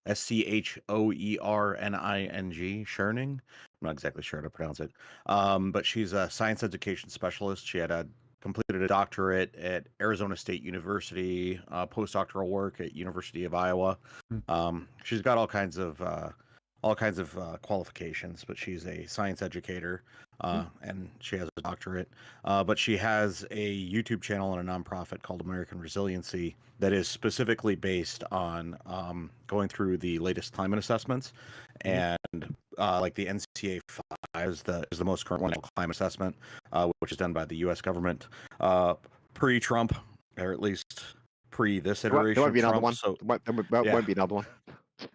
Schoerning, Schoening. I'm not exactly sure how to pronounce it, but she's a science education specialist. She had completed a doctorate at Arizona State University, postdoctoral work at University of Iowa. She's got all kinds of qualifications, but she's a science educator, and she has a doctorate. But she has a YouTube channel and a nonprofit called American Resiliency that is specifically based on going through the latest climate assessments, and like the NCA 5 is the most current one, climate assessment, which is done by the U.S. government pre-Trump, or at least pre this iteration. There won't be of another Trump, one. so Won't be another one.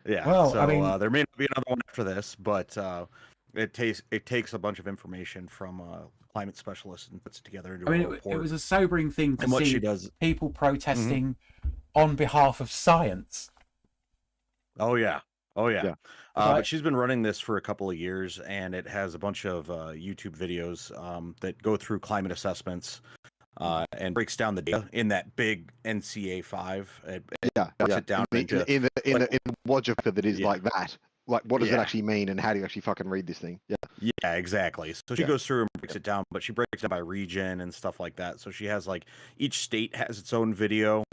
yeah. Well, so I mean, there may not be another one after this, but it takes a bunch of information from climate specialists and puts it together into I mean, a report. it was a sobering thing to And what see she does- people protesting on behalf of science. Oh yeah. Yeah. But she's been running this for a couple of years, and it has a bunch of YouTube videos that go through climate assessments and breaks down the data in that big NCA 5. It breaks it down in the Wodjapka that is Yeah. like that. Like, what does it Yeah. actually mean, and how do you actually fucking read this thing? Yeah, exactly. So she goes through and breaks it down, but she breaks it down by region and stuff like that. So she has like each state has its own video,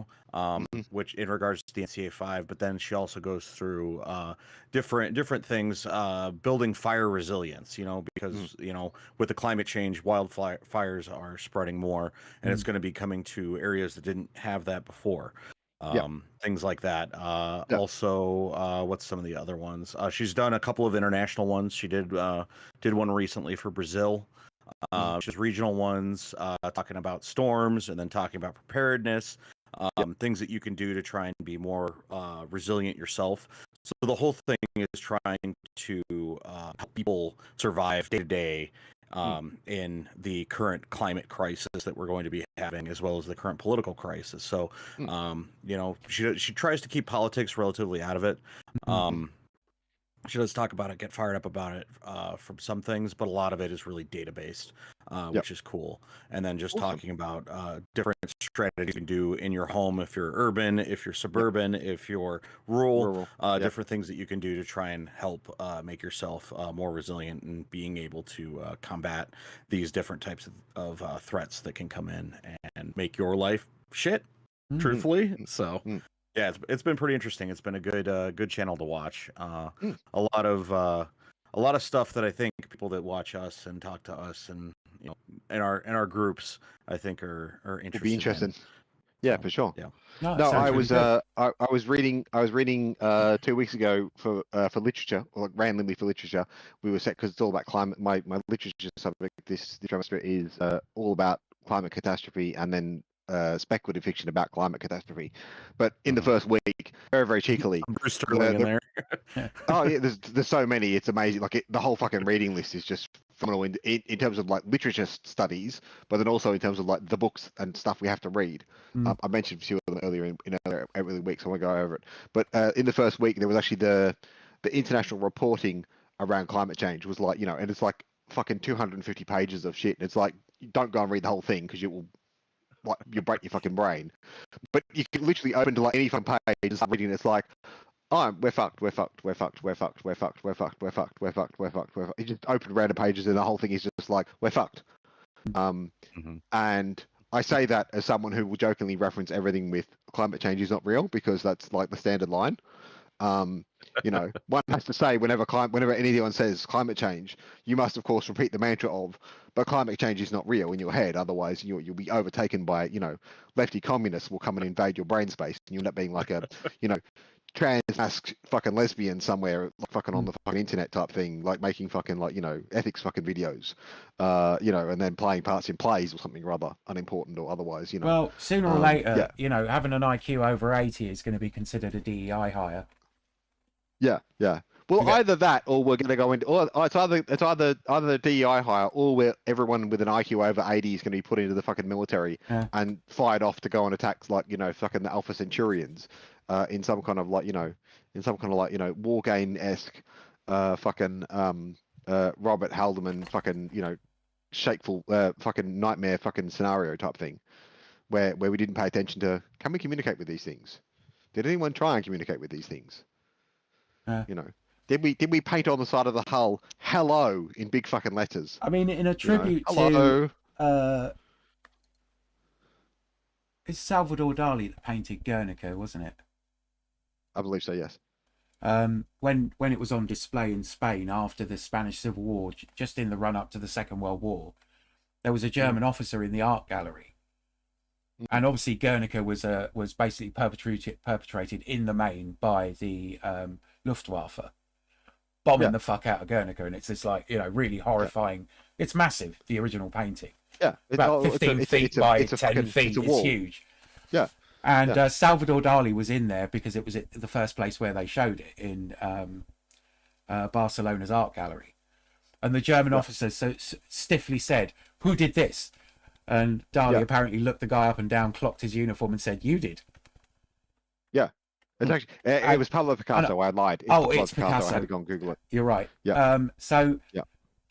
which in regards to the NCA 5, but then she also goes through different things, building fire resilience, because with the climate change, wildfires are spreading more, and it's going to be coming to areas that didn't have that before. Things like that. Also, what's some of the other ones? She's done a couple of international ones. She did one recently for Brazil. She's regional ones, talking about storms and then talking about preparedness, things that you can do to try and be more resilient yourself. So the whole thing is trying to help people survive day to day in the current climate crisis that we're going to be having, as well as the current political crisis. So, she tries to keep politics relatively out of it. She does talk about it, get fired up about it from some things, but a lot of it is really data based, which is cool. And then just talking about different strategies you can do in your home if you're urban, if you're suburban, if you're rural, different things that you can do to try and help make yourself more resilient and being able to combat these different types of threats that can come in and make your life shit, truthfully. So. Yeah, it's been pretty interesting. It's been a good channel to watch. A lot of stuff that I think people that watch us and talk to us and in our groups, I think are interested. Will be interesting. Yeah, for sure. Yeah. No, I was reading 2 weeks ago for literature, or like randomly for literature. We were set because it's all about climate. My literature subject this semester is all about climate catastrophe, and then speculative fiction about climate catastrophe. But in the first week, very, very cheekily, Bruce Sterling in there. Oh yeah, there's so many. It's amazing. Like the whole fucking reading list is just phenomenal in terms of like literature studies, but then also in terms of like the books and stuff we have to read. I mentioned a few of them earlier in every week, so I won't go over it. But in the first week, there was actually the international reporting around climate change was like, and it's like fucking 250 pages of shit. And it's like, don't go and read the whole thing because you break your fucking brain. But you can literally open to like any fucking page and start reading. It's like, we're fucked. You just open random pages and the whole thing is just like, we're fucked. And I say that as someone who will jokingly reference everything with climate change is not real, because that's like the standard line. One has to say whenever anyone says climate change, you must of course repeat the mantra of, but climate change is not real in your head. Otherwise, you'll be overtaken by lefty communists will come and invade your brain space, and you'll end up being like a trans fucking lesbian somewhere, like fucking on the fucking internet type thing, like making fucking ethics fucking videos, and then playing parts in plays or something rather unimportant or otherwise. Well, sooner or later, having an IQ over 80 is going to be considered a DEI hire. Yeah. Well, either that, or we're going to go into, or it's either the DEI hire, or where everyone with an IQ over 80 is going to be put into the fucking military and fired off to go on attacks like fucking the Alpha Centaurians, in some kind of war game-esque, fucking Robert Haldeman fucking shakeful fucking nightmare fucking scenario type thing. where we didn't pay attention to, can we communicate with these things? Did anyone try and communicate with these things? You know, did we paint on the side of the hull "hello" in big fucking letters? I mean, in a You know, tribute hello. to it's Salvador Dali that painted Guernica, wasn't it? I believe so. Yes. When it was on display in Spain after the Spanish Civil War, just in the run up to the Second World War, there was a German officer in the art gallery, and obviously Guernica was basically perpetrated in the main by the Luftwaffe, bombing the fuck out of Guernica, and it's this like, you know, really horrifying. It's massive, the original painting. Yeah, About 15 feet by 10 feet. It's huge. Yeah. And Salvador Dali was in there because it was the first place where they showed it in Barcelona's art gallery. And the German officer stiffly said, "Who did this?" And Dali apparently looked the guy up and down, clocked his uniform and said, "You did." Yeah. It's actually, it was Pablo Picasso. I lied. It's Picasso. I had to go and Google it. You're right. Yeah.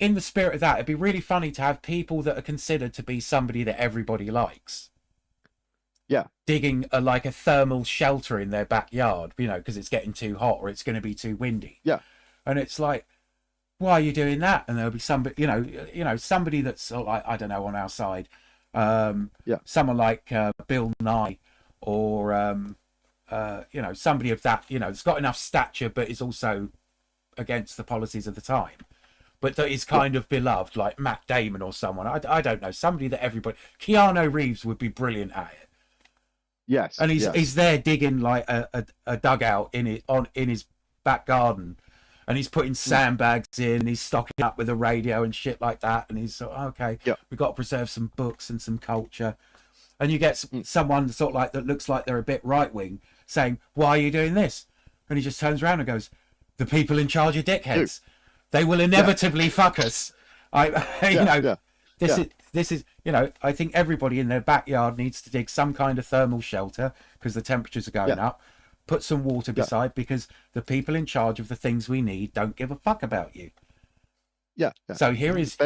In the spirit of that, it'd be really funny to have people that are considered to be somebody that everybody likes. Yeah. Digging a thermal shelter in their backyard, you know, because it's getting too hot or it's going to be too windy. Yeah. And it's like, why are you doing that? And there'll be somebody, you know, somebody that's like, I don't know, on our side. Someone like Bill Nye, or you know, somebody of that, you know, that's got enough stature but is also against the policies of the time, but that is kind of beloved, like Matt Damon or someone. I don't know, somebody that everybody. Keanu Reeves would be brilliant at it. Yes. And he's there digging like a dugout in his back garden, and he's putting sandbags in, he's stocking up with a radio and shit like that, and he's sort of, okay, we've got to preserve some books and some culture. And you get someone sort of like that looks like they're a bit right wing saying, "Why are you doing this?" And he just turns around and goes, "The people in charge are dickheads. They will inevitably fuck us." This is, you know, I think everybody in their backyard needs to dig some kind of thermal shelter because the temperatures are going up. Put some water beside, because the people in charge of the things we need don't give a fuck about you. Yeah. So here is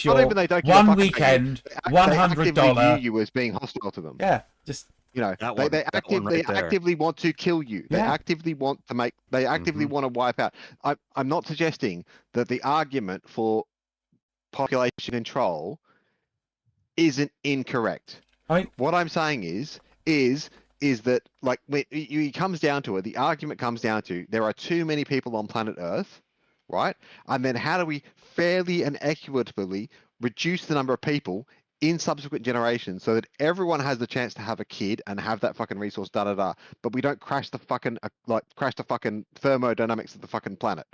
your one weekend $100. You as being hostile to them. Yeah, just, you know, they actively want to kill you. They actively want to make. They actively want to wipe out. I'm not suggesting that the argument for population control isn't incorrect. What I'm saying is that, like, when it comes down to it, the argument comes down to there are too many people on planet Earth, right? And then how do we fairly and equitably reduce the number of people in subsequent generations so that everyone has the chance to have a kid and have that fucking resource, but we don't crash the fucking thermodynamics of the fucking planet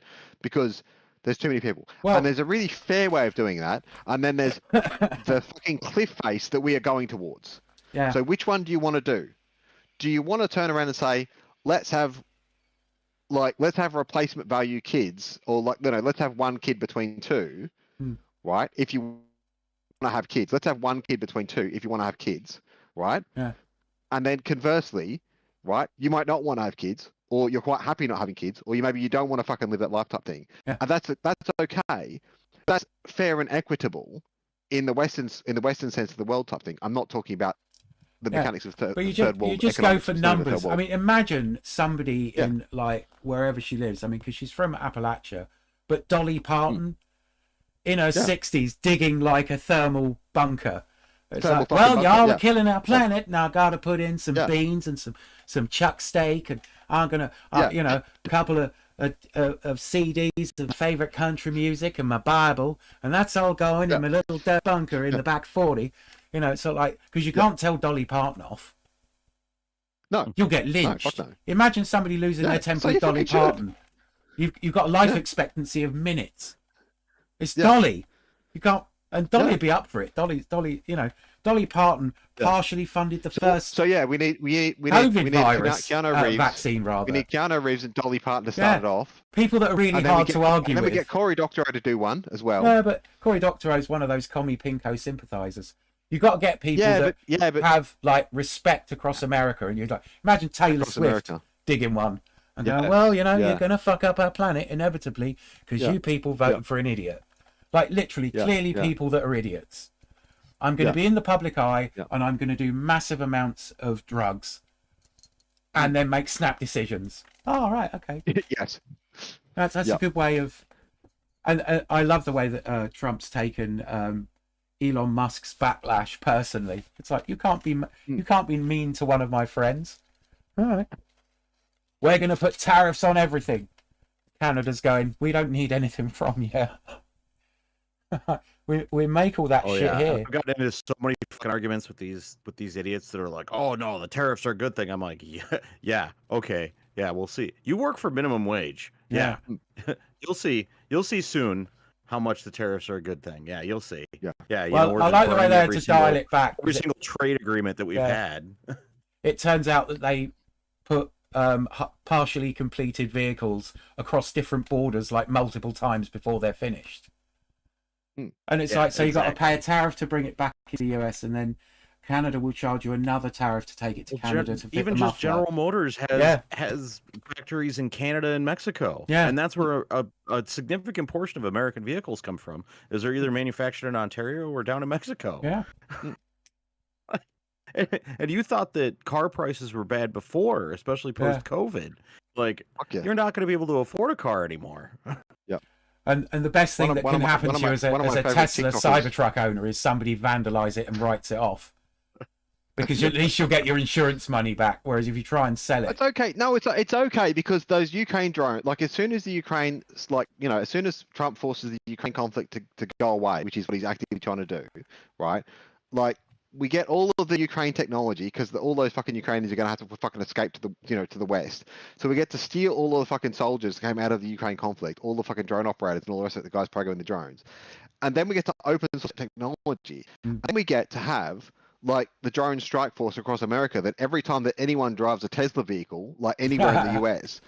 because there's too many people. And there's a really fair way of doing that. And then there's the fucking cliff face that we are going towards. Yeah. So which one do you want to do? Do you want to turn around and say, let's have replacement value kids, or let's have one kid between two, right? If you want to have kids, let's have one kid between two if you want to have kids, right? Yeah. And then conversely, right, you might not want to have kids, or you're quite happy not having kids, or maybe you don't want to fucking live that life type thing. Yeah. And that's okay. That's fair and equitable in the Western sense of the world type thing. I'm not talking about the mechanics of third world. You just go for numbers. I mean, imagine somebody in, like, wherever she lives. I mean, because she's from Appalachia, but Dolly Parton in her 60s digging like a thermal bunker. It's like, well, y'all are killing our planet. Now I got to put in some beans and some chuck steak, and I'm gonna, you know, a couple of CDs of favorite country music and my Bible, and that's all going in my little dirt bunker in the back 40. You know, so like, because you can't tell Dolly Parton off. No, you'll get lynched. No. Imagine somebody losing their temper with Dolly Parton. You've got a life expectancy of minutes. It's Dolly. You can't. And Dolly would be up for it. Dolly, you know, Dolly Parton partially funded the first. So we need virus Keanu Reeves vaccine, rather. We need Keanu Reeves and Dolly Parton to start it off. People that are really hard to argue with. And then we get Cory Doctorow to do one as well. Yeah, but Cory Doctorow is one of those commie pinko sympathisers. You've got to get people that have like respect across America, and you'd like imagine Taylor Swift digging one and going, well, you know, you're going to fuck up our planet inevitably because you people voted for an idiot. Like literally, clearly people that are idiots. I'm going to be in the public eye, Yeah. and I'm going to do massive amounts of drugs, and then make snap decisions. Oh, right, okay. Yes. That's Yeah. a good way of, and I love the way that Trump's taken Elon Musk's backlash personally. It's like you can't be mean to one of my friends. All right, we're going to put tariffs on everything. Canada's going, we don't need anything from you. we make all that shit here. I've gotten into so many fucking arguments with these idiots that are like, oh no, the tariffs are a good thing. I'm like, yeah, okay, yeah, we'll see. You work for minimum wage. Yeah. You'll see soon how much the tariffs are a good thing. Yeah, you'll see. Yeah. Yeah. You Well, know, I like the way they had to dial it back. Every single trade agreement that we've had. It turns out that they put partially completed vehicles across different borders like multiple times before they're finished. And it's like, so you got to pay a tariff to bring it back to the US, and then Canada will charge you another tariff to take it to Canada to fit even the just muffler. General Motors has factories in Canada and Mexico. Yeah. And that's where a significant portion of American vehicles come from. Is they're either manufactured in Ontario or down in Mexico. Yeah. And you thought that car prices were bad before, especially post-COVID. Like, you're not going to be able to afford a car anymore. Yep. And the best thing that can happen to you as a Tesla Cybertruck owner is somebody vandalize it and writes it off. Because at least you'll get your insurance money back. Whereas if you try and sell it, it's okay. No, it's okay because those Ukraine drones, like as soon as the Ukraine, like as soon as Trump forces the Ukraine conflict to go away, which is what he's actively trying to do, right? Like we get all of the Ukraine technology because all those fucking Ukrainians are going to have to fucking escape to the to the West. So we get to steal all of the fucking soldiers that came out of the Ukraine conflict, all the fucking drone operators and all the rest of the guys programming the drones, and then we get to open source technology, and then we get to have like the drone strike force across America that every time that anyone drives a Tesla vehicle, like anywhere in the US,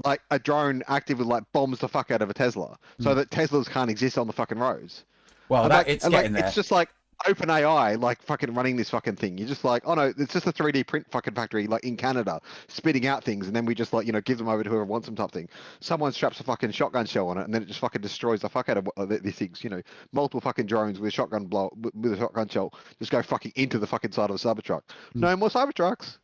like a drone actively like bombs the fuck out of a Tesla, so that Teslas can't exist on the fucking roads. Well, it's just like OpenAI, like fucking running this fucking thing. You're just like, oh no, it's just a 3D print fucking factory, like in Canada, spitting out things, and then we just like give them over to whoever wants them type thing. Someone straps a fucking shotgun shell on it, and then it just fucking destroys the fuck out of these things. Multiple fucking drones with a shotgun shell just go fucking into the fucking side of a Cybertruck. No more Cybertrucks.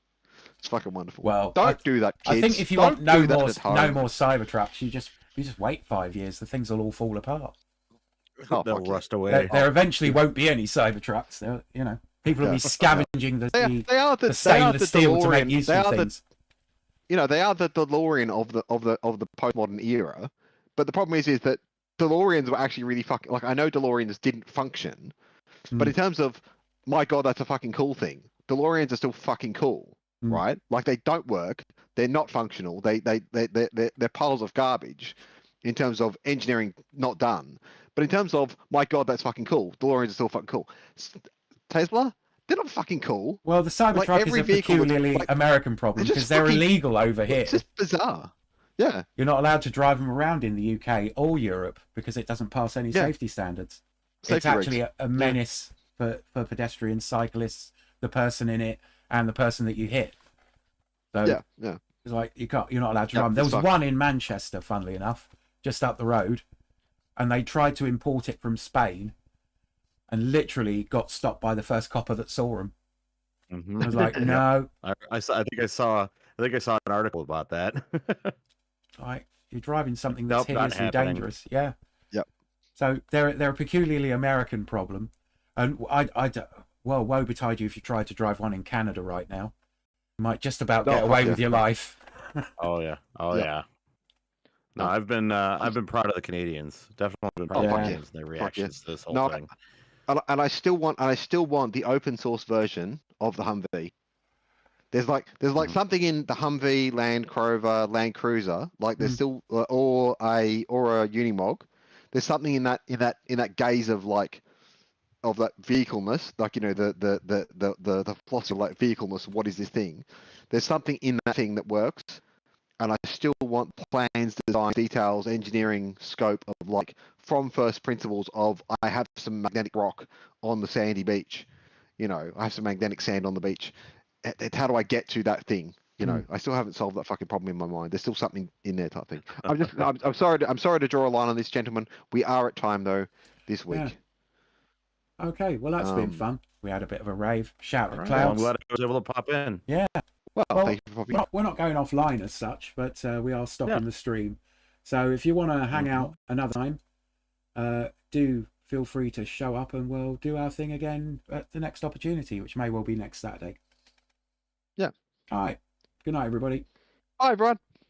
It's fucking wonderful. Well, don't do that, kids. I think if you want no more Cybertrucks, you just wait 5 years. The things will all fall apart. They'll rust away. There eventually won't be any Cybertrucks. People will be scavenging the stainless steel to make useful things. They are the DeLorean of the postmodern era. But the problem is that DeLoreans were actually really fucking like I know DeLoreans didn't function, but in terms of my god, that's a fucking cool thing. DeLoreans are still fucking cool, right? Like they don't work, they're not functional, they're piles of garbage in terms of engineering not done. But in terms of, my God, that's fucking cool. DeLoreans are still fucking cool. Tesla, they're not fucking cool. Well, the Cybertruck is a peculiarly American problem because they're illegal over here. It's just bizarre. Yeah. You're not allowed to drive them around in the UK or Europe because it doesn't pass any safety standards. It's actually a menace for pedestrians, cyclists, the person in it, and the person that you hit. So it's like you're not allowed to run. There was one in Manchester, funnily enough, just up the road. And they tried to import it from Spain and literally got stopped by the first copper that saw them. I was like, no. I think I saw an article about that. Like, you're driving something that's hideously dangerous. Yeah. Yep. So they're a peculiarly American problem. And woe betide you if you try to drive one in Canada right now. You might just about get away with your life. Oh yeah. No, I've been proud of the Canadians. Definitely been proud of the Canadians and their reactions to this whole thing. And I still want the open source version of the Humvee. There's like something in the Humvee, Land Rover, Land Cruiser, like there's still or a Unimog. There's something in that gaze of like of that vehicleness, like the philosophy of like vehicleness. What is this thing? There's something in that thing that works. And I still want plans, design, details, engineering scope of like from first principles of I have some magnetic rock on the sandy beach, I have some magnetic sand on the beach. How do I get to that thing? I still haven't solved that fucking problem in my mind. There's still something in there type thing. I'm sorry to draw a line on this, gentlemen. We are at time though this week. Okay, well that's been Um, fun. We had a bit of a rave. Shout All at right. Well, I'm Clouds. glad I was able to pop in. Yeah. Well, Well, thank you for popping. we're not going offline as such, but we are stopping Yeah. the stream. So if you want to hang out another time, do feel free to show up and we'll do our thing again at the next opportunity, which may well be next Saturday. Yeah. All right. Good night, everybody. Bye, everyone.